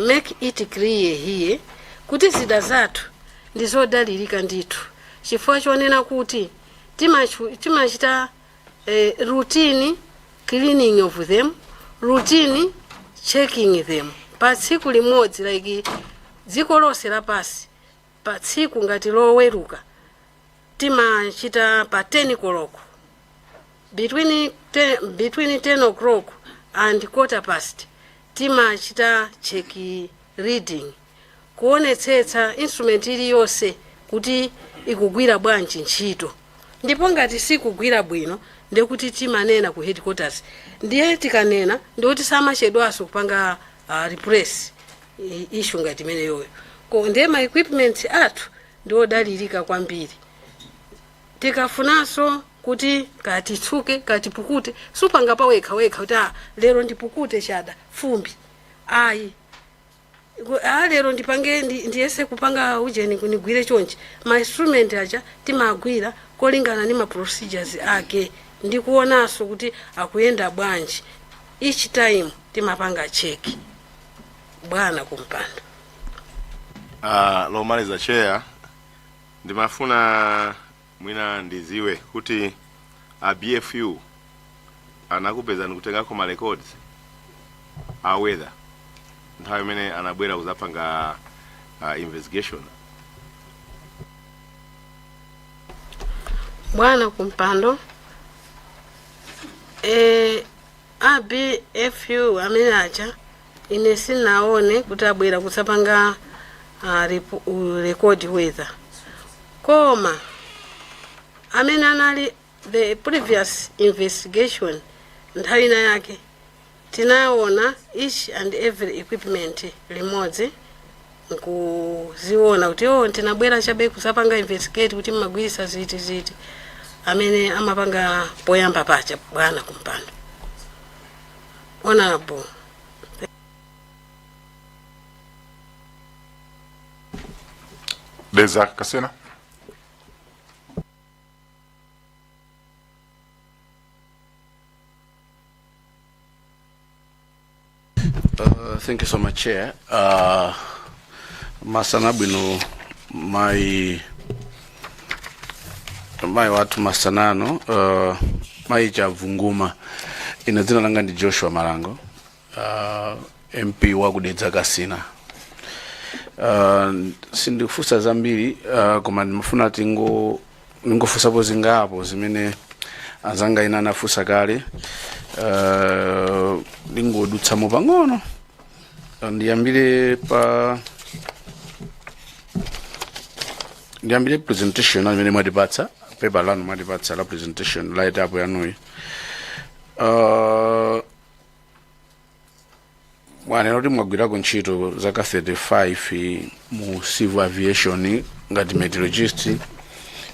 make it clear here kuti zida zathu ndizodalirika ndithu chifukwa chonena kuti timachita routine cleaning of them routine checking them pa tsiku limodzi like dziko lonse lapasi pa tsiku ngati loweruka timachita pa 10 koloko between 10 o'clock and 1:15 timachita check reading kuonetsetsa instrument iliyonse kuti ikugwira bwanji ntchito ndipo ngati sikugwira bwino ndekuti timanena ku headquarters ndiye tikanena ndikuti samachedwaso kupanga repress issue ngati imeneyoyo ko ndiye ma equipment athu ndiodalirika kwambiri tikafunanso kuti kati tsuke kati pukute supanga pa wekha kuti lero ndipukute chada fumbi ayi lero ndipange ndiyese kupanga ujeni kunigwire chonchi ma instrument aja timagwira kolingana ndi ma procedures ake ndikuonaso kuti akuyenda bwanji each time timapanga check bwana kumpando. Lomaliza chair ndimafuna mwina ndiziwe kuti BFU anakupeza nikutengako ma records a weather nthawi imene anabwera kuzapanga investigation. Bwana kumpando ABFU amene acha ine sinaone kuti abwera kusapanga record weather, koma amene anali the previous investigation nthawi ina yake tinaona each and every equipment limodzi nkuziona kuti tinabwera chabe kusapanga investigate kuti magwisa ziti amene amapanga poyamba pacha. Bwana kumpando honorable. Deza Kasena. Thank you so much, Chair. Masanabino, my watu masanano, my Vunguma, inazina langa ni Joshua Marango, MP wa Kudedza Kasina. Sindifusa zambiri, kuma mafuna tingo fusa bozinga hapo, zimene azanga inana fusa kale, lingo dutsa mupangono. Ndiambile presentation amene mwadipatsa paper lanu mwadipatsa la presentation light up yanui mwana noti mwagwirako ntchito zaka 35 mu civil aviation ngati meteorologist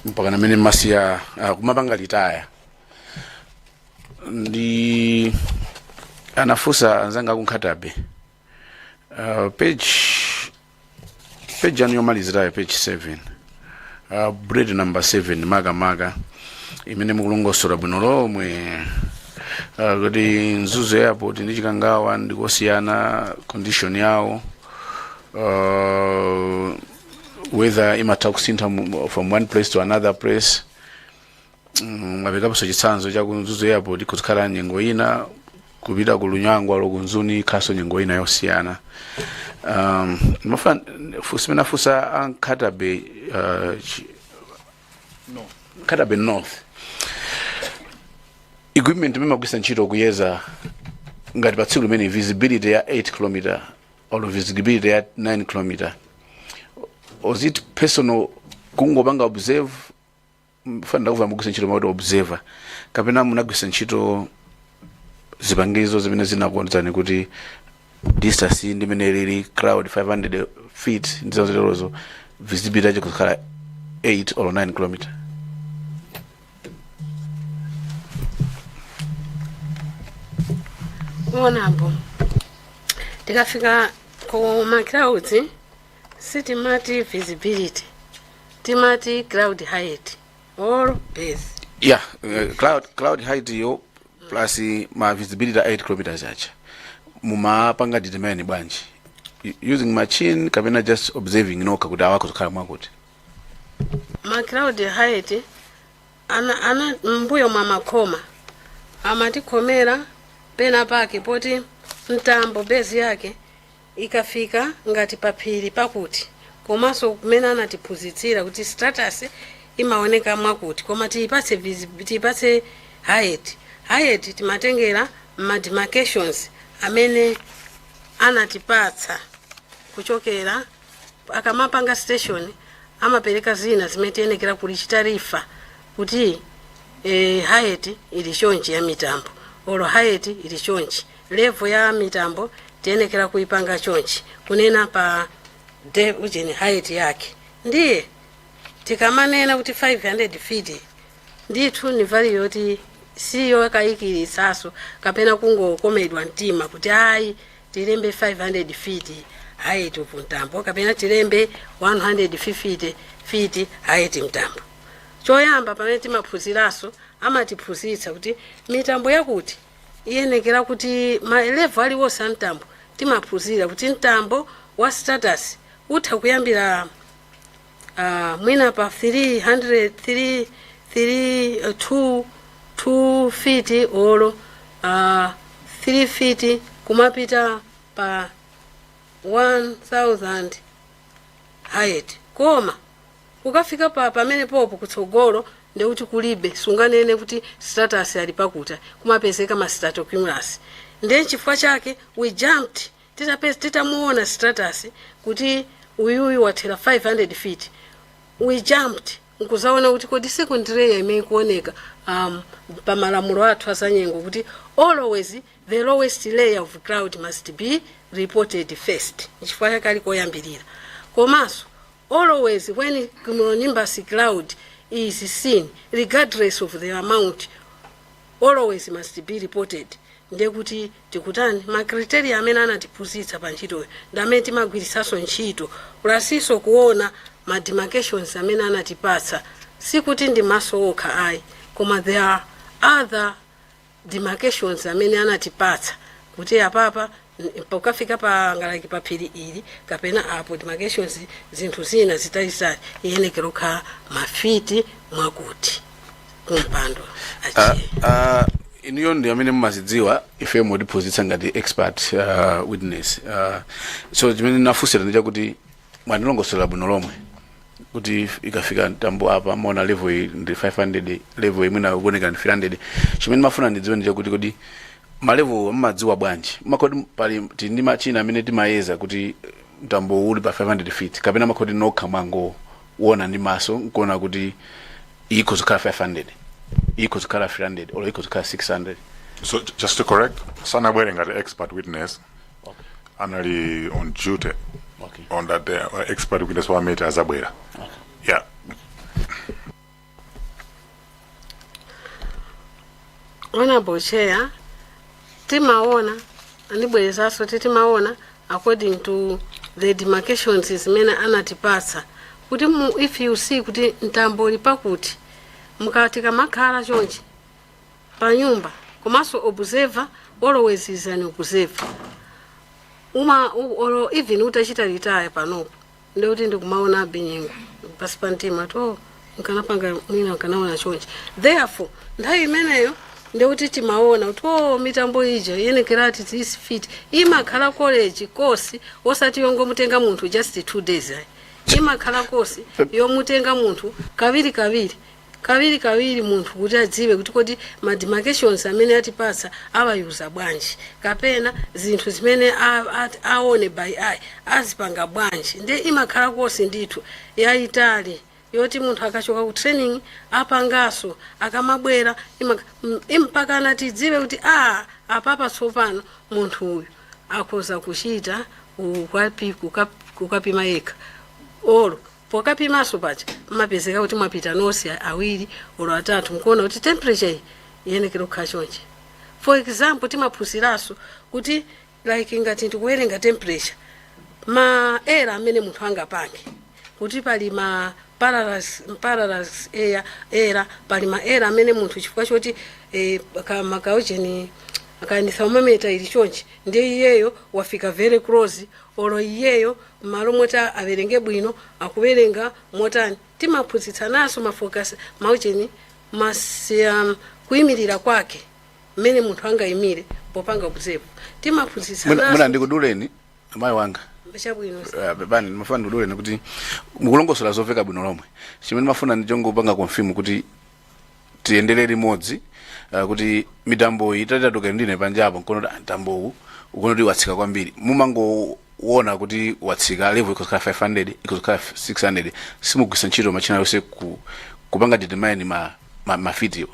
mpaka namene masiya kumapanga retire. Ndi anafusa anzanga kunkhatabe page aniyomalizirayo page 7 bread number 7 maga imene mukulongosora bwino lomwe kuti Mzuzu airport ndi Chikangawa ndikosiyana condition yawo whether imatha kusintha from one place to another place. Mapekapo chitsanzo cha ku Mzuzu airport kuzikhala nyengo ina kupita ku Lunyangwa lokunzuni kaso nyengo ina yosiyana. Fusimena fusa Ankatabe Katabe North equipment mema kwisa ntchito kuyeza ngati patsiku limene visibility ya 8 km or visibility ya 9 km. Was it personal kungopanga observe fanda kuva mugwisa ntchito mawoti observer kapena munagwisa ntchito zipangizo zimene zinakuonetsani kuti distance ndimene lili crowd 500 feet ndizozo visibility yake kukhala 8 or 9 km? Honorable, tikafika ku ma crowds sitimati visibility, timati crowd height or base. Yeah, cloud height yo plus ma visibility 8 km acha mumapanga determine bwanji using machine kapena just observing noka kuti awako kukhala mwakuti. Ma cloud height ana mbuyo mwa makoma amatikhomera pena pake poti mtambo base yake ikafika ngati paphiri pakuti komanso kumene anatiphunzitsira kuti status imaoneka mwakuti koma tipatse height timatengera ma demarcations amene anatipatsa kuchokera akamapanga station amapereka zina zimetenekera kuli chitarifa kuti height ili chonchi ya mitambo olo height ili chonchi level ya mitambo tenekera kuipanga chonchi kunena pa ujeni height yake. Ndiye tikamanena kuti 500 feet ndithu ni vali yoti siyo kaikiri saso kapena kungokomedwa mtima kuti ayi tilembe 500 feet height mtambo kapena tilembe 150 feet height mtambo. Choyamba pamene timaphunziraso amatiphunzitsa kuti mitambo yakuti iyenekera kuti ma level aliwonse mtambo timaphunzira kuti mtambo wa status utha kuyambira mwina pa 2 feet olo 3 feet kumapita pa 1000 height. Koma ukafika pamene popo kutsogolo ndekuti kulibe sunganene kuti status ali pakuta kumapezeka ma stratocumulus. Ndiye chifukwa chake we jumped titamuona status kuti uyuyu wathera 500 feet. We jumped nkuzaona kuti kodi secondary layer imene kuoneka pa malamulo athu azanyengo kuti always the lowest layer of cloud must be reported first. Chifukwa chake ali koyambirira. Komanso always when cumulonimbus cloud is seen, regardless of the amount, always must be reported. Ndiye kuti tikutani ma criteria amene anatiphunzitsa pa ntchitoyo ndamene timagwirisaso ntchito kulasiso kuona ma demarcations amene anatipatsa sikuti ndi maso okha ayi koma there are other demarcations amene anatipatsa kuti apapa pokafika pa ngalaki pa phiri ili kapena apo demarcations zinthu zina zitalizali iyenekera kukhala mafiti mwakuti kumpando iniyo ndi amene mumazidziwa ife modiphunzitsa ngati expert witness. So chimene nafunsira ndi chakuti mwandilongosola bwino lomwe kuti ikafika mtambo apa mona level ndi 500 level imene kuoneka ndi 300. Chimene mafuna ndidziwe ndi chakuti kodi malevel amadziwa bwanji makodi pali ndi machina amene timayeza kuti mtambo uli pa 500 feet kapena makodi nokha mango uona ndi maso nkuona kuti iko zikhala 500 iko zikhala 300 or iko zikhala 600. So just to correct, Sanabwere ngati expert witness anali on duty on that day. Expert witness wa meta azabwera. Yeah. Honorable Chair, timaona andibwerezaso timaona according to the demarcations zimene anatipatsa kuti if you see kuti mtambo uli pakuti mukatika makhala chonchi pa nyumba komanso observer always is an observer or even utachita retire panopo ndikuti ndikumaona abenyengo pasi pa mtima to nkanapanga mwina nkanaona chonchi. Therefore nthawi imeneyo ndikuti timaona kuti mitambo ija yenekera ati this fit imakhala college course osati yongo mutenga munthu just 2 days imakhala course yomutenga munthu kaviri munthu kuti adziwe kuti kodi ma demarcations amene atipatsa abayuza bwanji kapena zinthu zimene aone by eye azipanga bwanji. Ndiye imakhala course ndithu yayitali yoti munthu akachoka ku training apangaso akamabwera impaka anatidziwe kuti apapa tsopano munthu uyu akhoza kuchita kukapima yekha olo pokapimaso pacha mapezeka kuti mwapita nosi awiri olo atatu mkuona kuti temperature iyenekera kukhala chonchi. For example timaphunziraso kuti like ngati ndikuwerenga temperature ma era amene munthu angapange kuti pali ma parallels era pali ma era amene munthu chifukwa choti makaucheni akani thermometer ili chonchi ndiye iyeyo wafika very close olo iyeyo malo mota averenge bwino akuverenga motani timaphunzitsa naso mafocus maucheni kuyimirira kwake mmene munthu angayimire popanga observe timaphunzitsa naso. Muna ndikuduleni mayi wanga chabwino bani mafuna ndikuduleni kuti mukulongosola zoveka bwino lomwe chimene mafuna ndichongopanga confirm kuti tiendelee limodzi kuti mitambo itatoka ndine panjapo nkono mtambo uwu ukunoti watsika kwambiri mumangoona kuti watsika level ikokhala 500 ikokhala 600 simugwisa ntchito machina yonse kupanga determine ma feet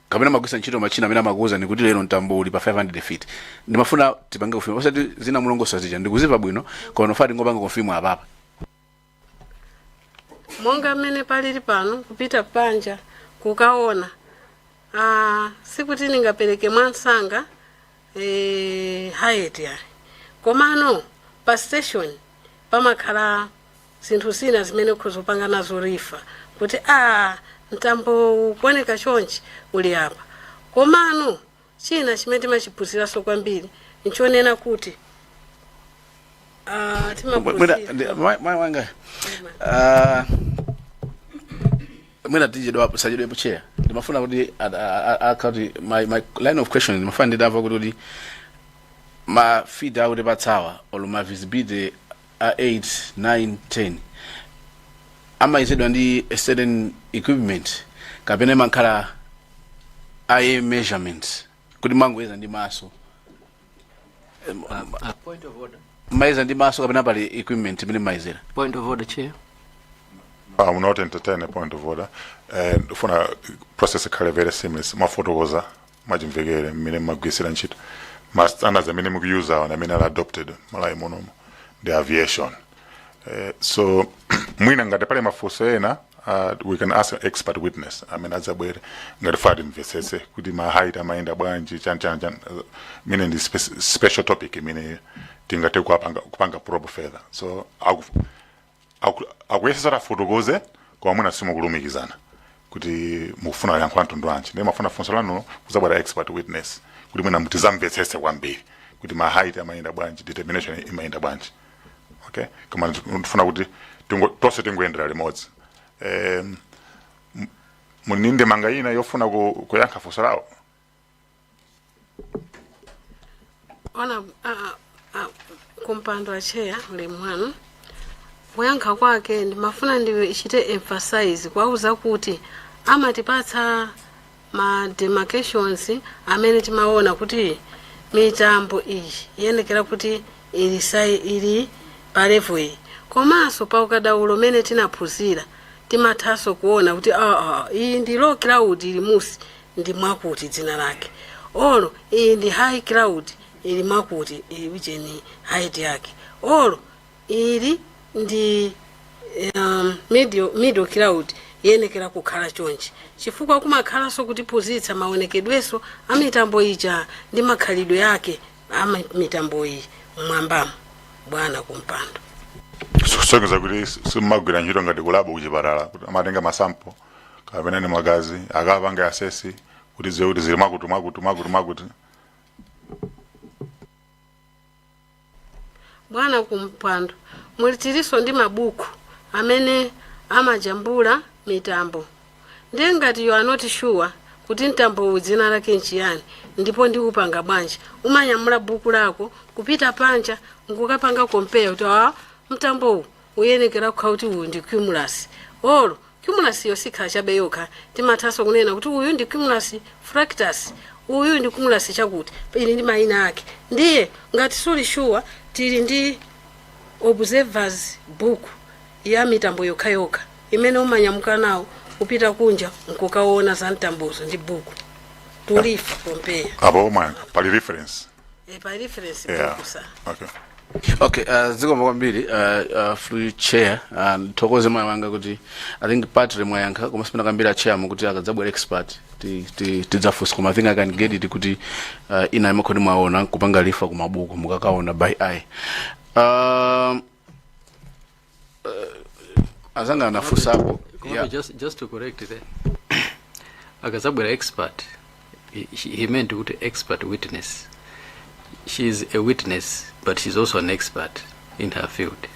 kapena magwisa ntchito machina amene amakuuza ni kuti lero mtambo uli pa 500 feet. Ndimafuna tipange confirm osati zina mulongoso zija ndikuziva bwino kono fati ngopanga confirm apapa monga mmene palili pano kupita panja kukaona sikuti ningapereke mwansanga height ya komano pa station pamakhala zinthu zina zimene kuzopanga nazo rifa kuti mtambo kuoneka chonchi uli apa komano china chimene timachiphunziraso kwambiri nchonena kuti mwina tije do sajidwe pochea ndimafuna kuti akati my line of question ndimafuna ndidamva kuti ma feed out patsawa or ma visibility 8 9 10 amayizidwa ndi a certain equipment kapena mankhala aye measurement kuti mangweza ndi maso Point of order. maiza ndi maso kapena pali equipment imene maizera. Point of order, Chair. I will not entertain a point of order. Ufuna process ikhale very seamless. Mafotokoza majimvekere mine magwisira ntchito. Standards amene mukuyuza wana amene are adopted malayi munomu the aviation. So mwina ngati pale mafunso ena we can ask an expert witness. I mean adzabwere ngati fadi mvesese kuti ma height amaenda bwanji chan mine ndi special topic mine tingate kupanga probe further. So akuyesa sort of fotokoze kwa mwina simukulumikizana kuti mufuna yankho ntundu anji ndi mafuna funso lanu kuzabwera expert witness kuti mwina mutizamvetsese kwambiri kuti ma height amaenda bwanji determination imaenda bwanji. Okay, kama ndifuna kuti tose tingoendera limodzi. Muninde manga ina yofuna kuyankha funso lawo. Ona kumpando wa chair ule mwanu kuyankha kwake ndimafuna ndiwe ichite emphasize kwauza kuti amatipatsa ma demarcations amene timaona kuti mitambo iyi yenekera kuti ili pa level iyi komanso pa ukadaulo mene tinaphunzira timathaso kuona kuti iyi ndi low cloud ili musi ndi mwakuti dzina lake olo iyi ndi high cloud ili mwakuti iwicheni height yake olo ili ndi middle cloud yenekera kukhala chonchi chifukwa kumakhala so kuti phunzitsa maonekedweso a mitambo ija ndi makhalidwe yake a mitambo iyi mwambamo bwana kumpando. Sokeza kuti simagwira ntchito ngati kulabo kuchipatala kuti amatenga masample kapena ni magazi akapanga asesi kuti ziwe kuti zili makuti. Bwana kumpando mulitiriso ndi mabuku amene amajambula mitambo ndiye ngati you are not sure kuti mtambo dzina lake nchiyani ndipo ndikupanga bwanji umanyamula buku lako kupita panja ngukapanga compare kuti mtambo uyenekera kukauti uyu ndi cumulus olo cumulus yosikhala chabe yokha timathaso kunena kuti uyu ndi cumulus fractus uyu ndi cumulus chakuti ili ndi mayina ake ndiye ngati suli sure tili ndi observers book ya mitambo yokha imene umanyamuka nawo kupita kunja nkukaona za mtambozo ndi buku tulifu compare Abo man pali reference. Pa reference Yeah. sa. Okay. Okay, zikoma kwambiri free chair thokoze mwanga kuti I think partly mwayankha koma sipina kambira chair mukuti akadzabwera expert tidzafusa koma I think I can get it kuti ina imakhoni mwaona kupanga lifa kumabuku mukakaona by eye. Azanga anafusapo. Yeah. Just to correct it. Akadzabwera expert. He meant to put expert witness. She is a witness, but she's also an expert in her field.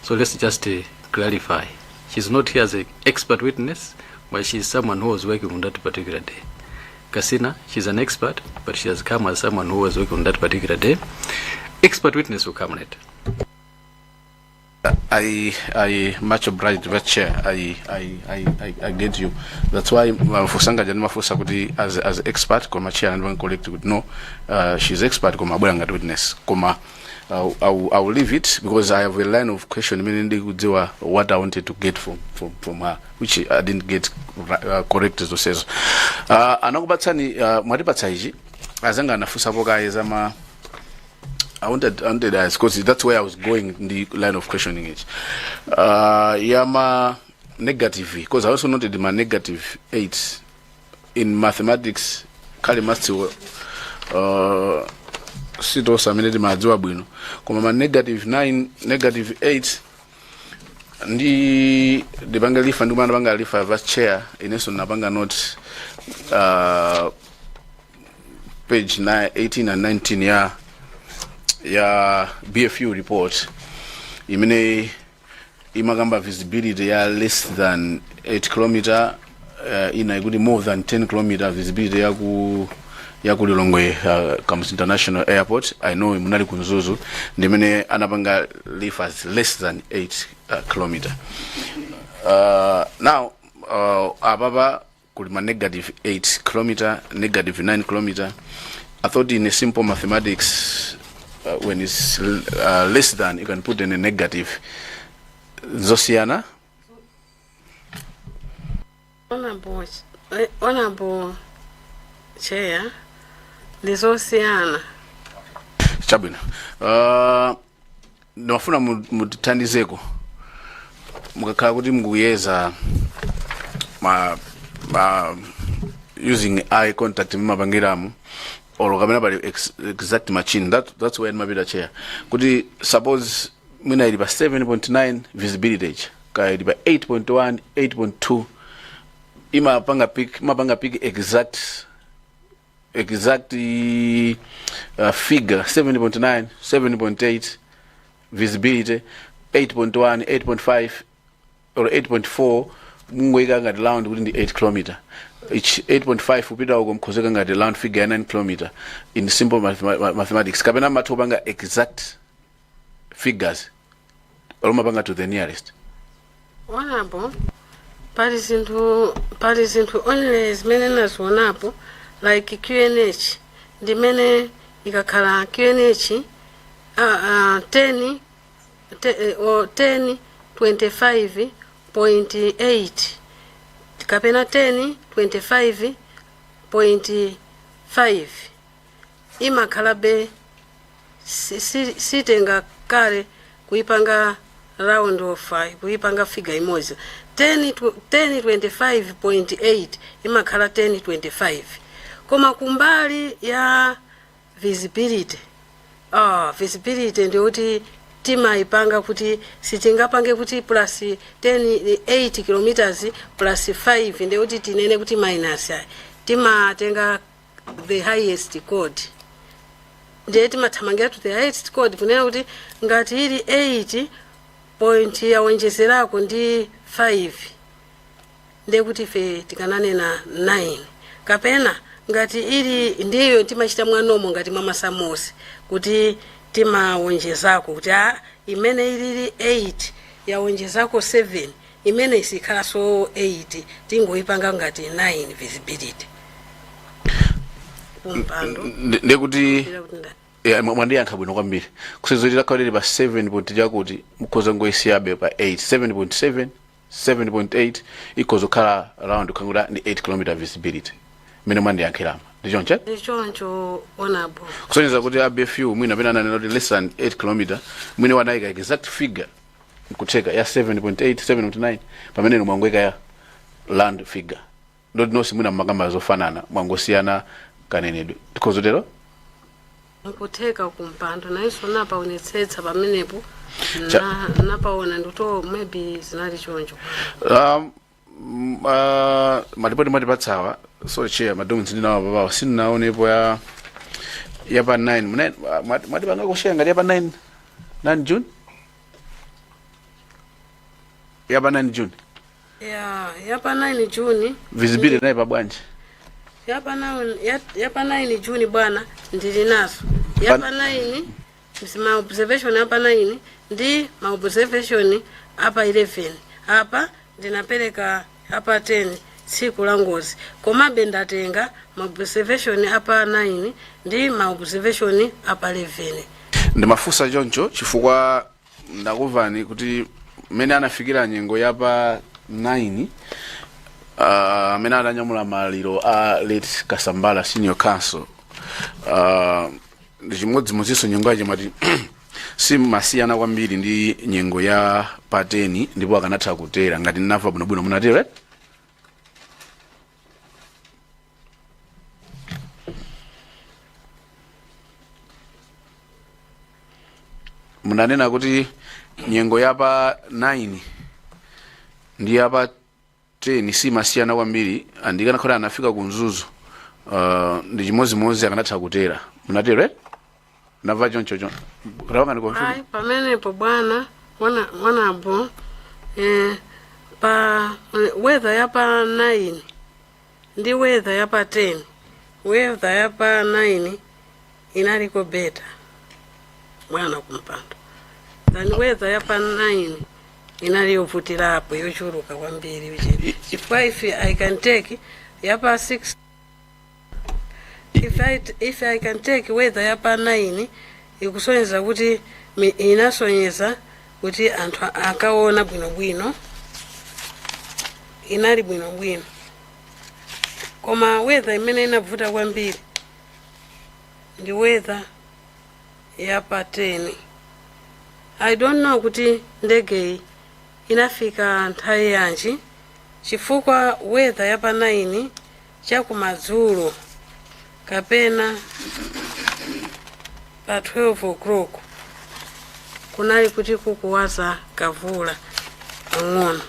So let's just clarify. She's not here as an expert witness, but she's someone who was working on that particular day. Kasina, she's an expert, but she has come as someone who was working on that particular day. Expert witness will come later. I much obliged to that chair. I get you. That's why Fusanga Janma Fusa kuti as expert, koma chair and one collect would know she's expert, koma abwanga witness. Koma I will leave it because I have a line of question meaning what I wanted to get from her, which I didn't get correct as to says. Anakubatsani mwatipatsaiji azanga anafusa poka ezama I wanted to ask because that's where I was going in the line of questioning it. Yama negative because I also noted my negative 8 in mathematics. Kali master sito samineti madziwa bwino. Koma ma negative 9, negative 8 ndi dibanga lifa ndi mana banga lifa vice chair ineso nabanga note page 18 and 19 ya BFU report imene imagamba visibility ya less than 8 km ina ikuti more than 10 km visibility yaku Lilongwe comes International Airport. I know munali kunzuzu ndimene anapanga leave as less than 8 km. Now ababa kulima negative 8 km, negative 9 km. I thought in a simple mathematics when it's less than, you can put in a negative. Zosiana. Honorable Chair, the Zosiana. Chabwino. Ndimafuna mutithandizeko. Mukakhala kuti mukuyeza using eye contact mumapangiramu or kamena pali exact machine. That's where mapita chair. Kuti suppose mwina ili pa 7.9 visibility kaya ili pa 8.1 8.2 mapanga pick exact figure 7.9 7.8 visibility 8.1 8.5 or 8.4 mungoika ngati round kuti ndi 8 km each 8.5 upita uko mkhozeka ngati round figure 9 km in simple mathematics kapena matopanga exact figures olumapanga to the nearest. Honorable, pali zinthu only zimene nazionapo like QNH ndimene ikakhala QNH 10.25.8 kapena 10.25.5 imakhala be sitenga kale kuipanga round of kuipanga figure imodzi 10.25.8 imakhala 10.25 koma kumbali ya visibility visibility ndikuti timaipanga kuti sitingapange kuti plus 8 kilometers plus 5 ndikuti tinene kuti minus timatenga the highest code ndiye timathamangira to the highest code kunena kuti ngati ili 8 point yawonjezerako ndi 5 ndiye kuti fe tikananena 9 kapena ngati ili ndiyo timachita mwanomo ngati mwa masamosi kuti timawonjezako kuti imene ili 8 yawonjezako 7 imene isikhala so 8 tingoipanga ngati 9 visibility kumpando ndekuti mwandiyankha bwino kwambiri kusezolera kawalere pa 7 point chakuti mukhoza ngoisiyabe pa 8 7.7 7.8 ikhoza kukhala around kangula ndi 8 km visibility mene mwandiyankhirama ndichoncho ndichoncho honorable kusonyeza kuti ABFU mwina pena nanena kuti less than 8 km mwine wanayika exact figure nkutheka ya 7.8 7.9 pamene mwangoyika ya land figure ndoti nonse mwina mmakamba zofanana mwangosiyana kanenedwe tikhozotero nkutheka kumpando nayenso napaonetsetsa pamenepo napaona ndito maybe zinali choncho malipoti matipatsawa so chair madongo ndinawo babawo sinaonepo ya pa 9 matipanga kushare ngati ya pa 9 June ya pa 9 June ya pa 9 June visibility nayo pa bwanji ya pa 9 June bwana ndili nazo ya pa 9 msima observation ya pa 9 ndi ma observation apa 11 apa ndinapereka apa 10 tsiku la ngozi komabe ndatenga ma observation apa 9 ndi ma observation apa 11 ndimafusa choncho chifukwa ndakuvani kuti mene anafikira nyengo ya pa 9 amene adanyamula maliro a late Kasambala senior council ndi chimodzimodzinso nyengo yache mati simasiyana kwambiri ndi nyengo ya pa 10 ndipo akanatha kutera ngati ndinamva bwinobwino munatero munanena kuti nyengo ya pa 9 ndi ya pa 10 simasiyana kwambiri andikanakhala anafika kunzuzu ndi chimodzimodzi akanatha kutera munatero nava choncho rawangani confirm pamenepo bwana honorable pa weather ya pa 9 ndi weather yapa 10 weather yapa 9 inaliko better mwana kumpando than weather yapa 9 inaliyovutirapo yochuluka kwambiri uche chifukwa if I can take yapa 6 if I can take weather yapa 9 ikusonyeza kuti inasonyeza kuti anthu akaona bwinobwino inali bwinobwino koma weather imene inavuta kwambiri ndi weather yapa 10 I don't know kuti ndege inafika nthawi yanji chifukwa weather yapa 9 chakumadzulo kapena pa 12 o'clock kunali kuti kukuwaza kavula ang'ono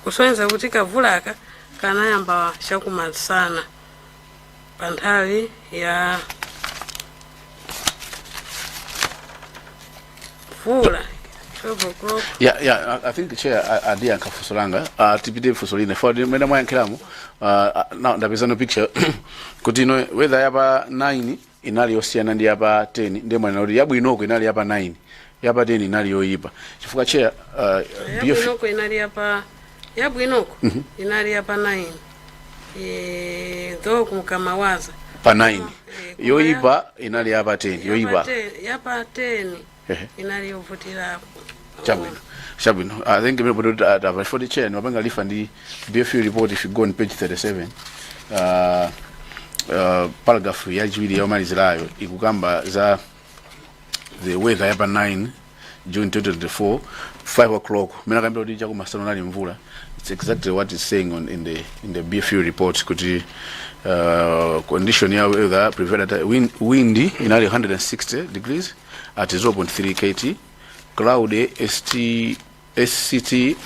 kusonyeza kuti kavulaka kanayamba chakumasana pa nthawi ya vula 12 o'clock. Yeah, I think chair adia nkafusolanga tipite fusolina for mena mwayankhiramo now ndapeza no picture kuti no weather yapa 9 inali yosiyana ndi yapa 10 ndi mwana kuti yabwinoko inali yapa 9 yapa 10 inali yoyipa chifukwa chair yabwinoko inali yapa yabwinoko inali yapa 9 though kumkamawaza pa 9 yoyipa inali yapa 10 yoyipa yapa 10 inali yovutirapo Shabino. I think for the chair, Nobanga Leaf and the BFU report, if you go on page 37, paragraph Yajwidi Omar Israel, Ikugamba za the weather yapa 9 June 2024, 5 o'clock. Menagamba Dijago Masonali Mvula. It's exactly what it's saying in the BFU report. Could condition here weather prevailed windy in 160 degrees at 0.3 kt. Cloudy SCT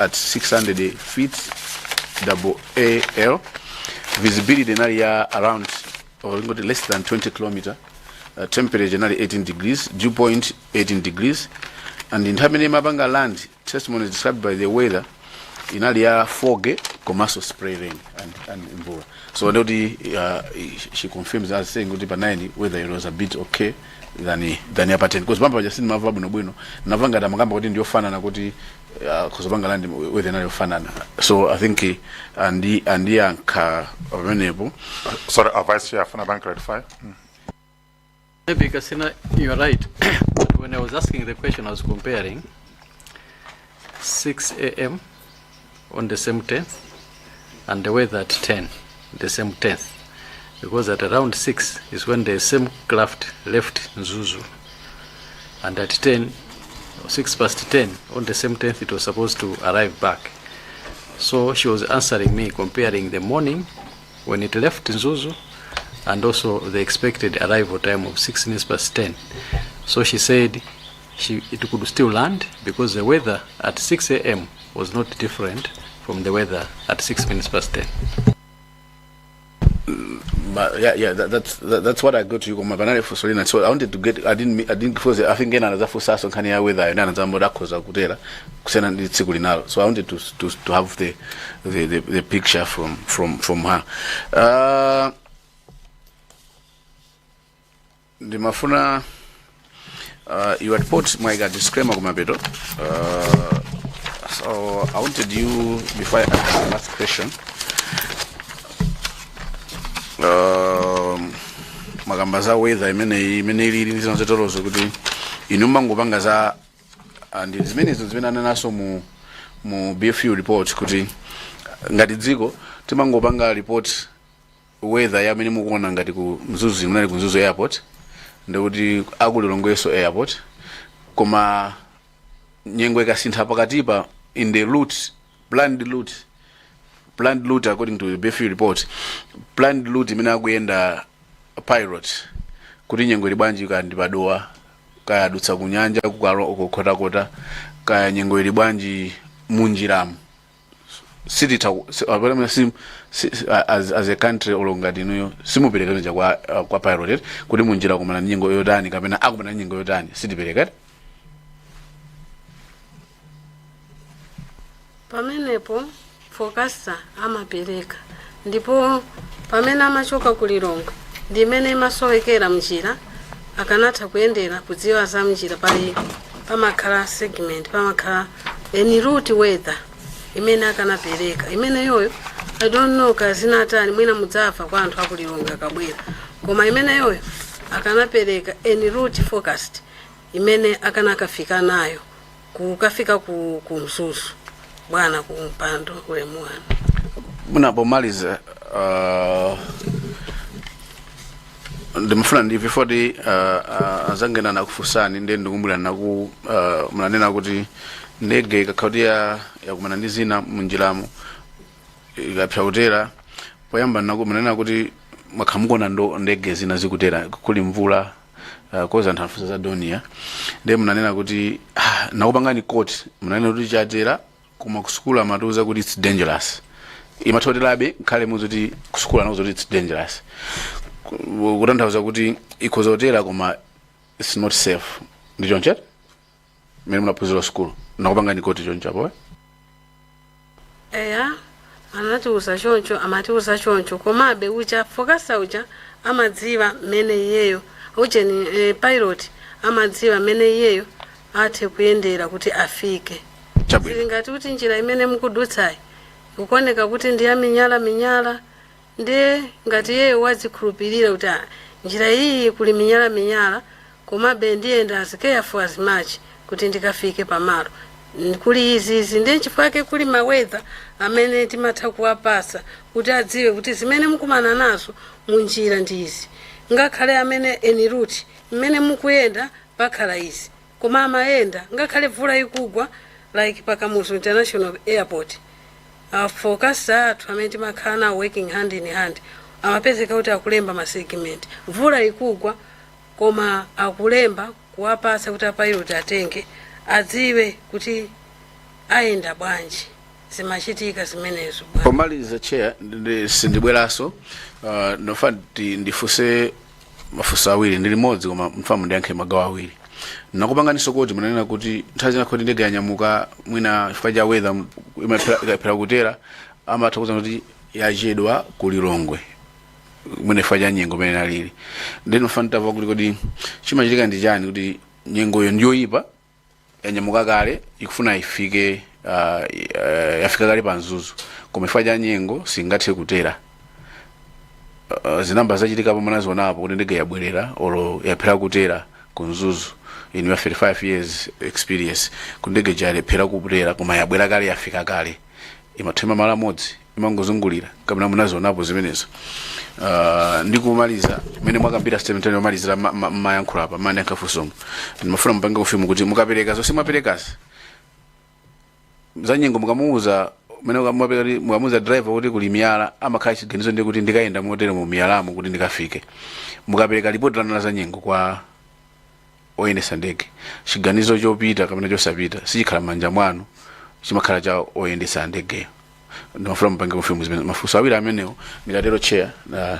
at 600 feet AAL. Visibility in area around or less than 20 kilometer. Temperature in 18 degrees. Dew point 18 degrees. And in Hamene Mabanga land, testimony is described by the weather in area foggy, commercial spray rain and Mvura. So she confirms as saying good 9 weather it was a bit okay. Than yapa 10 because bamba just mava bwino navanga da magamba kuti ndiyofana kuti kuzobanga land weather nayo fanana. So I think andi anka available. Sorry, Vice Chair Fana Bank clarify. Maybe Kasina, you're right. But when I was asking the question, I was comparing 6 a.m. on the same 10th and the weather at 10, the same 10th. Because at around 6 is when the same craft left Nzuzu. And at 10, 6 past 10, on the same 10th, it was supposed to arrive back. So she was answering me, comparing the morning when it left Nzuzu and also the expected arrival time of 6 minutes past 10. So she said it could still land because the weather at 6 a.m. was not different from the weather at 6 minutes past 10. But yeah, that's what I got to you my banana for Solina. So I wanted to get I didn't because I think another for Sasso can hear weather and another Modakosa Kutera Kusena Sigulinaro. So I wanted to have the picture from her. The Mafuna you had put my disclaimer Gumabedo. So I wanted you before I ask the last question. Magamba za weather imene ili ndizo tolozo kuti inumba ngopanga za and zimene zimene naso mu BFU report kuti ngati dziko timangopanga report weather yamene mukuona ngati ku Mzuzu munali ku Mzuzu airport ndikuti akulilongweso airport koma nyengo ikasintha pakatipa in the route planned route according to the BFU report planned route imene akuyenda pilot kuti nyengo ili bwanji kandi padowa kaya dutsa kunyanja kukhota kaya nyengo ili bwanji munjiramu as a country olongati nuyo simuperekeza kwa pilot kuti munjira kumana nyengo yotani kapena akumana nyengo yotani sitiperekata pamenepo forecasta amapereka ndipo pamene amachoka ku Lilongwe ndi imene imasowekera mnjira akanatha kuyendera kudziwa za mnjira pali pamakhala segment pamakhala en route weather imene akanapereka imene yoyo I don't know kazinatani mwina mudzafa kwa anthu aku Lilongwe akabwera koma imene yoyo akanapereka en route forecast imene akanakafika nayo kukafika ku Mzuzu bwana ku mpando ulemu wanu. Munapomaliza ndimufuna ndi before azangena nakufusani ndi ndikumbula naku munanena kuti ndege kakautia yakumana ndi zina munjiramo ikapsa kutera poyamba naku munanena kuti makhamukona ndo ndege zina zikutera kuli mvula koza nthafuza za Donia ndi munanena kuti nakupangani court munanena kuti chatera kuma kusukula matuza kuti it's dangerous imatotelabe khale muzuti kusukula nazo kuti it's dangerous kutanthauza kuti ikhozotera koma it's not safe ndicho nchete mene munapuzira school nakupangani court chonchapo eya anatiuza choncho amatiuza choncho komabe ucha fokasa ucha amadziwa mene iyeyo ucheni pilot amadziwa mene iyeyo athe kuyendera kuti afike ngati kuti njira imene mukudutsayi kukoneka kuti ndi ya minyala ndi ngati iyeyo wazikhulupirira kuti njira iyi kuli minyala komabe ndiyenda as careful as much kuti ndikafike pamalo kuli izi ndi chifukwa kuli mawedha amene timatha kuwapasa kuti adziwe kuti zimene mukumana nazo munjira ndi izi ngakhale amene en route imene mukuyenda pakhala izi koma amayenda ngakhale mvula ikugwa like Pakamuzu International Airport focus athu amene timakhala working hand in hand amapezeka kuti akulemba masegment mvula ikugwa koma akulemba kuwapasa kuti apilot atenge adziwe kuti ayenda bwanji zimachitika zimenezo. Pomaliza chair sindibweraso nofa ndifuse mafuso awiri ndi limodzi koma mfamu ndiyankhe magawo awiri nakupanganiso kuti munanena kuti nthawi zina kuti ndege yanyamuka mwina chifukwa cha weather imaphera kutera amatha kuza kuti yachedwa ku Lilongwe mwina chifukwa cha nyengo imene alili ndi nofana tamva kuti kodi chimachitika ndi chani kuti nyengoyo ndiyoyipa yanyamuka kale ikufuna ifike yafika kale pa Mzuzu koma chifukwa cha nyengo singathe kutera zinamba zachitika pa mwanazionapo kuti ndege yabwerera olo yaphera kutera ku Mzuzu in your 35 years experience kundege jale phera kupulera koma yabwera kale yafika kale imathema mala modzi imangozungulira kabla munazionapo zimenezo ndikumaliza mene mwakambira statement yomalizira mayankhula apa mane akafusomo ndimafuna mpange kufimu kuti mukapereka zonse mwaperekazi zanyengo mukamuuza mene mukamuuza driver kuti kuli miyala amakhala chiganizo ndi kuti ndikayenda motere mu miyalamo kuti ndikafike mukapereka report lana zanyengo kwa oyendesa ndege chiganizo chopita kapena chosapita sichikhala manja mwanu chimakhala cha oyendesa ndege ndimafuna mpange kufimu zimene mafuso awiri amenewo ndikatero chair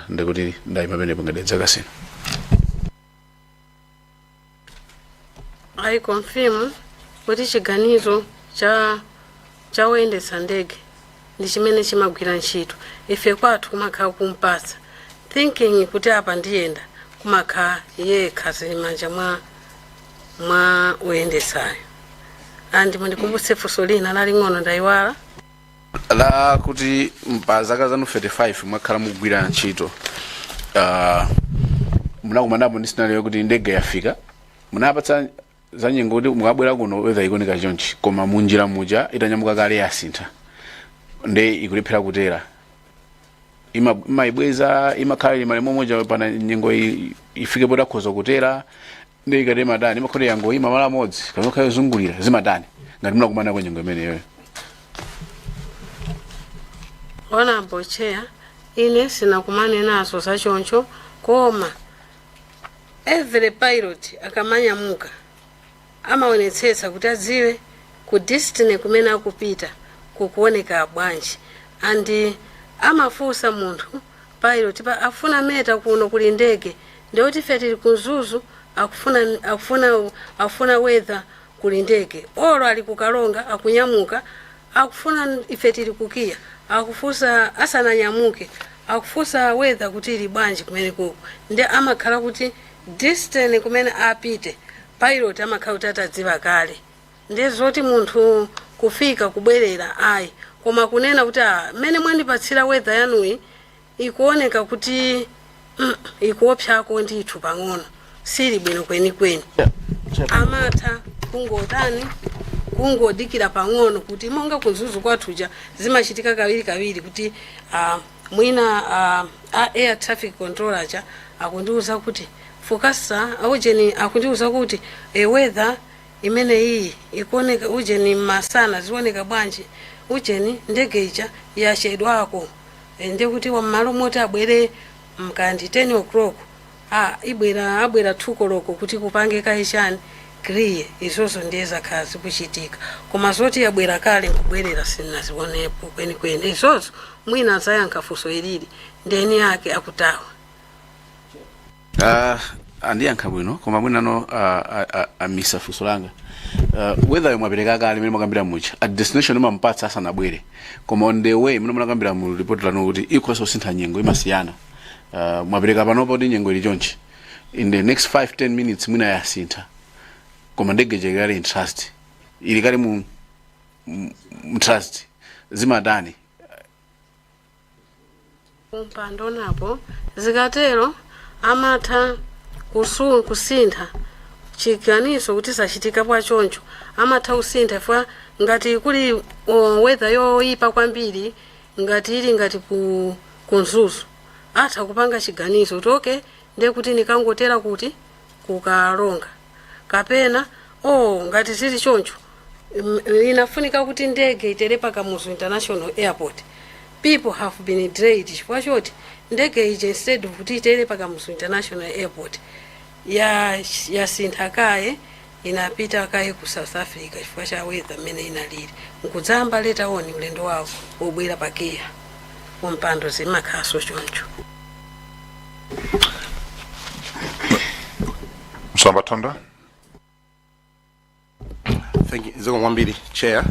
ndikuti ndayima penepo ngadedza kasino. I confirm kuti chiganizo cha oyendesa ndege ndi chimene chimagwira ntchito ife kwathu kumakhala kumpasa thinking kuti apa ndiyenda kumakhala yekha zimanja mwa oyendesayo andi mundikumbutse funso lina laling'ono ndayiwala la kuti mpazaka zanu 35 mwakhala mugwira ntchito munakumanapo ndi scenario kuti ndege yafika munapatsa zanyengo kuti mukabwera kuno weather ikuoneka chonchi koma munjira muja itanyamuka kale yasintha nde ikulephera kutera imaibweza imakhala imalemo moja pana nyengo ifike boda khoza kutera nde ikade madani imakhole yango ima mala modzi kanoka yozungulira zimadani ngati munakumana kwa nyengo imeneyo. Ona bochea ine sinakumane nazo zachoncho koma every pilot akamanyamuka amaonetsetsa kuti adziwe ku destiny kumene akupita kukuoneka bwanji andi amafusa munthu pilot afuna meta kuno kuli ndege ndiyoti ife tili ku Mzuzu akufuna weather kuli ndege olo ali kukalonga akunyamuka akufuna ife tili kukiya akufusa asananyamuke akufusa weather kuti ili bwanji kumene kuko ndi amakhala kuti distance kumene apite pilot amakhala kuti atadziwa kale ndi zoti munthu kufika kubwerera ayi koma kunena kuti mmene mwandipatsira weather yanuyi ikuoneka kuti ikuopsako ndithu pang'ono sili bwino kwenikweni amatha kungotani kungodikira pang'ono kuti monga kuzuzu kwathuja zimachitika kawiri kuti mwina air traffic controller cha akundiuza kuti fokasa ujeni akundiuza kuti weather imene iyi ikuoneka ujeni masana zioneka bwanji ujeni ndege ija yachedwako ndi kuti wamalo moti abwere mkandi 10 o'clock abwera 2 koloko kuti kupange kaishani clear izozo ndeza kazi kuchitika koma zoti yabwera kale kubwerera sinazionepo kwenikweni izozo mwina zayankha funso ilili ndeni yake akutawa andiyankha bwino koma mwinano amisa funso langa weather yomwe apereka kale mmene mwakambira mucha at destination imampatsa asanabwere koma on the way mmene mwakambira mu report lanu kuti ikhoso sintha nyengo imasiyana mwapereka panopo ndi nyengo ili chonchi in the next 5-10 minutes mwina yasintha koma ndege jekali in trust ili kali mu trust zimadani umpando napo zikatero amatha kusintha chiganizo kuti sachitika kwa choncho amatha kusintha fwa ngati kuli weather yoyipa kwambiri ngati ili ngati kunzuzu atha kupanga chiganizo kuti okay ndiye kuti nikangotera kuti kukalonga kapena ngati zili choncho inafunika kuti ndege itere pakamuzu international airport people have been delayed chifukwa choti ndege ije instead of kuti itere pakamuzu international airport yasintha kaye inapita kaye ku South Africa chifukwa cha weather mmene inalili nkudzamba leta oni ulendo wawo obwera pakiya umpando zimakhaso choncho Msambatonda. Thank you. Ziko mwambiri chair.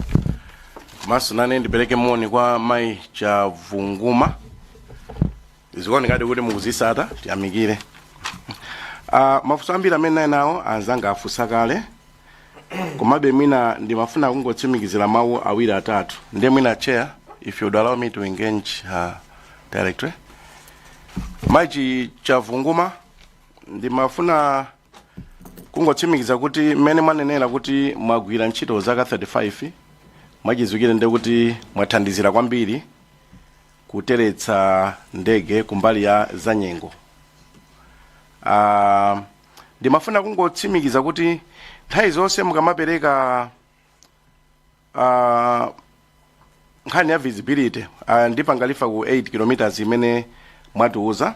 Maso nane ndipeleke moni kwa mai cha vunguma. Ziko ngati kuti mukuzisata tiyamikire. Mafuso ambiri amene nawo anzanga afusa kale. Komabe mwina ndimafuna kungotsimikizira mawu awiri atatu. Ndiye mwina chair if you would allow me to engage directly. Mai cha vunguma ndimafuna kungotsimikiza kuti mmene mwanenera kuti mwagwira ntchito zaka 35 mwachizukire ndi kuti mwathandizira kwambiri kuteretsa ndege kumbali ya zanyengo. Ndimafuna kungotsimikiza kuti nthawi zonse mukamapereka nkhani ya visibility ndipangalifa ku 8 km imene mwatiuza.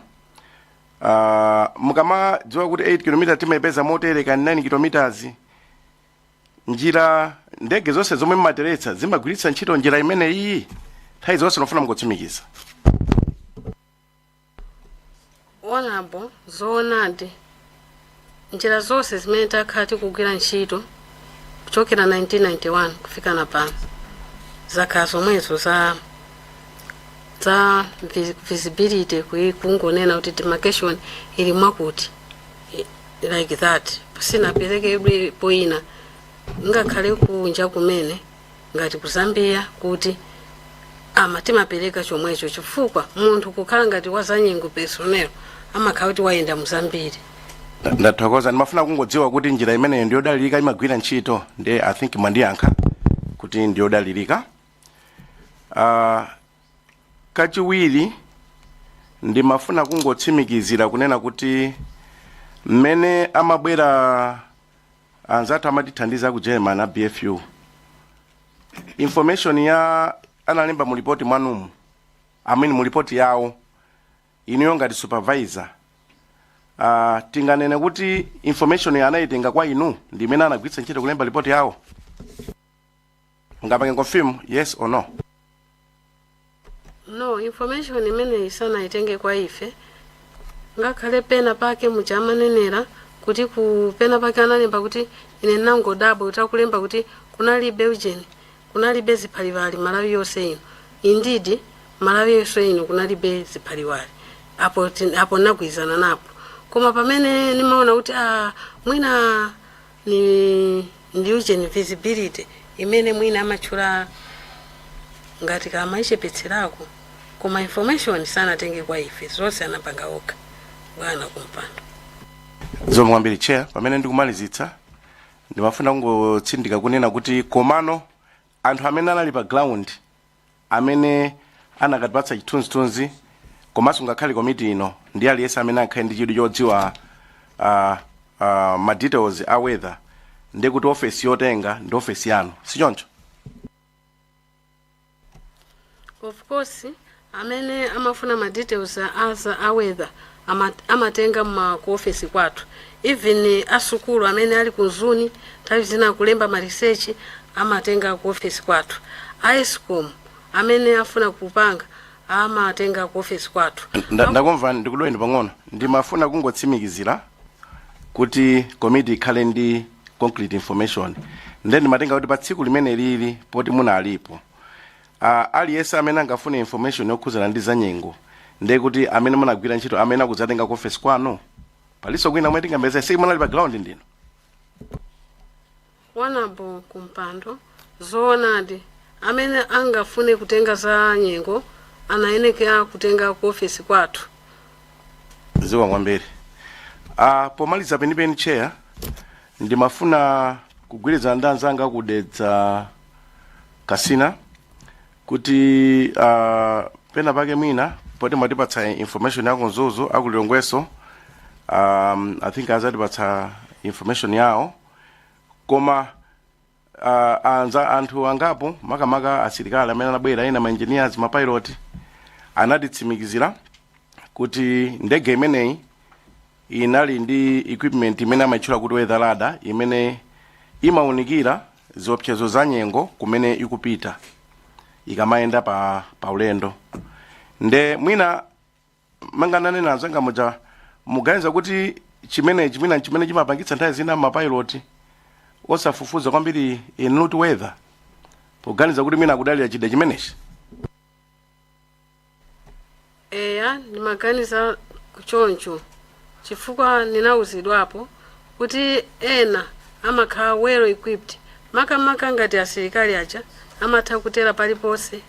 Mukamadziwa kuti 8 km timayipeza motereka 9 km njira ndege zonse zomwe mmateretsa zimagwiritsa ntchito njira imene iyi nthawi zonse nofuna mukutsimikiza. Honorable zoonadi njira zonse zimene takhati kugwira ntchito kuchokera 1991 kufika na pano zakhala zomwezo za visibility kungonena kuti demarcation ili mwakuti like that sinapereke poina ngakhale kunja kumene ngati ku Zambia kuti timapereka chomwecho chifukwa munthu kukhala ngati wazanyengo personnel amakhala kuti wayenda mu Zambia. Ndathokoza ndimafuna kungodziwa kuti njira imene ndiyodalirika imagwira ntchito ndi I think mwandiyankha kuti ndiyodalirika. Kachiwiri ndimafuna kungotsimikizira kunena kuti mmene amabwera anzathu amatithandiza ku German na BFU information ya analemba mu report mwanumu mu report yawo iniyo ngati supervisor tinganene kuti information anayitenga kwa inu ndi imene anagwiritsa ntchito kulemba report yawo. Ngapange confirm yes or no? No, information imene isana itenge kwa ife ngakhale pena pake muchamanenera kuti ku pena pake analemba kuti ine nango double utakulemba kuti kunali Belgian kunalibe ziphaliwali Malawi yonse ino. Indeed Malawi yonse ino kunalibe ziphaliwali. Apo nagwizana napo. Koma pamene nimaona kuti mwina ni ndiuje visibility imene mwina amachula ngati kama ichepetserako koma information sana tenge kwa ife zonse anapanga oka bwana kumpando. Zomwe kwambiri chair, pamene ndikumalizitsa ndimafuna kungotsindika kunena kuti komano anthu amene anali pa ground amene anakatipatsa chithunzithunzi komanso ngakhale komiti ino ndi aliyense amene akhale ndi chidwi chodziwa ma details a weather ndi kuti office yotenga ndi office yanu sichoncho. Of course amene amafuna ma details a weather amatenga ku office kwathu. Even asukulu amene ali kuzuni tawi zina kulemba ma research amatenga ku office kwathu. ISCOM amene afuna kupanga amatenga ku office kwathu. Ndakumva ndikuloweni pang'ono ndimafuna kungotsimikizira kuti committee ikhale ndi concrete information then matenga kuti pa tsiku limene lili poti muna alipo aliyense amene angafune information yokhuzana ndi zanyengo ndiye kuti amene munagwira ntchito amene akudzatenga ku office kwanu paliso kwina mwe tingambeze sei munali pa ground ndino. Wanabo kumpando zoonadi amene angafune kutenga za nyengo anayenekea kutenga ku office kwathu. Ziwa kwambiri. Pomaliza penipeni chair ndimafuna kugwirizana ndi anzanga kudetsa kasina kuti pena pake mwina poti matipatsa information yako nzuzu akulilongweso I think azatipatsa information yawo koma anthu angapo makamaka asilikali amene anabwera ena ma engineers ma pilot anatitsimikizira kuti ndege imeneyi inali ndi equipment imene amayitchula kuti weather radar imene imawunikira ziopsezo za nyengo kumene ikupita ikamayenda pa ulendo. Nde mwina manganane nazo ngamoja muganiza kuti chimene chimapangitsa nthawi zina mapilot osafufuza kwambiri inut weather poganiza kuti mina kudalira chida chimenechi. Eya ndimaganiza kuchoncho chifukwa ninauzidwapo kuti ena amakhala well equipped makamaka ngati asilikali aja amatha kutera palipose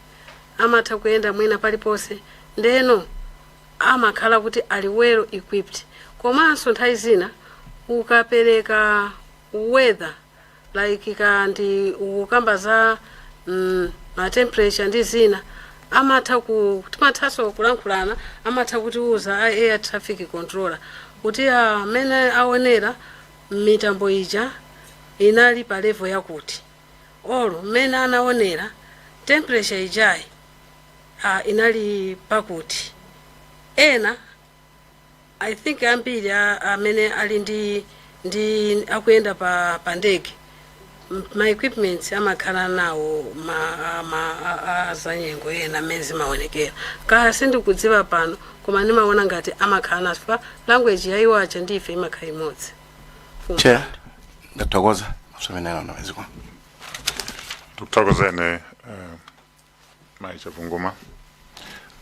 amatha kuyenda mwina palipose ndeno amakhala kuti ali well equipped. Komanso nthawi zina ukapereka weather like kandi ukamba za ma temperature ndi zina amatha timathaso kulankhulana amatha kuti uza air traffic controller kuti amene aonera mitambo ija inali pa level yakuti olo mene anaonera temperature ijayi inali pakuti ena I think ambiri amene ali ndi akuyenda pa ndege my equipments amakhala nawo zanyengo ena mezi maonekera ka sindikudziwa pano koma nimaona ngati amakhala naso language yayiwo acha ndife imakhala imodzi. Chair ndathokoza msomena nawezi kwa tukuthokozeni Maisha Vunguma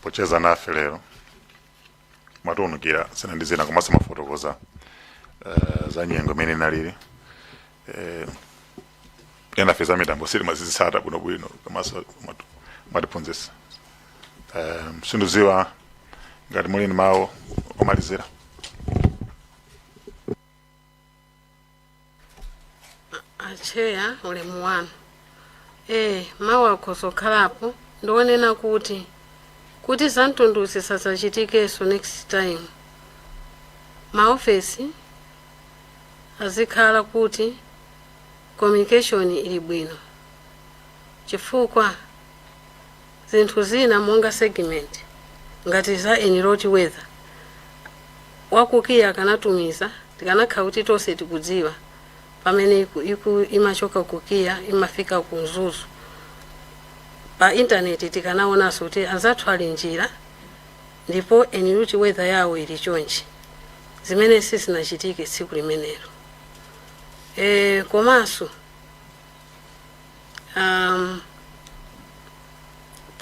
pocheza nafe lero mwatunukira sina ndizina kumasa mafotokoza za nyengo imene inalili ena feza mitambo sili mazizisata bwino kamasa matiphunzitsa sinduziwa ngati mulini mawo omalizira. Chair ulemu wanu mawu akhozokhalapo ndionena kuti zantunduzi sazachitikeso next time maofesi azikhala kuti communication ili bwino chifukwa zinthu zina monga segment ngati za eniroti weather wakukiya kanatumiza tikanakha kuti tonse tikudziwa pamene imachoka kukiya imafika kunzuzu pa internet tikanaonaso kuti anzathu ali njira ndipo eniroti weather yawo ili chonchi zimene sizinachitike tsiku limenelo. Komanso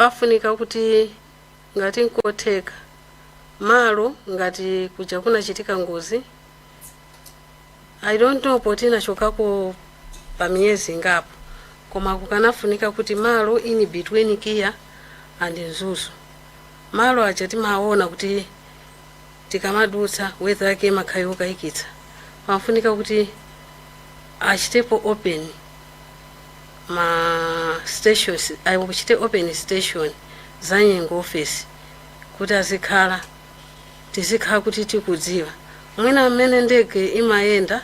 pafunika kuti ngati nkotheka malo ngati kuja kunachitika ngozi, I don't know poti inachokako pa miyezi ngapo, koma kukanafunika kuti malo in between Kia and Mzuzu, malo aja timaona kuti tikamadutsa weather yake imakhayuka ikitsa, pafunika kuti achitepo open ma stations, achite open station za nyengo office kuti azikhala tizikhala kuti tikudziwa mwina mmene ndege imayenda,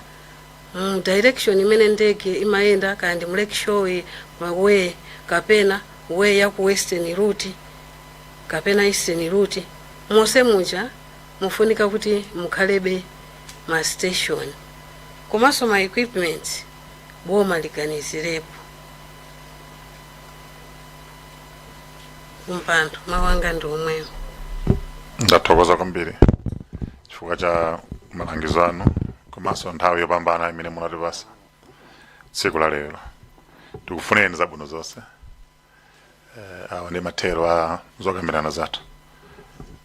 direction imene ndege imayenda, kandi mu Lakeshore way kapena way ya ku western route kapena eastern route, mose muja mufunika kuti mukhalebe ma station, komanso ma equipment boma liganizirepo. Mpando mawanga ndi omwewo. Ndathokoza kwambiri chifukwa cha malangizo anu komanso nthawi yopambana imene munatipasa tsiku la lero. Tikufuneni zabwino zonse. Awa ndi mathero a zokambirana zathu.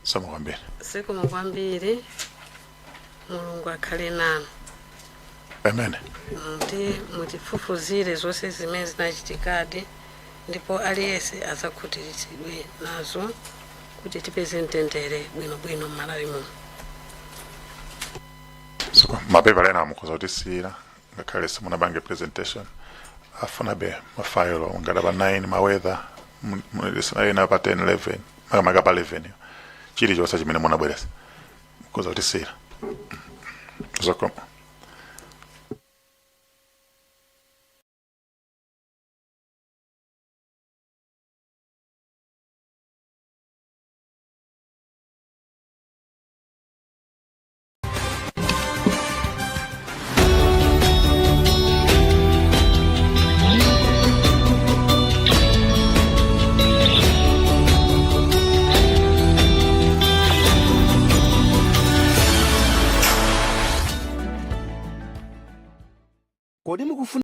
Zikomo kwambiri. Zikomo kwambiri. Mulungu akhale nanu. Amen. Mutifufuzire zonse zimene zinachitikadi, ndipo aliyense azakhutiritsidwe nazo kuti tipeze mtendere bwinobwino m'malawi muno. So mapepa lena mukhoza kutisiyira ngakhale simunapange presentation afuna be mafayilo ngadaba 9 maweather ena pa 10 11 makamaka pa 11 chilichonse chimene munabweresa mukhoza kutisiyira. Zikomo.